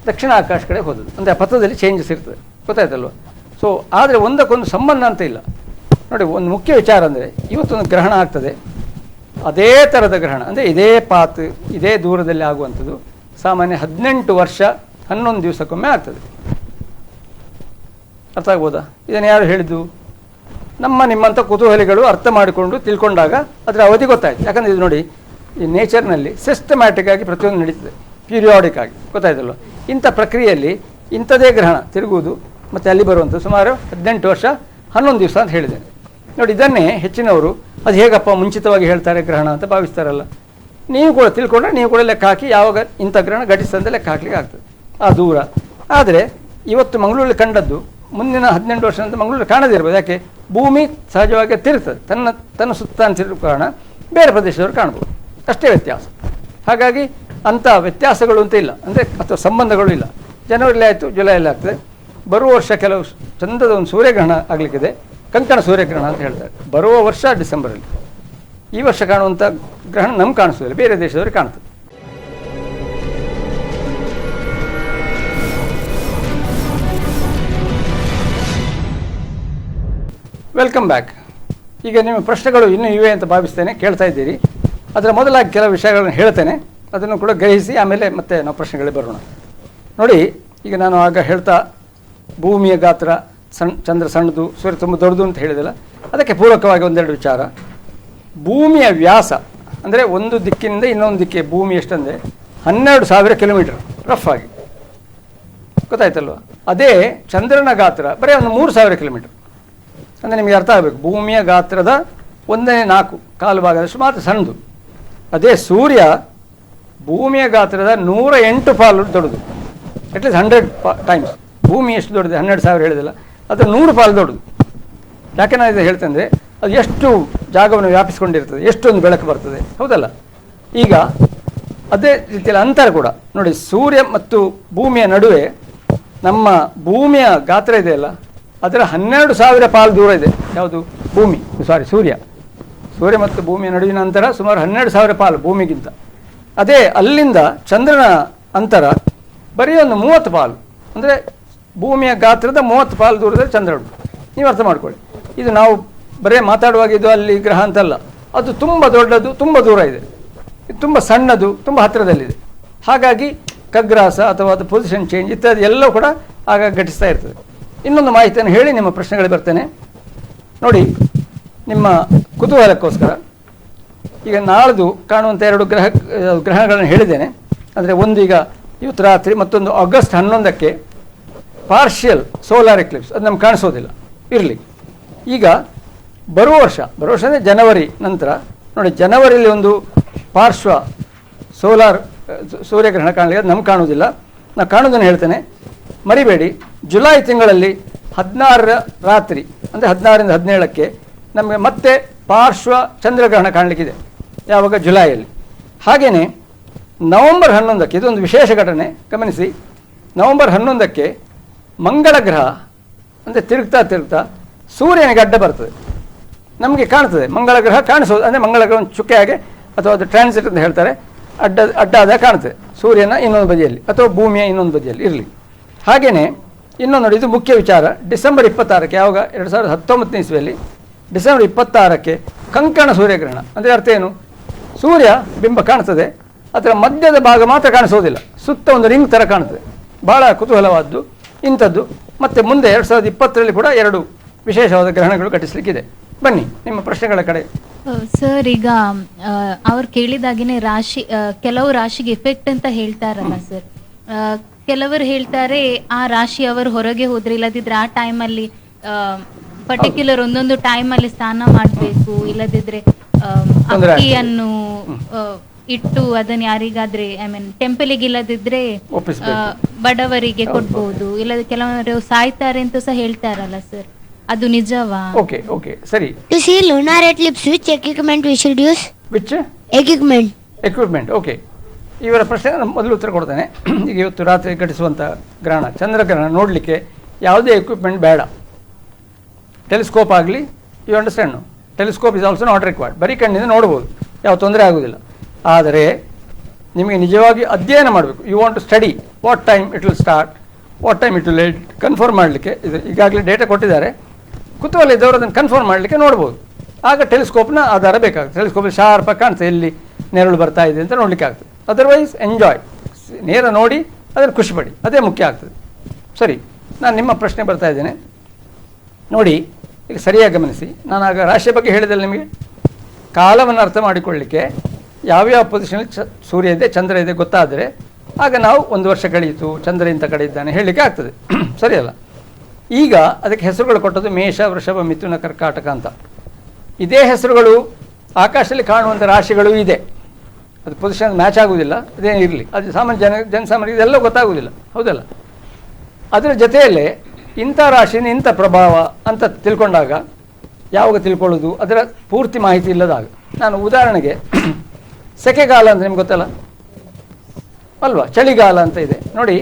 ದಕ್ಷಿಣ ಆಕಾಶ ಕಡೆ ಹೋದದ್ದು. ಅಂದರೆ ಆ ಪಥದಲ್ಲಿ ಚೇಂಜಸ್ ಇರ್ತದೆ, ಗೊತ್ತಾಯ್ತಲ್ವ. ಸೊ ಆದರೆ ಒಂದಕ್ಕೊಂದು ಸಂಬಂಧ ಅಂತ ಇಲ್ಲ. ನೋಡಿ, ಒಂದು ಮುಖ್ಯ ವಿಚಾರ ಅಂದರೆ, ಇವತ್ತೊಂದು ಗ್ರಹಣ ಆಗ್ತದೆ, ಅದೇ ಥರದ ಗ್ರಹಣ ಅಂದರೆ ಇದೇ ಪಾತ್ ಇದೇ ದೂರದಲ್ಲಿ ಆಗುವಂಥದ್ದು ಸಾಮಾನ್ಯ 18 ವರ್ಷ 11 ದಿವಸಕ್ಕೊಮ್ಮೆ ಆಗ್ತದೆ. ಅರ್ಥ ಆಗ್ಬೋದಾ? ಇದನ್ನು ಯಾರು ಹೇಳಿದ್ದು? ನಿಮ್ಮಂಥ ಕುತೂಹಲಿಗಳು ಅರ್ಥ ಮಾಡಿಕೊಂಡು ತಿಳ್ಕೊಂಡಾಗ ಅದರ ಅವಧಿ ಗೊತ್ತಾಯ್ತು. ಯಾಕಂದರೆ ಇದು ನೋಡಿ, ಈ ನೇಚರ್ನಲ್ಲಿ ಸಿಸ್ಟಮ್ಯಾಟಿಕ್ ಆಗಿ ಪ್ರತಿಯೊಂದು ನಡೀತದೆ, ಪೀರಿಯಾಡಿಕ್ ಆಗಿ, ಗೊತ್ತಾಯ್ತಲ್ವ. ಇಂಥ ಪ್ರಕ್ರಿಯೆಯಲ್ಲಿ ಇಂಥದೇ ಗ್ರಹಣ ತಿರುಗುವುದು ಮತ್ತು ಅಲ್ಲಿ ಬರುವಂಥದ್ದು ಸುಮಾರು 18 ವರ್ಷ 11 ದಿವಸ ಅಂತ ಹೇಳಿದ್ದೇನೆ. ನೋಡಿ, ಇದನ್ನೇ ಹೆಚ್ಚಿನವರು ಅದು ಹೇಗಪ್ಪ ಮುಂಚಿತವಾಗಿ ಹೇಳ್ತಾರೆ ಗ್ರಹಣ ಅಂತ ಭಾವಿಸ್ತಾರಲ್ಲ. ನೀವು ಕೂಡ ತಿಳ್ಕೊಂಡ್ರೆ ನೀವು ಕೂಡ ಲೆಕ್ಕ ಹಾಕಿ ಯಾವಾಗ ಇಂಥ ಗ್ರಹಣ ಘಟಿಸ್ತಂತ ಲೆಕ್ಕ ಹಾಕ್ಲಿಕ್ಕೆ ಆಗ್ತದೆ, ಆ ದೂರ. ಆದರೆ ಇವತ್ತು ಮಂಗಳೂರಲ್ಲಿ ಕಂಡದ್ದು ಮುಂದಿನ 18 ವರ್ಷ ಅಂತ ಮಂಗಳೂರು ಕಾಣದೇ ಇರ್ಬೋದು. ಯಾಕೆ? ಭೂಮಿ ಸಹಜವಾಗಿ ತಿರುಗ್ತದೆ, ತನ್ನ ಸುತ್ತ ತಿರುಗುವ ಕಾರಣ ಬೇರೆ ಪ್ರದೇಶದವರು ಕಾಣ್ಬೋದು, ಅಷ್ಟೇ ವ್ಯತ್ಯಾಸ. ಹಾಗಾಗಿ ಅಂಥ ವ್ಯತ್ಯಾಸಗಳು ಅಂತ ಇಲ್ಲ, ಅಂದರೆ ಅಥವಾ ಸಂಬಂಧಗಳು ಇಲ್ಲ. ಜನವರಿಲಿ ಆಯಿತು, ಜುಲೈಯಲ್ಲಿ ಆಗ್ತದೆ. ಬರುವ ವರ್ಷ ಕೆಲವು ಚಂದದ ಒಂದು ಸೂರ್ಯಗ್ರಹಣ ಆಗಲಿಕ್ಕಿದೆ, ಕಂಕಣ ಸೂರ್ಯಗ್ರಹಣ ಅಂತ ಹೇಳ್ತಾರೆ. ಬರುವ ವರ್ಷ ಡಿಸೆಂಬರಲ್ಲಿ. ಈ ವರ್ಷ ಕಾಣುವಂಥ ಗ್ರಹಣ ನಮ್ಗೆ ಕಾಣಿಸೋದಿಲ್ಲ, ಬೇರೆ ದೇಶದವ್ರಿಗೆ ಕಾಣ್ತದೆ. Welcome back. ಈಗ ನಿಮ್ಮ ಪ್ರಶ್ನೆಗಳು ಇನ್ನೂ ಇವೆ ಅಂತ ಭಾವಿಸ್ತೇನೆ, ಕೇಳ್ತಾ ಇದ್ದೀರಿ. ಅದರ ಮೊದಲಾಗಿ ಕೆಲವು ವಿಷಯಗಳನ್ನು ಹೇಳ್ತೇನೆ, ಅದನ್ನು ಕೂಡ ಗ್ರಹಿಸಿ ಆಮೇಲೆ ಮತ್ತೆ ನಾವು ಪ್ರಶ್ನೆಗಳಿಗೆ ಬರೋಣ. ನೋಡಿ, ಈಗ ನಾನು ಆಗ ಹೇಳ್ತಾ ಭೂಮಿಯ ಗಾತ್ರ ಚಂದ್ರ ಸಣ್ಣದು, ಸೂರ್ಯ ತುಂಬ ದೊಡ್ಡದು ಅಂತ ಹೇಳಿದಲ್ಲ, ಅದಕ್ಕೆ ಪೂರಕವಾಗಿ ಒಂದೆರಡು ವಿಚಾರ. ಭೂಮಿಯ ವ್ಯಾಸ ಅಂದರೆ ಒಂದು ದಿಕ್ಕಿನಿಂದ ಇನ್ನೊಂದು ದಿಕ್ಕಿಗೆ ಭೂಮಿ ಎಷ್ಟಂದರೆ 12,000 ಕಿಲೋಮೀಟರ್ ರಫ್ ಆಗಿ, ಗೊತ್ತಾಯ್ತಲ್ವ. ಅದೇ ಚಂದ್ರನ ಗಾತ್ರ ಬರೀ ಒಂದು 3,000 ಕಿಲೋಮೀಟರ್. ಅಂದರೆ ನಿಮಗೆ ಅರ್ಥ ಆಗಬೇಕು, ಭೂಮಿಯ ಗಾತ್ರದ 1/4 ಕಾಲು ಭಾಗದಷ್ಟು ಮಾತ್ರ ಸಣ್ಣದು. ಅದೇ ಸೂರ್ಯ ಭೂಮಿಯ ಗಾತ್ರದ 108 ಪಾಲು ದೊಡ್ಡದು, ಅಟ್ಲೀಸ್ಟ್ 100 ಟೈಮ್ಸ್. ಭೂಮಿ ಎಷ್ಟು ದೊಡ್ಡದು? 12,000 ಹೇಳಿದಲ್ಲ, ಅದು 100 ಪಾಲು ದೊಡ್ಡದು. ಯಾಕೆ ನಾನು ಇದು ಹೇಳ್ತೇನೆ ಅಂದರೆ, ಅದು ಎಷ್ಟು ಜಾಗವನ್ನು ವ್ಯಾಪಿಸಿಕೊಂಡಿರ್ತದೆ, ಎಷ್ಟೊಂದು ಬೆಳಕು ಬರ್ತದೆ, ಹೌದಲ್ಲ. ಈಗ ಅದೇ ರೀತಿಯಲ್ಲಿ ಅಂತರ ಕೂಡ ನೋಡಿ, ಸೂರ್ಯ ಮತ್ತು ಭೂಮಿಯ ನಡುವೆ ನಮ್ಮ ಭೂಮಿಯ ಗಾತ್ರ ಇದೆಯಲ್ಲ, ಅದರ 12,000 ಪಾಲು ದೂರ ಇದೆ. ಯಾವುದು? ಭೂಮಿ, ಸೂರ್ಯ. ಸೂರ್ಯ ಮತ್ತು ಭೂಮಿಯ ನಡುವಿನ ಅಂತರ ಸುಮಾರು 12,000 ಪಾಲು ಭೂಮಿಗಿಂತ. ಅದೇ ಅಲ್ಲಿಂದ ಚಂದ್ರನ ಅಂತರ ಬರೀ ಒಂದು 30 ಪಾಲು, ಅಂದರೆ ಭೂಮಿಯ ಗಾತ್ರದ 30 ಪಾಲು ದೂರದಲ್ಲಿ ಚಂದ್ರ ಉಂಟು. ನೀವು ಅರ್ಥ ಮಾಡ್ಕೊಳ್ಳಿ. ಇದು ನಾವು ಬರೀ ಮಾತಾಡುವಾಗ ಇದು ಅಲ್ಲಿ ಗ್ರಹ ಅಂತಲ್ಲ, ಅದು ತುಂಬ ದೊಡ್ಡದು, ತುಂಬ ದೂರ ಇದೆ, ಇದು ತುಂಬ ಸಣ್ಣದು, ತುಂಬ ಹತ್ತಿರದಲ್ಲಿದೆ. ಹಾಗಾಗಿ ಖಗ್ರಾಸ ಅಥವಾ ಅದು ಪೊಸಿಷನ್ ಚೇಂಜ್ ಇತ್ಯಾದಿ ಎಲ್ಲವೂ ಕೂಡ ಆಗ ಘಟಿಸ್ತಾ ಇರ್ತದೆ. ಇನ್ನೊಂದು ಮಾಹಿತಿಯನ್ನು ಹೇಳಿ ನಿಮ್ಮ ಪ್ರಶ್ನೆಗಳಿಗೆ ಬರ್ತೇನೆ ನೋಡಿ. ನಿಮ್ಮ ಕುತೂಹಲಕ್ಕೋಸ್ಕರ ಈಗ ನಾಳ್ದು ಕಾಣುವಂಥ 2 ಗ್ರಹಗಳನ್ನು ಹೇಳಿದ್ದೇನೆ. ಅಂದರೆ ಒಂದು ಈಗ ಇವತ್ತು ರಾತ್ರಿ, ಮತ್ತೊಂದು ಆಗಸ್ಟ್ 11ಕ್ಕೆ ಪಾರ್ಷಿಯಲ್ ಸೋಲಾರ್ ಎಕ್ಲಿಪ್ಸ್, ಅದು ನಮ್ಗೆ ಕಾಣಿಸೋದಿಲ್ಲ, ಇರಲಿ. ಈಗ ಬರುವ ವರ್ಷ ಅಂದರೆ ಜನವರಿ ನಂತರ ನೋಡಿ, ಜನವರಿಯಲ್ಲಿ ಒಂದು ಪಾರ್ಶ್ವ ಸೋಲಾರ್ ಸೂರ್ಯಗ್ರಹಣ ಕಾಣಲಿಕ್ಕೆ, ಅದು ನಮ್ಗೆ ಕಾಣುವುದಿಲ್ಲ. ನಾನು ಕಾಣೋದನ್ನು ಹೇಳ್ತೇನೆ, ಮರಿಬೇಡಿ. ಜುಲೈ ತಿಂಗಳಲ್ಲಿ 16ರ ರಾತ್ರಿ ಅಂದರೆ 16ರಿಂದ 17ಕ್ಕೆ ನಮಗೆ ಮತ್ತೆ ಪಾರ್ಶ್ವ ಚಂದ್ರಗ್ರಹಣ ಕಾಣಲಿಕ್ಕಿದೆ. ಯಾವಾಗ? ಜುಲೈಯಲ್ಲಿ. ಹಾಗೆಯೇ ನವಂಬರ್ 11ಕ್ಕೆ, ಇದೊಂದು ವಿಶೇಷ ಘಟನೆ ಗಮನಿಸಿ, ನವಂಬರ್ 11ಕ್ಕೆ ಮಂಗಳ ಗ್ರಹ ಅಂದರೆ ತಿರುಗ್ತಾ ಸೂರ್ಯನಿಗೆ ಅಡ್ಡ ಬರ್ತದೆ, ನಮಗೆ ಕಾಣ್ತದೆ. ಮಂಗಳ ಗ್ರಹ ಕಾಣಿಸೋದು ಅಂದರೆ ಮಂಗಳ ಗ್ರಹ ಒಂದು ಚುಕ್ಕೆ ಹಾಗೆ, ಅಥವಾ ಅದು ಟ್ರಾನ್ಸಿಟ್ ಅಂತ ಹೇಳ್ತಾರೆ, ಅಡ್ಡಾದಾಗ ಕಾಣ್ತದೆ ಸೂರ್ಯನ ಇನ್ನೊಂದು ಬದಿಯಲ್ಲಿ ಅಥವಾ ಭೂಮಿಯ ಇನ್ನೊಂದು ಬದಿಯಲ್ಲಿ ಇರಲಿ. ಹಾಗೆಯೇ ಇನ್ನೊಂದು ನೋಡಿ, ಇದು ಮುಖ್ಯ ವಿಚಾರ. ಡಿಸೆಂಬರ್ 26ಕ್ಕೆ, ಯಾವಾಗ 2019 ಇಸ್ವಿಯಲ್ಲಿ ಡಿಸೆಂಬರ್ 26ಕ್ಕೆ ಕಂಕಣ ಸೂರ್ಯಗ್ರಹಣ. ಅಂದರೆ ಅರ್ಥ ಏನು? ಸೂರ್ಯ ಬಿಂಬ ಕಾಣ್ತದೆ, ಅದರ ಮಧ್ಯದ ಭಾಗ ಮಾತ್ರ ಕಾಣಿಸೋದಿಲ್ಲ, ಸುತ್ತ ಒಂದು ರಿಂಗ್ ಥರ ಕಾಣ್ತದೆ. ಭಾಳ ಕುತೂಹಲವಾದ್ದು ಇಂಥದ್ದು. ಮತ್ತು ಮುಂದೆ 2020ರಲ್ಲಿ ಕೂಡ 2 ವಿಶೇಷವಾದ ಗ್ರಹಣಗಳು ಘಟಿಸಲಿಕ್ಕಿದೆ. ಬನ್ನಿ ನಿಮ್ಮ ಪ್ರಶ್ನೆಗಳ ಕಡೆ. ಸರ್, ಈಗ ಅವ್ರು ಕೇಳಿದಾಗಿನೇ ಕೆಲವು ರಾಶಿಗೆ ಎಫೆಕ್ಟ್ ಅಂತ ಹೇಳ್ತಾರಲ್ಲ ಸರ್, ಕೆಲವರು ಹೇಳ್ತಾರೆ ಆ ರಾಶಿ ಅವರು ಹೊರಗೆ ಹೋದ್ರೆ, ಇಲ್ಲದಿದ್ರೆ ಆ ಟೈಮಲ್ಲಿ ಪರ್ಟಿಕ್ಯುಲರ್ ಒಂದೊಂದು ಟೈಮಲ್ಲಿ ಸ್ನಾನ ಮಾಡಬೇಕು, ಇಲ್ಲದಿದ್ರೆ ಅಕ್ಕಿಯನ್ನು ಇಟ್ಟು ಅದನ್ನು ಯಾರಿಗಾದ್ರೆ ಟೆಂಪಲಿಗೆ ಇಲ್ಲದಿದ್ರೆ ಬಡವರಿಗೆ ಕೊಡ್ಬೋದು, ಇಲ್ಲದ ಕೆಲವರು ಸಾಯ್ತಾರೆ ಅಂತ ಸಹ ಹೇಳ್ತಾರಲ್ಲ ಸರ್, ಅದು ನಿಜವಾ? ಓಕೆ ಓಕೆ ಸರಿ. To see lunar eclipse, which equipment we should use? Which equipment? Okay, ಇವರ ಪ್ರಶ್ನೆಗೆ ನಾನು ಮೊದಲು ಉತ್ತರ ಕೊಡ್ತೇನೆ. ಈಗ ಇವತ್ತು ರಾತ್ರಿ ಘಟಿಸುವಂಥ ಗ್ರಹಣ, ಚಂದ್ರಗ್ರಹಣ ನೋಡಲಿಕ್ಕೆ ಯಾವುದೇ ಎಕ್ವಿಪ್ಮೆಂಟ್ ಬೇಡ. ಟೆಲಿಸ್ಕೋಪ್ ಆಗಲಿ, you understand, telescope is also not required. ಬರೀ ಕಣ್ಣಿಂದ ನೋಡ್ಬೋದು, ಯಾವ ತೊಂದರೆ ಆಗೋದಿಲ್ಲ. ಆದರೆ ನಿಮಗೆ ನಿಜವಾಗಿ ಅಧ್ಯಯನ ಮಾಡಬೇಕು. You want to study what time it will start, what time it will end, confirm ಮಾಡಲಿಕ್ಕೆ ಇದು ಈಗಾಗಲೇ ಡೇಟಾ ಕೊಟ್ಟಿದ್ದಾರೆ. ಕುತೂಹಲ ಇದ್ದವರು ಅದನ್ನು ಕನ್ಫರ್ಮ್ ಮಾಡಲಿಕ್ಕೆ ನೋಡ್ಬೋದು. ಆಗ ಟೆಲಿಸ್ಕೋಪ್ನ ಆಧಾರ ಬೇಕಾಗ್ತದೆ. ಟೆಲಿಸ್ಕೋಪಲ್ಲಿ ಶಾರ್ಪಾಗಿ ಕಾಣ್ತದೆ ಎಲ್ಲಿ ನೆರಳು ಬರ್ತಾ ಇದೆ ಅಂತ ನೋಡಲಿಕ್ಕೆ ಆಗ್ತದೆ. ಅದರ್ವೈಸ್ ಎಂಜಾಯ್, ನೇರ ನೋಡಿ ಅದನ್ನು ಖುಷಿಪಡಿ, ಅದೇ ಮುಖ್ಯ ಆಗ್ತದೆ. ಸರಿ, ನಾನು ನಿಮ್ಮ ಪ್ರಶ್ನೆ ಬರ್ತಾ ಇದ್ದೇನೆ ನೋಡಿ. ಈಗ ಸರಿಯಾಗಿ ಗಮನಿಸಿ, ನಾನು ಆಗ ರಾಶಿಯ ಬಗ್ಗೆ ಹೇಳಿದಲ್ಲಿ ನಿಮಗೆ ಕಾಲವನ್ನು ಅರ್ಥ ಮಾಡಿಕೊಳ್ಳಲಿಕ್ಕೆ ಯಾವ್ಯಾವ ಪೊಸಿಷನಲ್ಲಿ ಸೂರ್ಯ ಇದೆ, ಚಂದ್ರ ಇದೆ ಗೊತ್ತಾದರೆ ಆಗ ನಾವು 1 ವರ್ಷ ಕಳೆಯಿತು, ಚಂದ್ರ ಇಂಥ ಕಡೆ ಇದ್ದಾನೆ ಹೇಳಲಿಕ್ಕೆ ಆಗ್ತದೆ. ಸರಿಯಲ್ಲ? ಈಗ ಅದಕ್ಕೆ ಹೆಸರುಗಳು ಕೊಟ್ಟದ್ದು ಮೇಷ, ವೃಷಭ, ಮಿಥುನ, ಕರ್ಕಾಟಕ ಅಂತ. ಇದೇ ಹೆಸರುಗಳು ಆಕಾಶದಲ್ಲಿ ಕಾಣುವಂಥ ರಾಶಿಗಳು ಇದೆ. ಅದು ಪೊಸಿಷನ್ ಮ್ಯಾಚ್ ಆಗುವುದಿಲ್ಲ, ಅದೇ ಇರಲಿ, ಅದು ಸಾಮಾನ್ಯ ಜನಸಾಮಾನ್ಯರಿಗೆ ಇದೆಲ್ಲ ಗೊತ್ತಾಗುವುದಿಲ್ಲ, ಹೌದಲ್ಲ? ಅದರ ಜೊತೆಯಲ್ಲೇ ಇಂಥ ರಾಶಿನ ಇಂಥ ಪ್ರಭಾವ ಅಂತ ತಿಳ್ಕೊಂಡಾಗ, ಯಾವಾಗ ತಿಳ್ಕೊಳ್ಳೋದು ಅದರ ಪೂರ್ತಿ ಮಾಹಿತಿ ಇಲ್ಲದಾಗ, ನಾನು ಉದಾಹರಣೆಗೆ ಸೆಕೆಗಾಲ ಅಂತ ನಿಮ್ಗೆ ಗೊತ್ತಲ್ಲ ಅಲ್ವಾ, ಚಳಿಗಾಲ ಅಂತ ಇದೆ ನೋಡಿ.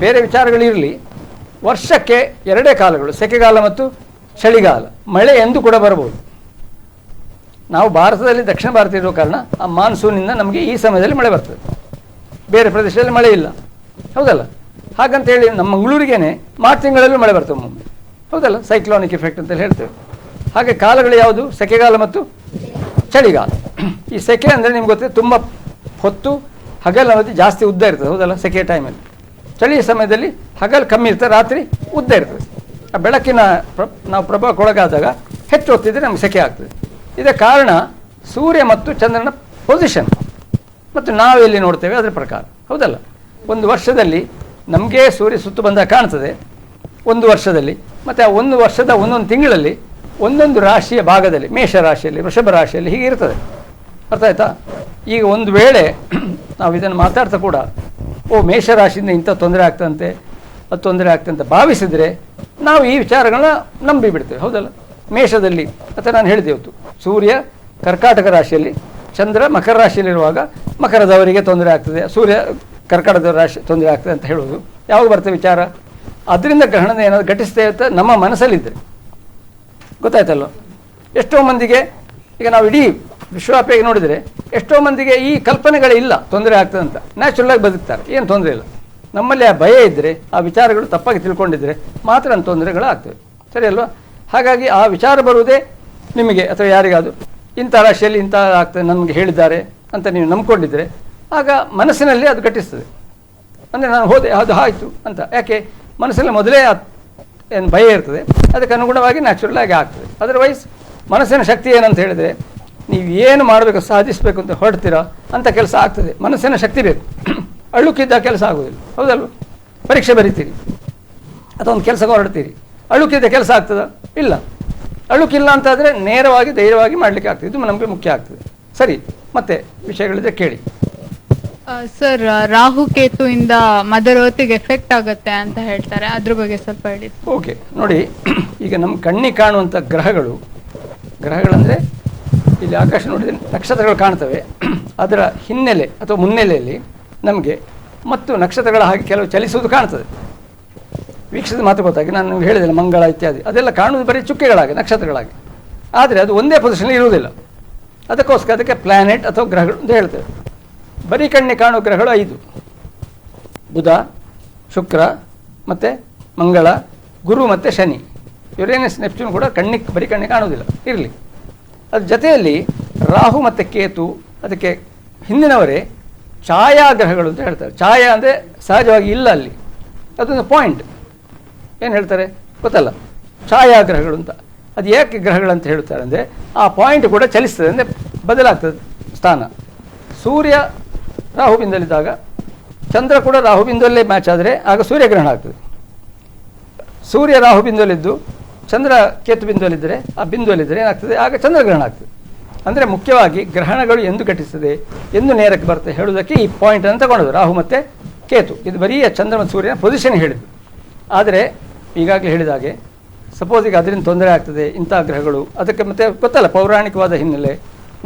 ಬೇರೆ ವಿಚಾರಗಳಿರಲಿ, ವರ್ಷಕ್ಕೆ 2 ಕಾಲಗಳು, ಸೆಕೆಗಾಲ ಮತ್ತು ಚಳಿಗಾಲ. ಮಳೆ ಎಂದು ಕೂಡ ಬರ್ಬೋದು. ನಾವು ಭಾರತದಲ್ಲಿ ದಕ್ಷಿಣ ಭಾರತ ಇರೋ ಕಾರಣ ಆ ಮಾನ್ಸೂನಿಂದ ನಮಗೆ ಈ ಸಮಯದಲ್ಲಿ ಮಳೆ ಬರ್ತದೆ, ಬೇರೆ ಪ್ರದೇಶದಲ್ಲಿ ಮಳೆ ಇಲ್ಲ, ಹೌದಲ್ಲ? ಹಾಗಂತೇಳಿ ನಮ್ಮ ಮಂಗಳೂರಿಗೇನೆ ಮಾರ್ಚ್ ತಿಂಗಳಲ್ಲೂ ಮಳೆ ಬರ್ತವೆ ಒಮ್ಮೊಮ್ಮೆ, ಹೌದಲ್ಲ? ಸೈಕ್ಲೋನಿಕ್ ಎಫೆಕ್ಟ್ ಅಂತ ಹೇಳ್ತೇವೆ. ಹಾಗೆ ಕಾಲಗಳು ಯಾವುದು? ಸೆಕೆಗಾಲ ಮತ್ತು ಚಳಿಗಾಲ. ಈ ಸೆಕೆ ಅಂದರೆ ನಿಮ್ಗೆ ಗೊತ್ತಿದೆ, ತುಂಬ ಹೊತ್ತು ಹಗಲು ಅವಧಿ ಜಾಸ್ತಿ ಉದ್ದ ಇರ್ತದೆ, ಹೌದಲ್ಲ? ಸೆಕೆ ಟೈಮಲ್ಲಿ. ಚಳಿ ಸಮಯದಲ್ಲಿ ಹಗಲು ಕಮ್ಮಿ ಇರ್ತದೆ, ರಾತ್ರಿ ಉದ್ದ ಇರ್ತದೆ. ಆ ಬೆಳಕಿನ ನಾವು ಪ್ರಭಾವಕ್ಕೊಳಗಾದಾಗ ಹೆಚ್ಚು ಹೊತ್ತಿದ್ರೆ ನಮ್ಗೆ ಸೆಕೆ ಆಗ್ತದೆ. ಇದರ ಕಾರಣ ಸೂರ್ಯ ಮತ್ತು ಚಂದ್ರನ ಪೊಸಿಷನ್ ಮತ್ತು ನಾವೆಲ್ಲಿ ನೋಡ್ತೇವೆ ಅದರ ಪ್ರಕಾರ, ಹೌದಲ್ಲ? ಒಂದು ವರ್ಷದಲ್ಲಿ ನಮಗೆ ಸೂರ್ಯ ಸುತ್ತು ಬಂದಾಗ ಕಾಣ್ತದೆ 1 ವರ್ಷದಲ್ಲಿ, ಮತ್ತು ಆ 1 ವರ್ಷದ ಒಂದೊಂದು ತಿಂಗಳಲ್ಲಿ ಒಂದೊಂದು ರಾಶಿಯ ಭಾಗದಲ್ಲಿ, ಮೇಷ ರಾಶಿಯಲ್ಲಿ, ವೃಷಭ ರಾಶಿಯಲ್ಲಿ ಹೀಗೆ ಇರ್ತದೆ. ಅರ್ಥ ಆಯ್ತಾ? ಈಗ ಒಂದು ವೇಳೆ ನಾವು ಇದನ್ನು ಮಾತಾಡ್ತಾ ಕೂಡ ಮೇಷರಾಶಿಯಿಂದ ಇಂಥ ತೊಂದರೆ ಆಗ್ತಂತೆ, ಅದು ತೊಂದರೆ ಆಗ್ತಂತೆ ಭಾವಿಸಿದರೆ ನಾವು ಈ ವಿಚಾರಗಳನ್ನ ನಂಬಿ ಬಿಡ್ತೇವೆ, ಹೌದಲ್ಲ? ಮೇಷದಲ್ಲಿ ಅಥವಾ ನಾನು ಹೇಳಿದೆ ಇವತ್ತು ಸೂರ್ಯ ಕರ್ಕಾಟಕ ರಾಶಿಯಲ್ಲಿ, ಚಂದ್ರ ಮಕರ ರಾಶಿಯಲ್ಲಿರುವಾಗ ಮಕರದವರಿಗೆ ತೊಂದರೆ ಆಗ್ತದೆ, ಸೂರ್ಯ ಕರ್ಕಾಟಕದ ರಾಶಿ ತೊಂದರೆ ಆಗ್ತದೆ ಅಂತ ಹೇಳೋದು ಯಾವಾಗ ಬರ್ತದೆ ವಿಚಾರ? ಅದರಿಂದ ಗ್ರಹಣದ ಏನಾದರೂ ಘಟಿಸ್ತೇ ಅಂತ ನಮ್ಮ ಮನಸ್ಸಲ್ಲಿದ್ದರೆ, ಗೊತ್ತಾಯ್ತಲ್ಲ? ಎಷ್ಟೋ ಮಂದಿಗೆ ಈಗ ನಾವು ಇಡೀ ವಿಶ್ವವ್ಯಾಪಿಯಾಗಿ ನೋಡಿದರೆ ಎಷ್ಟೋ ಮಂದಿಗೆ ಈ ಕಲ್ಪನೆಗಳೇ ಇಲ್ಲ ತೊಂದರೆ ಆಗ್ತದೆ ಅಂತ, ನ್ಯಾಚುರಲಾಗಿ ಬದುಕ್ತಾರೆ, ಏನು ತೊಂದರೆ ಇಲ್ಲ. ನಮ್ಮಲ್ಲಿ ಆ ಭಯ ಇದ್ದರೆ, ಆ ವಿಚಾರಗಳು ತಪ್ಪಾಗಿ ತಿಳ್ಕೊಂಡಿದ್ದರೆ ಮಾತ್ರ ತೊಂದರೆಗಳು ಆಗ್ತವೆ, ಸರಿ ಅಲ್ವಾ? ಹಾಗಾಗಿ ಆ ವಿಚಾರ ಬರುವುದೇ ನಿಮಗೆ ಅಥವಾ ಯಾರಿಗಾದರೂ ಇಂಥ ರಾಶಿಯಲ್ಲಿ ಇಂಥ ಆಗ್ತದೆ ನಮಗೆ ಹೇಳಿದ್ದಾರೆ ಅಂತ ನೀವು ನಂಬ್ಕೊಂಡಿದ್ರೆ ಆಗ ಮನಸ್ಸಿನಲ್ಲಿ ಅದು ಘಟಿಸ್ತದೆ. ಅಂದರೆ ನಾನು ಹೋದೆ ಅದು ಆಯಿತು ಅಂತ. ಯಾಕೆ ಮನಸ್ಸಲ್ಲಿ ಮೊದಲೇ ಏನು ಭಯ ಇರ್ತದೆ, ಅದಕ್ಕೆ ಅನುಗುಣವಾಗಿ ನ್ಯಾಚುರಲ್ ಆಗಿ ಆಗ್ತದೆ. ಅದರ್ವೈಸ್ ಮನಸ್ಸಿನ ಶಕ್ತಿ ಏನಂತ ಹೇಳಿದರೆ ನೀವು ಏನು ಮಾಡಬೇಕು ಸಾಧಿಸಬೇಕು ಅಂತ ಹೊರಡ್ತೀರಾ ಅಂತ ಕೆಲಸ ಆಗ್ತದೆ. ಮನಸ್ಸಿನ ಶಕ್ತಿ ಬೇಕು. ಅಳುಕಿದ್ದ ಕೆಲಸ ಆಗೋದಿಲ್ಲ, ಹೌದಲ್ವ? ಪರೀಕ್ಷೆ ಬರೀತೀರಿ ಅಥವಾ ಒಂದು ಕೆಲಸಕ್ಕೆ ಹೊರಡ್ತೀರಿ, ಅಳುಕಿದ್ದ ಕೆಲಸ ಆಗ್ತದ? ಇಲ್ಲ. ಅಳುಕಿಲ್ಲ ಅಂತಾದರೆ ನೇರವಾಗಿ ಧೈರ್ಯವಾಗಿ ಮಾಡಲಿಕ್ಕೆ ಆಗ್ತದೆ. ಇದು ನಮಗೆ ಮುಖ್ಯ ಆಗ್ತದೆ. ಸರಿ, ಮತ್ತೆ ವಿಷಯಗಳಿದ್ರೆ ಕೇಳಿ. ಸರ್, ರಾಹು ಕೇತುವಿಂದ ಮದರ್ ಅರ್ತ್ಗೆ ಎಫೆಕ್ಟ್ ಆಗುತ್ತೆ ಅಂತ ಹೇಳ್ತಾರೆ, ಅದ್ರ ಬಗ್ಗೆ ಸ್ವಲ್ಪ ಹೇಳಿ. ಓಕೆ, ನೋಡಿ, ಈಗ ನಮ್ಮ ಕಣ್ಣಿಗೆ ಕಾಣುವಂಥ ಗ್ರಹಗಳಂದರೆ ಇಲ್ಲಿ ಆಕಾಶ ನೋಡಿದರೆ ನಕ್ಷತ್ರಗಳು ಕಾಣ್ತವೆ. ಅದರ ಹಿನ್ನೆಲೆ ಅಥವಾ ಮುನ್ನೆಲೆಯಲ್ಲಿ ನಮಗೆ ಮತ್ತು ನಕ್ಷತ್ರಗಳ ಹಾಗೆ ಕೆಲವು ಚಲಿಸುವುದು ಕಾಣ್ತದೆ. ವೀಕ್ಷಿಸಿದ ಮಾತು ಗೊತ್ತಾಗಿ ನಾನು ನಿಮ್ಗೆ ಹೇಳಿದೆ ಮಂಗಳ ಇತ್ಯಾದಿ ಅದೆಲ್ಲ ಕಾಣುವುದು ಬರೀ ಚುಕ್ಕೆಗಳಾಗಿ, ನಕ್ಷತ್ರಗಳಾಗಿ. ಆದರೆ ಅದು ಒಂದೇ ಪೊಸಿಷನ್ ಇರುವುದಿಲ್ಲ. ಅದಕ್ಕೋಸ್ಕರ ಅದಕ್ಕೆ ಪ್ಲ್ಯಾನೆಟ್ ಅಥವಾ ಗ್ರಹಗಳು ಅಂತ ಹೇಳ್ತೇವೆ. ಬರೀ ಕಣ್ಣಿಗೆ ಕಾಣುವ ಗ್ರಹಗಳು 5: ಬುಧ, ಶುಕ್ರ, ಮತ್ತು ಮಂಗಳ, ಗುರು ಮತ್ತು ಶನಿ. ಯುರೇನಸ್, ನೆಪ್ಚೂನ್ ಕೂಡ ಬರೀ ಕಣ್ಣಿಗೆ ಕಾಣುವುದಿಲ್ಲ, ಇರಲಿ. ಅದ್ರ ಜೊತೆಯಲ್ಲಿ ರಾಹು ಮತ್ತು ಕೇತು ಅದಕ್ಕೆ ಹಿಂದಿನವರೇ ಛಾಯಾಗ್ರಹಗಳು ಅಂತ ಹೇಳ್ತಾರೆ. ಛಾಯಾ ಅಂದರೆ ಸಹಜವಾಗಿ ಇಲ್ಲ ಅಲ್ಲಿ, ಅದೊಂದು ಪಾಯಿಂಟ್. ಏನು ಹೇಳ್ತಾರೆ ಗೊತ್ತಲ್ಲ, ಛಾಯಾಗ್ರಹಗಳು ಅಂತ. ಅದು ಏಕೆ ಗ್ರಹಗಳಂತ ಹೇಳ್ತಾರೆ ಅಂದರೆ ಆ ಪಾಯಿಂಟ್ ಕೂಡ ಚಲಿಸ್ತದೆ, ಅಂದರೆ ಬದಲಾಗ್ತದೆ ಸ್ಥಾನ. ಸೂರ್ಯ ರಾಹುಬಿಂದಲ್ಲಿದ್ದಾಗ ಚಂದ್ರ ಕೂಡ ರಾಹುಬಿಂದುವಲ್ಲೇ ಮ್ಯಾಚ್ ಆದರೆ ಆಗ ಸೂರ್ಯಗ್ರಹಣ ಆಗ್ತದೆ. ಸೂರ್ಯ ರಾಹುಬಿಂದುವಲ್ಲಿದ್ದು ಚಂದ್ರ ಕೇತು ಬಿಂದುವಲ್ಲಿದ್ದರೆ, ಆ ಬಿಂದುವಲ್ಲಿದ್ದರೆ ಏನಾಗ್ತದೆ, ಆಗ ಚಂದ್ರಗ್ರಹಣ ಆಗ್ತದೆ. ಅಂದರೆ ಮುಖ್ಯವಾಗಿ ಗ್ರಹಣಗಳು ಎಂದು ಘಟಿಸ್ತದೆ, ಎಂದು ನೇರಕ್ಕೆ ಬರುತ್ತೆ ಹೇಳುವುದಕ್ಕೆ ಈ ಪಾಯಿಂಟನ್ನು ತಗೊಂಡದು ರಾಹು ಮತ್ತು ಕೇತು. ಇದು ಬರೀ ಚಂದ್ರ ಮತ್ತು ಸೂರ್ಯನ ಪೊಸಿಷನ್ ಹೇಳಿದ್ದು. ಆದರೆ ಈಗಾಗಲೇ ಹೇಳಿದ ಹಾಗೆ ಸಪೋಸ್ ಈಗ ಅದರಿಂದ ತೊಂದರೆ ಆಗ್ತದೆ ಇಂಥ ಗ್ರಹಗಳು, ಅದಕ್ಕೆ ಮತ್ತೆ ಗೊತ್ತಲ್ಲ ಪೌರಾಣಿಕವಾದ ಹಿನ್ನೆಲೆ,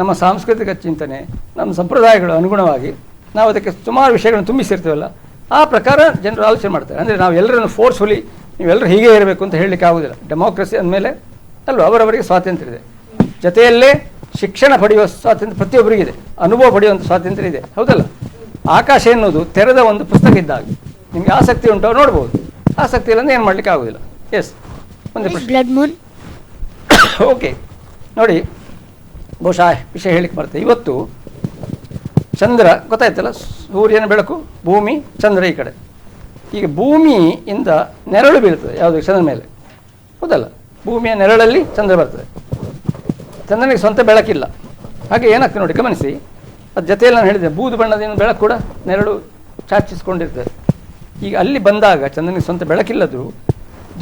ನಮ್ಮ ಸಾಂಸ್ಕೃತಿಕ ಚಿಂತನೆ, ನಮ್ಮ ಸಂಪ್ರದಾಯಗಳು ಅನುಗುಣವಾಗಿ ನಾವು ಅದಕ್ಕೆ ಸುಮಾರು ವಿಷಯಗಳನ್ನು ತುಂಬಿಸಿರ್ತೀವಲ್ಲ, ಆ ಪ್ರಕಾರ ಜನರು ಆಲೋಚನೆ ಮಾಡ್ತಾರೆ. ಅಂದರೆ ನಾವು ಎಲ್ಲರನ್ನು ಫೋರ್ಸ್ಫುಲಿ ನೀವೆಲ್ಲರೂ ಹೀಗೆ ಇರಬೇಕು ಅಂತ ಹೇಳಲಿಕ್ಕೆ ಆಗೋದಿಲ್ಲ. ಡೆಮೋಕ್ರಸಿ ಅಂದಮೇಲೆ ಅಲ್ವ ಅವರವರಿಗೆ ಸ್ವಾತಂತ್ರ್ಯ ಇದೆ. ಜೊತೆಯಲ್ಲೇ ಶಿಕ್ಷಣ ಪಡೆಯುವ ಸ್ವಾತಂತ್ರ್ಯ ಪ್ರತಿಯೊಬ್ಬರಿಗಿದೆ, ಅನುಭವ ಪಡೆಯುವಂಥ ಸ್ವಾತಂತ್ರ್ಯ ಇದೆ, ಹೌದಲ್ಲ? ಆಕಾಶ ಎನ್ನುವುದು ತೆರೆದ ಒಂದು ಪುಸ್ತಕ ಇದ್ದಾಗ ನಿಮಗೆ ಆಸಕ್ತಿ ಉಂಟು ನೋಡ್ಬೋದು, ಆಸಕ್ತಿ ಇಲ್ಲ ಅಂದರೆ ಏನು ಮಾಡಲಿಕ್ಕೆ ಆಗೋದಿಲ್ಲ. ಎಸ್, ಒಂದು ಬ್ಲಡ್ ಮೂನ್. ಓಕೆ, ನೋಡಿ, ಬಹುಶಃ ವಿಷಯ ಹೇಳಿಕ್ಕೆ ಬರ್ತದೆ. ಇವತ್ತು ಚಂದ್ರ ಗೊತ್ತಾಯ್ತಲ್ಲ, ಸೂರ್ಯನ ಬೆಳಕು, ಭೂಮಿ, ಚಂದ್ರ ಈ ಕಡೆ. ಈಗ ಭೂಮಿಯಿಂದ ನೆರಳು ಬೀಳ್ತದೆ ಯಾವುದು ಚಂದ್ರ ಮೇಲೆ, ಹೌದಲ್ಲ? ಭೂಮಿಯ ನೆರಳಲ್ಲಿ ಚಂದ್ರ ಬರ್ತದೆ. ಚಂದ್ರನಿಗೆ ಸ್ವಂತ ಬೆಳಕಿಲ್ಲ. ಹಾಗೆ ಏನಾಗ್ತದೆ ನೋಡಿ, ಗಮನಿಸಿ. ಅದು ಜೊತೆಯಲ್ಲಿ ನಾನು ಹೇಳಿದೆ ಬೂದು ಬಣ್ಣದ ಬೆಳಕು ಕೂಡ ನೆರಳು ಚಾಚಿಸ್ಕೊಂಡಿರ್ತದೆ. ಈಗ ಅಲ್ಲಿ ಬಂದಾಗ ಚಂದ್ರನಿಗೆ ಸ್ವಂತ ಬೆಳಕಿಲ್ಲದ್ರು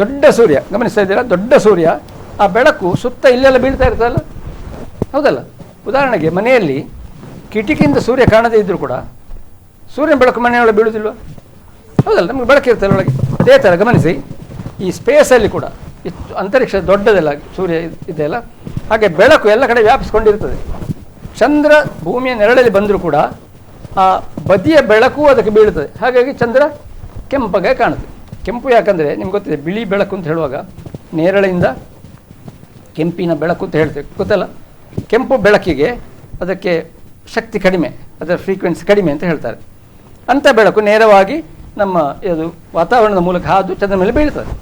ದೊಡ್ಡ ಸೂರ್ಯ, ಗಮನಿಸ್ತಾ ಇದ್ದೀರಾ, ದೊಡ್ಡ ಸೂರ್ಯ, ಆ ಬೆಳಕು ಸುತ್ತ ಇಲ್ಲೆಲ್ಲ ಬೀಳ್ತಾ ಇರ್ತದಲ್ಲ, ಹೌದಲ್ಲ? ಉದಾಹರಣೆಗೆ ಮನೆಯಲ್ಲಿ ಕಿಟಕಿಯಿಂದ ಸೂರ್ಯ ಕಾಣದೇ ಇದ್ದರೂ ಕೂಡ ಸೂರ್ಯನ ಬೆಳಕು ಮನೆಯೊಳಗೆ ಬೀಳುವುದಿಲ್ವ, ಹೌದಲ್ಲ? ನಮಗೆ ಬೆಳಕಿರ್ತದೆ ಒಳಗೆ. ಅದೇ ಥರ ಗಮನಿಸಿ, ಈ ಸ್ಪೇಸಲ್ಲಿ ಕೂಡ ಇಷ್ಟು ಅಂತರಿಕ್ಷ ದೊಡ್ಡದೆಲ್ಲ ಸೂರ್ಯ ಇದೆಯಲ್ಲ, ಹಾಗೆ ಬೆಳಕು ಎಲ್ಲ ಕಡೆ ವ್ಯಾಪಿಸ್ಕೊಂಡಿರ್ತದೆ. ಚಂದ್ರ ಭೂಮಿಯ ನೆರಳಲ್ಲಿ ಬಂದರೂ ಕೂಡ ಆ ಬದಿಯ ಬೆಳಕು ಅದಕ್ಕೆ ಬೀಳುತ್ತದೆ. ಹಾಗಾಗಿ ಚಂದ್ರ ಕೆಂಪಗೆ ಕಾಣುತ್ತೆ. ಕೆಂಪು ಯಾಕಂದರೆ ನಿಮ್ಗೆ ಗೊತ್ತಿದೆ, ಬಿಳಿ ಬೆಳಕು ಅಂತ ಹೇಳುವಾಗ ನೇರಳೆಯಿಂದ ಕೆಂಪಿನ ಬೆಳಕು ಅಂತ ಹೇಳ್ತೇವೆ, ಗೊತ್ತಲ್ಲ? ಕೆಂಪು ಬೆಳಕಿಗೆ ಅದಕ್ಕೆ ಶಕ್ತಿ ಕಡಿಮೆ, ಅದರ ಫ್ರೀಕ್ವೆನ್ಸಿ ಕಡಿಮೆ ಅಂತ ಹೇಳ್ತಾರೆ. ಅಂಥ ಬೆಳಕು ನೇರವಾಗಿ ನಮ್ಮ ಇದು ವಾತಾವರಣದ ಮೂಲಕ ಹಾದು ಚಂದ್ರ ಮೇಲೆ ಬೀಳ್ತದೆ.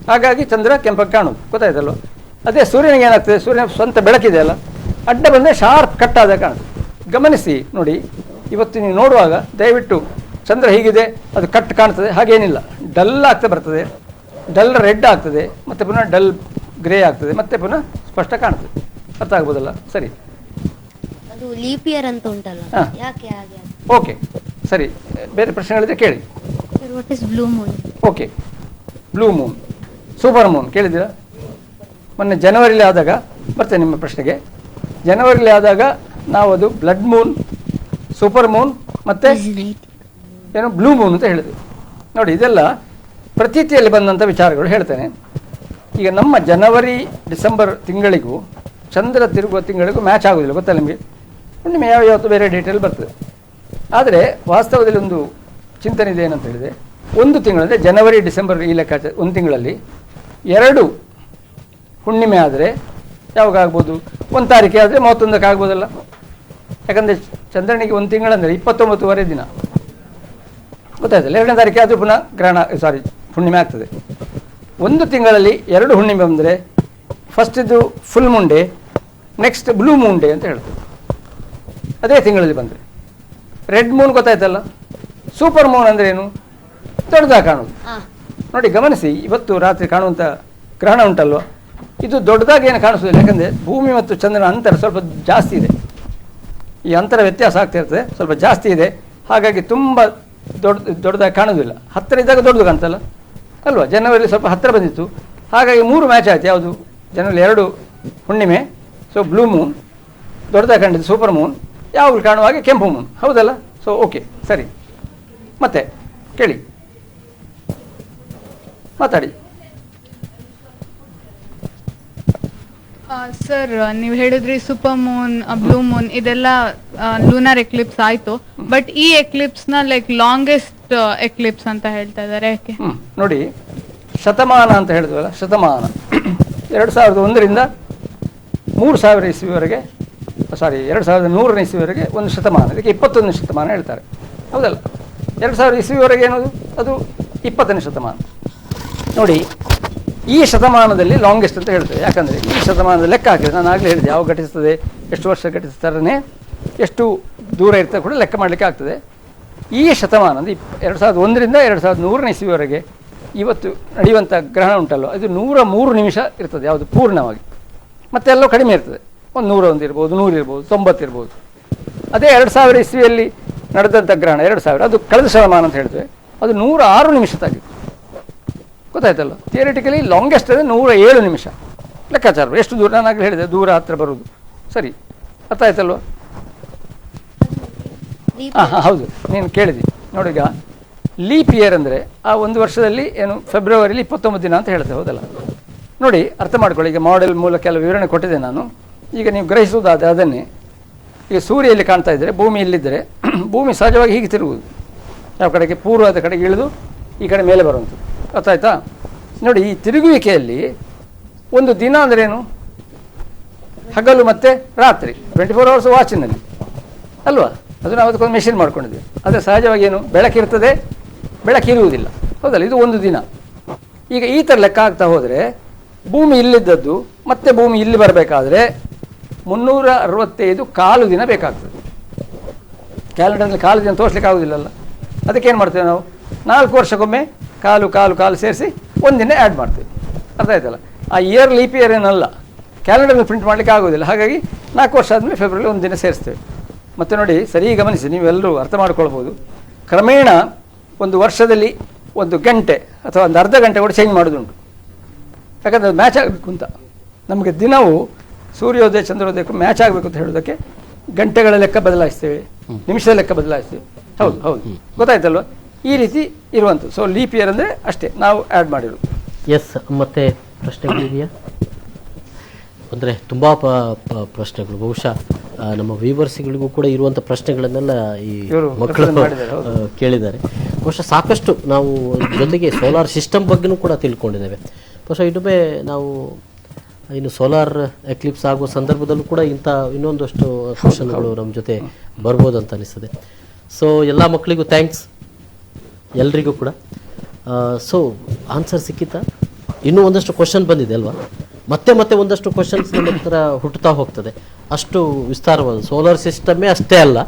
ಹಾಗಾಗಿ ಚಂದ್ರ ಕೆಂಪಗೆ ಕಾಣೋದು, ಗೊತ್ತಾಯ್ತಲ್ವ? ಅದೇ ಸೂರ್ಯನಿಗೆ ಏನಾಗ್ತದೆ, ಸೂರ್ಯನ ಸ್ವಂತ ಬೆಳಕಿದೆ ಅಲ್ಲ, ಅಡ್ಡ ಬಂದರೆ ಶಾರ್ಪ್ ಕಟ್ಟಾದ ಕಾಣುತ್ತೆ. ಗಮನಿಸಿ ನೋಡಿ, ಇವತ್ತು ನೀವು ನೋಡುವಾಗ ದಯವಿಟ್ಟು ಚಂದ್ರ ಹೀಗಿದೆ ಅದು ಕಟ್ ಕಾಣ್ತದೆ, ಹಾಗೇನಿಲ್ಲ. ಡಲ್ ಆಗ್ತಾ ಬರ್ತದೆ, ಡಲ್ ರೆಡ್ ಆಗ್ತದೆ, ಮತ್ತು ಪುನಃ ಡಲ್ ಗ್ರೇ ಆಗ್ತದೆ, ಮತ್ತೆ ಪುನಃ ಸ್ಪಷ್ಟ ಕಾಣ್ತದೆ. ಅರ್ಥ ಆಗ್ಬೋದಲ್ಲ? ಸರಿ, ಅದು ಲೀಪ್ ಇಯರ್ ಅಂತ ಉಂಟಲ್ಲ, ಯಾಕೆ ಹಾಗೆ? ಓಕೆ, ಸರಿ. ಬೇರೆ ಪ್ರಶ್ನೆಗಳಿದ್ರೆ ಕೇಳಿ. Sir, what is blue Moon? Okay, blue Moon, super Moon ಕೇಳಿದ್ದೀರಾ? ಮೊನ್ನೆ ಜನವರಿಲಿ ಆದಾಗ ಬರ್ತೇನೆ ನಿಮ್ಮ ಪ್ರಶ್ನೆಗೆ. ಜನವರಿಲಿ ಆದಾಗ ನಾವು ಅದು ಬ್ಲಡ್ ಮೂನ್, ಸೂಪರ್ ಮೂನ್ ಮತ್ತು ಏನು ಬ್ಲೂ ಮೂನ್ ಅಂತ ಹೇಳಿದ್ವಿ. ನೋಡಿ, ಇದೆಲ್ಲ ಪ್ರತೀತಿಯಲ್ಲಿ ಬಂದಂಥ ವಿಚಾರಗಳು ಹೇಳ್ತೇನೆ. ಈಗ ನಮ್ಮ ಜನವರಿ ಡಿಸೆಂಬರ್ ತಿಂಗಳಿಗೂ ಚಂದ್ರ ತಿರುಗುವ ತಿಂಗಳಿಗೂ ಮ್ಯಾಚ್ ಆಗೋದಿಲ್ಲ, ಗೊತ್ತಲ್ಲ ನಿಮಗೆ? ಹುಣ್ಣಿಮೆ ಯಾವತ್ತು ಬೇರೆ ಡೇಟಲ್ಲಿ ಬರ್ತದೆ. ಆದರೆ ವಾಸ್ತವದಲ್ಲಿ ಒಂದು ಚಿಂತನೆ ಇದೆ ಏನಂತ ಹೇಳಿದರೆ, ಒಂದು ತಿಂಗಳಂದರೆ ಜನವರಿ ಡಿಸೆಂಬರ್ ಈ ಲೆಕ್ಕಾಚಾರ, ಒಂದು ತಿಂಗಳಲ್ಲಿ 2 ಹುಣ್ಣಿಮೆ ಆದರೆ ಯಾವಾಗ ಆಗ್ಬೋದು? 1 ತಾರೀಕೆ ಆದರೆ 31ಕ್ಕೆ ಆಗ್ಬೋದಲ್ಲ? ಯಾಕಂದರೆ ಚಂದ್ರನಿಗೆ ಒಂದು ತಿಂಗಳಂದರೆ 29ವರೆ ದಿನ, ಗೊತ್ತಾಯ್ತಲ್ಲ? 2ನೇ ತಾರೀಕೆ ಆದರೂ ಪುನಃ ಹುಣ್ಣಿಮೆ ಆಗ್ತದೆ. ಒಂದು ತಿಂಗಳಲ್ಲಿ 2 ಹುಣ್ಣಿಮೆ ಬಂದರೆ ಫಸ್ಟ್ ಇದು full Moon day, next blue Moon day ಅಂತ ಹೇಳ್ತೇವೆ, ಅದೇ ತಿಂಗಳಲ್ಲಿ ಬಂದರೆ. ರೆಡ್ ಮೂನ್ ಗೊತ್ತಾಯ್ತಲ್ಲ. ಸೂಪರ್ ಮೂನ್ ಅಂದರೆ ಏನು? ದೊಡ್ಡದಾಗಿ ಕಾಣುವುದು. ನೋಡಿ ಗಮನಿಸಿ, ಇವತ್ತು ರಾತ್ರಿ ಕಾಣುವಂಥ ಗ್ರಹಣ ಉಂಟಲ್ವ, ಇದು ದೊಡ್ಡದಾಗಿ ಏನು ಕಾಣಿಸೋದಿಲ್ಲ. ಯಾಕಂದರೆ ಭೂಮಿ ಮತ್ತು ಚಂದ್ರನ ಅಂತರ ಸ್ವಲ್ಪ ಜಾಸ್ತಿ ಇದೆ, ಈ ಅಂತರ ವ್ಯತ್ಯಾಸ ಆಗ್ತಾ ಇರ್ತದೆ, ಸ್ವಲ್ಪ ಜಾಸ್ತಿ ಇದೆ. ಹಾಗಾಗಿ ತುಂಬ ದೊಡ್ಡದಾಗಿ ಕಾಣೋದಿಲ್ಲ. ಹತ್ತಿರ ಇದ್ದಾಗ ದೊಡ್ಡದು ಕಾಣ್ತಲ್ಲ ಅಲ್ವಾ. ಜನವರಿಲಿ ಸ್ವಲ್ಪ ಹತ್ತಿರ ಬಂದಿತ್ತು, ಹಾಗಾಗಿ 3 ಮ್ಯಾಚ್ ಆಯ್ತು. ಯಾವುದು? ಜನವರಿ 2 ಹುಣ್ಣಿಮೆ, ಸೊ ಬ್ಲೂ ಮೂನ್ ದೊಡ್ಡದಾಗಿ ಕಂಡಿದ್ದು. ಸೂಪರ್ ಮೂನ್ ಯಾವಾಗಲೂ ಕಾಣುವ ಹಾಗೆ ಕೆಂಪು ಮೂನ್, ಹೌದಲ್ಲ? ಸೊ ಓಕೆ, ಸರಿ. ಮತ್ತೆ ಕೇಳಿ, ಮಾತಾಡಿ. ಸರ್, ನೀವು ಹೇಳಿದ್ರಿ ಸೂಪರ್ ಮೂನ್, ಬ್ಲೂ ಮೂನ್ ಇದೆಲ್ಲ ಲೂನಾರ್ ಎಕ್ಲಿಪ್ಸ್ ಆಯ್ತು. ಬಟ್ ಈ ಎಕ್ಲಿಪ್ಸ್ ನ ಲೈಕ್ ಲಾಂಗೆಸ್ಟ್ ಎಕ್ಲಿಪ್ಸ್ ಅಂತ ಹೇಳ್ತಾ ಇದ್ದಾರೆ, ಯಾಕೆ? ನೋಡಿ, ಶತಮಾನ ಅಂತ ಹೇಳಿದ್ವಲ್ಲ, ಶತಮಾನ 2001ರಿಂದ 3000 ಇಸ್ವಿವರೆಗೆ, ಸಾರಿ 2100ನೇ ಇಸ್ವಿವರೆಗೆ ಒಂದು ಶತಮಾನ, ಇದಕ್ಕೆ 21ನೇ ಶತಮಾನ ಹೇಳ್ತಾರೆ, ಹೌದಲ್ಲ? 2000 ಇಸ್ವಿವರೆಗೆ ಏನದು? ಅದು 20ನೇ ಶತಮಾನ. ನೋಡಿ, ಈ ಶತಮಾನದಲ್ಲಿ ಲಾಂಗೆಸ್ಟ್ ಅಂತ ಹೇಳ್ತೇವೆ. ಯಾಕಂದರೆ ಈ ಶತಮಾನದ ಲೆಕ್ಕ ಹಾಕಿದ್ರೆ, ನಾನು ಆಗಲೇ ಹೇಳಿದೆ, ಯಾವ ಘಟಿಸ್ತದೆ, ಎಷ್ಟು ವರ್ಷ ಘಟಿಸ್ತಾರೇ, ಎಷ್ಟು ದೂರ ಇರ್ತದೆ ಕೂಡ ಲೆಕ್ಕ ಮಾಡಲಿಕ್ಕೆ ಆಗ್ತದೆ. ಈ ಶತಮಾನ ಅಂದರೆ 2001ರಿಂದ 2100ನೇ ಇಸ್ವಿವರೆಗೆ ಇವತ್ತು ನಡೆಯುವಂಥ ಗ್ರಹಣ ಉಂಟಲ್ಲೋ, ಅದು 103 ನಿಮಿಷ ಇರ್ತದೆ, ಯಾವುದು ಪೂರ್ಣವಾಗಿ. ಮತ್ತೆ ಎಲ್ಲೋ ಕಡಿಮೆ ಇರ್ತದೆ, ಒಂದು 101 ಇರ್ಬೋದು, 100 ಇರ್ಬೋದು, 90 ಇರ್ಬೋದು. ಅದೇ 2000 ಇಸ್ವಿಯಲ್ಲಿ ನಡೆದಂಥ ಗ್ರಹಣ 2000, ಅದು ಕಳೆದ ಶತಮಾನ ಅಂತ ಹೇಳ್ತೇವೆ, ಅದು 106 ನಿಮಿಷದಾಗಿತ್ತು. ಗೊತ್ತಾಯ್ತಲ್ಲ? ಥಿಯರಿಟಿಕಲಿ ಲಾಂಗೆಸ್ಟ್ ಅಂದರೆ 107 ನಿಮಿಷ ಲೆಕ್ಕಾಚಾರ. ಎಷ್ಟು ದೂರ? ನಾನು ಆಗಲೇ ಹೇಳಿದೆ, ದೂರ ಹತ್ತಿರ ಬರುವುದು. ಸರಿ, ಅರ್ಥ ಆಯ್ತಲ್ವ? ಹಾಂ ಹೌದು, ನೀನು ಕೇಳಿದಿ. ನೋಡಿ, ಈಗ ಲೀಪ್ ಇಯರ್ ಅಂದರೆ ಆ ಒಂದು ವರ್ಷದಲ್ಲಿ ಏನು ಫೆಬ್ರವರಿಲಿ 29 ದಿನ ಅಂತ ಹೇಳ್ತೇವೆ, ಹೌದಲ್ಲ? ನೋಡಿ, ಅರ್ಥ ಮಾಡ್ಕೊಳ್ಳಿ. ಈಗ ಮಾಡೆಲ್ ಮೂಲಕ ಕೆಲವು ವಿವರಣೆ ಕೊಟ್ಟಿದ್ದೆ ನಾನು. ಈಗ ನೀವು ಗ್ರಹಿಸುವುದಾದರೆ ಅದನ್ನೇ, ಈಗ ಸೂರ್ಯಲ್ಲಿ ಕಾಣ್ತಾ ಇದ್ದರೆ, ಭೂಮಿ ಇಲ್ಲಿದ್ದರೆ, ಭೂಮಿ ಸಹಜವಾಗಿ ಹೀಗೆ ತಿರುಗುವುದು, ಯಾವ ಕಡೆಗೆ? ಪೂರ್ವದ ಕಡೆಗೆ ಇಳಿದು ಈ ಕಡೆ ಮೇಲೆ ಬರುವಂಥದ್ದು. ಅರ್ಥ ಆಯ್ತಾ? ನೋಡಿ, ಈ ತಿರುಗುವಿಕೆಯಲ್ಲಿ ಒಂದು ದಿನ ಅಂದ್ರೇನು? ಹಗಲು ಮತ್ತು ರಾತ್ರಿ, 24 ಅವರ್ಸ್ ವಾಚಿನಲ್ಲಿ ಅಲ್ವಾ? ಅದು ನಾವು ಅದಕ್ಕೊಂದು ಮೆಷಿನ್ ಮಾಡ್ಕೊಂಡಿದ್ವಿ. ಆದರೆ ಸಹಜವಾಗಿ ಏನು? ಬೆಳಕಿರ್ತದೆ, ಬೆಳಕಿರುವುದಿಲ್ಲ, ಹೌದಲ್ಲ? ಇದು ಒಂದು ದಿನ. ಈಗ ಈ ಥರ ಲೆಕ್ಕ ಆಗ್ತಾ ಹೋದರೆ ಭೂಮಿ ಇಲ್ಲಿದ್ದದ್ದು ಮತ್ತೆ ಭೂಮಿ ಇಲ್ಲಿ ಬರಬೇಕಾದ್ರೆ 365 ಕಾಲು ದಿನ ಬೇಕಾಗ್ತದೆ. ಕ್ಯಾಲೆಂಡರ್ನಲ್ಲಿ ಕಾಲು ದಿನ ತೋರಿಸ್ಲಿಕ್ಕೆ ಆಗೋದಿಲ್ಲಲ್ಲ. ಅದಕ್ಕೇನು ಮಾಡ್ತೇವೆ ನಾವು? 4 ವರ್ಷಕ್ಕೊಮ್ಮೆ ಕಾಲು ಕಾಲು ಕಾಲು ಸೇರಿಸಿ ಒಂದಿನ ಆ್ಯಡ್ ಮಾಡ್ತೀವಿ. ಅರ್ಥ ಆಯ್ತಲ್ಲ? ಆ ಇಯರ್ ಲೀಪ್ ಇಯರ್ ಏನಲ್ಲ, ಕ್ಯಾಲೆಂಡರ್ನಲ್ಲಿ ಪ್ರಿಂಟ್ ಮಾಡಲಿಕ್ಕೆ ಆಗೋದಿಲ್ಲ. ಹಾಗಾಗಿ 4 ವರ್ಷ ಆದಮೇಲೆ ಫೆಬ್ರವರಿ ಒಂದು ದಿನ ಸೇರಿಸ್ತೇವೆ. ಮತ್ತು ನೋಡಿ, ಸರಿ ಗಮನಿಸಿ, ನೀವೆಲ್ಲರೂ ಅರ್ಥ ಮಾಡ್ಕೊಳ್ಬೋದು. ಕ್ರಮೇಣ ಒಂದು ವರ್ಷದಲ್ಲಿ 1 ಗಂಟೆ ಅಥವಾ ಒಂದು ಅರ್ಧ ಗಂಟೆ ಕೂಡ ಚೇಂಜ್ ಮಾಡೋದುಂಟು. ಯಾಕಂದರೆ ಅದು ಮ್ಯಾಚ್ ಆಗಬೇಕು ಅಂತ. ನಮಗೆ ದಿನವೂ ಸೂರ್ಯೋದಯ ಚಂದ್ರೋದಯಕ್ಕೂ ಮ್ಯಾಚ್ ಆಗಬೇಕು ಅಂತ ಹೇಳೋದಕ್ಕೆ ಗಂಟೆಗಳ ಲೆಕ್ಕ ಬದಲಾಯಿಸ್ತೇವೆ, ನಿಮಿಷದ ಲೆಕ್ಕ ಬದಲಾಯಿಸ್ತೇವೆ. ಹೌದು ಹೌದು, ಗೊತ್ತಾಯ್ತಲ್ವ? ಈ ರೀತಿ ಇರುವಂಥದ್ದು. ಸೊ ಲೀಪ್ ಇಯರ್ ಅಂದರೆ ಅಷ್ಟೇ ನಾವು ಆ್ಯಡ್ ಮಾಡಿರೋದು. ಎಸ್, ಮತ್ತೆ ಪ್ರಶ್ನೆಗಳಿದೆಯಾ? ಅಂದರೆ ತುಂಬ ಪ್ರಶ್ನೆಗಳು ಬಹುಶಃ ನಮ್ಮ ವ್ಯೂವರ್ಸ್ಗಳಿಗೂ ಕೂಡ ಇರುವಂಥ ಪ್ರಶ್ನೆಗಳನ್ನೆಲ್ಲ ಈ ಮಕ್ಕಳು ಕೇಳಿದ್ದಾರೆ. ಬಹುಶಃ ಸಾಕಷ್ಟು ನಾವು ಜೊತೆಗೆ ಸೋಲಾರ್ ಸಿಸ್ಟಮ್ ಬಗ್ಗೆನೂ ಕೂಡ ತಿಳ್ಕೊಂಡಿದ್ದೇವೆ. ಬಹುಶಃ ಇನ್ನೊಮ್ಮೆ ನಾವು ಇನ್ನು ಸೋಲಾರ್ ಎಕ್ಲಿಪ್ಸ್ ಆಗುವ ಸಂದರ್ಭದಲ್ಲೂ ಕೂಡ ಇಂಥ ಇನ್ನೊಂದಷ್ಟು ಕ್ವಶನ್ಗಳು ನಮ್ಮ ಜೊತೆ ಬರ್ಬೋದು ಅಂತ ಅನಿಸ್ತದೆ. ಸೊ ಎಲ್ಲ ಮಕ್ಕಳಿಗೂ ಥ್ಯಾಂಕ್ಸ್, ಎಲ್ರಿಗೂ ಕೂಡ. ಸೊ ಆನ್ಸರ್ ಸಿಕ್ಕಿತಾ? ಇನ್ನೂ ಒಂದಷ್ಟು ಕ್ವಶನ್ ಬಂದಿದೆ ಅಲ್ವಾ? ಮತ್ತೆ ಮತ್ತೆ ಒಂದಷ್ಟು ಕ್ವಶನ್ಸ್ ನಮ್ಮ ಹತ್ರ ಹುಟ್ಟುತ್ತಾ ಹೋಗ್ತದೆ. ಅಷ್ಟು ವಿಸ್ತಾರವಾದ ಸೋಲಾರ್ ಸಿಸ್ಟಮ್ಮೇ ಅಷ್ಟೇ ಅಲ್ಲ,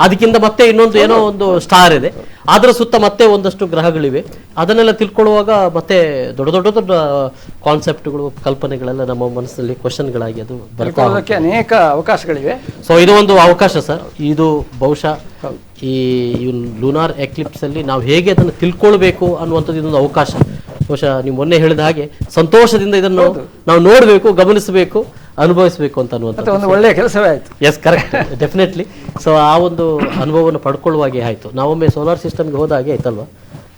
ಅದಕ್ಕಿಂತ ಮತ್ತೆ ಇನ್ನೊಂದು ಏನೋ ಒಂದು ಸ್ಟಾರ್ ಇದೆ, ಅದರ ಸುತ್ತ ಮತ್ತೆ ಒಂದಷ್ಟು ಗ್ರಹಗಳಿವೆ. ಅದನ್ನೆಲ್ಲ ತಿಳ್ಕೊಳ್ಳುವಾಗ ಮತ್ತೆ ದೊಡ್ಡ ದೊಡ್ಡ ದೊಡ್ಡ ಕಾನ್ಸೆಪ್ಟ್ಗಳು, ಕಲ್ಪನೆಗಳೆಲ್ಲ ನಮ್ಮ ಮನಸ್ಸಲ್ಲಿ ಕ್ವಶನ್ಗಳಾಗಿ ಅದು ಬರ್ತಾ ಅನೇಕ ಅವಕಾಶಗಳಿವೆ. ಸೊ ಇದು ಒಂದು ಅವಕಾಶ ಸರ್. ಇದು ಬಹುಶಃ ಈ ಲೂನಾರ್ ಎಕ್ಲಿಪ್ಸ್ ಅಲ್ಲಿ ನಾವು ಹೇಗೆ ಅದನ್ನು ತಿಳ್ಕೊಳ್ಬೇಕು ಅನ್ನುವಂಥದ್ದು ಇದೊಂದು ಅವಕಾಶ. ಬಹುಶಃ ನೀವು ಮೊನ್ನೆ ಹೇಳಿದ ಹಾಗೆ ಸಂತೋಷದಿಂದ ಇದನ್ನು ನಾವು ನೋಡಬೇಕು, ಗಮನಿಸಬೇಕು, ಅನುಭವಿಸಬೇಕು ಅಂತ ಅನ್ನುವಂಥದ್ದು ಒಂದು ಒಳ್ಳೆಯ ಕೆಲಸವೇ ಆಯಿತು. S, correct, definitely. ಸೊ ಆ ಒಂದು ಅನುಭವವನ್ನು ಪಡ್ಕೊಳ್ಳುವಾಗೆ ಆಯಿತು. ನಾವೊಮ್ಮೆ ಸೋಲಾರ್ ಸಿಸ್ಟಮ್ಗೆ ಹೋದ ಹಾಗೆ ಆಯ್ತಲ್ವ?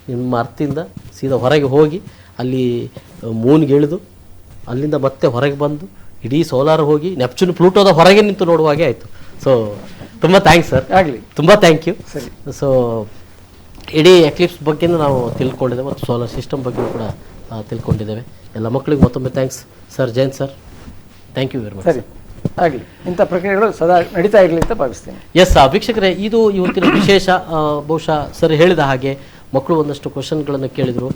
ನಿಮ್ಮ ಅರ್ಥದಿಂದ ಸೀದಾ ಹೊರಗೆ ಹೋಗಿ ಅಲ್ಲಿ ಮೂನ್ಗೆ ಇಳಿದು ಅಲ್ಲಿಂದ ಮತ್ತೆ ಹೊರಗೆ ಬಂದು ಇಡೀ ಸೋಲಾರ್ ಹೋಗಿ ನೆಪ್ಚೂನ್ ಪ್ಲೂಟೋದ ಹೊರಗೆ ನಿಂತು ನೋಡುವ ಹಾಗೆ ಆಯಿತು. ಸೊ ತುಂಬ ಥ್ಯಾಂಕ್ಸ್ ಸರ್, ಆಗಲಿ, ತುಂಬ ಥ್ಯಾಂಕ್ ಯು. ಸರಿ. ಸೊ ಇಡೀ ಎಕ್ಲಿಪ್ಸ್ ಬಗ್ಗೆನೂ ನಾವು ತಿಳ್ಕೊಂಡಿದ್ದೇವೆ ಮತ್ತು ಸೋಲಾರ್ ಸಿಸ್ಟಮ್ ಬಗ್ಗೆ ಕೂಡ ತಿಳ್ಕೊಂಡಿದ್ದೇವೆ. ಎಲ್ಲ ಮಕ್ಕಳಿಗೆ ಮತ್ತೊಮ್ಮೆ thanks sir. Jayant sir, thank you very much. ಸರಿ, ಆಗಲಿ. ಇಂಥ ಪ್ರಕ್ರಿಯೆಗಳು ಸದಾ ನಡೀತಾ ಇರಲಿ ಅಂತ ಭಾವಿಸ್ತೇನೆ. ಎಸ್ ವೀಕ್ಷಕರೇ, ಇದು ಇವತ್ತಿನ ವಿಶೇಷ. ಬಹುಶಃ ಸರ್ ಹೇಳಿದ ಹಾಗೆ ಮಕ್ಕಳು ಒಂದಷ್ಟು ಕ್ವಶನ್ಗಳನ್ನು ಕೇಳಿದರು.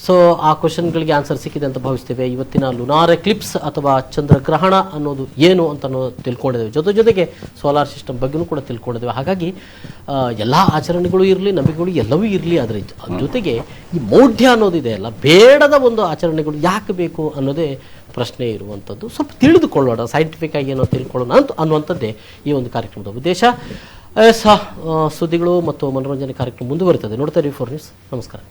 ಸೊ ಆ ಕ್ವಶನ್ಗಳಿಗೆ ಆನ್ಸರ್ ಸಿಕ್ಕಿದೆ ಅಂತ ಭಾವಿಸ್ತೇವೆ. ಇವತ್ತಿನ ಲುನಾರ್ ಎಕ್ಲಿಪ್ಸ್ ಅಥವಾ ಚಂದ್ರಗ್ರಹಣ ಅನ್ನೋದು ಏನು ಅಂತ ತಿಳ್ಕೊಂಡಿದ್ದೇವೆ. ಜೊತೆಗೆ ಸೋಲಾರ್ ಸಿಸ್ಟಮ್ ಬಗ್ಗೆನೂ ಕೂಡ ತಿಳ್ಕೊಂಡಿದ್ದೇವೆ. ಹಾಗಾಗಿ ಎಲ್ಲ ಆಚರಣೆಗಳು ಇರಲಿ, ನಂಬಿಕೆಗಳು ಎಲ್ಲವೂ ಇರಲಿ, ಅದರ ಜೊತೆಗೆ ಈ ಮೌಢ್ಯ ಅನ್ನೋದಿದೆ ಅಲ್ಲ, ಬೇಡದ ಒಂದು ಆಚರಣೆಗಳು ಯಾಕೆ ಬೇಕು ಅನ್ನೋದೇ ಪ್ರಶ್ನೆ ಇರುವಂಥದ್ದು. ಸ್ವಲ್ಪ ತಿಳಿದುಕೊಳ್ಳೋಣ, ಸೈಂಟಿಫಿಕ್ ಆಗಿ ಏನೋ ತಿಳ್ಕೊಳ್ಳೋಣ ಅನ್ನುವಂಥದ್ದೇ ಈ ಒಂದು ಕಾರ್ಯಕ್ರಮದ ಉದ್ದೇಶ. ಸುದ್ದಿಗಳು ಮತ್ತು ಮನೋರಂಜನೆ ಕಾರ್ಯಕ್ರಮ ಮುಂದುವರಿತದೆ. ನೋಡ್ತಾ ಇರಿ 4 ನ್ಯೂಸ್. ನಮಸ್ಕಾರ.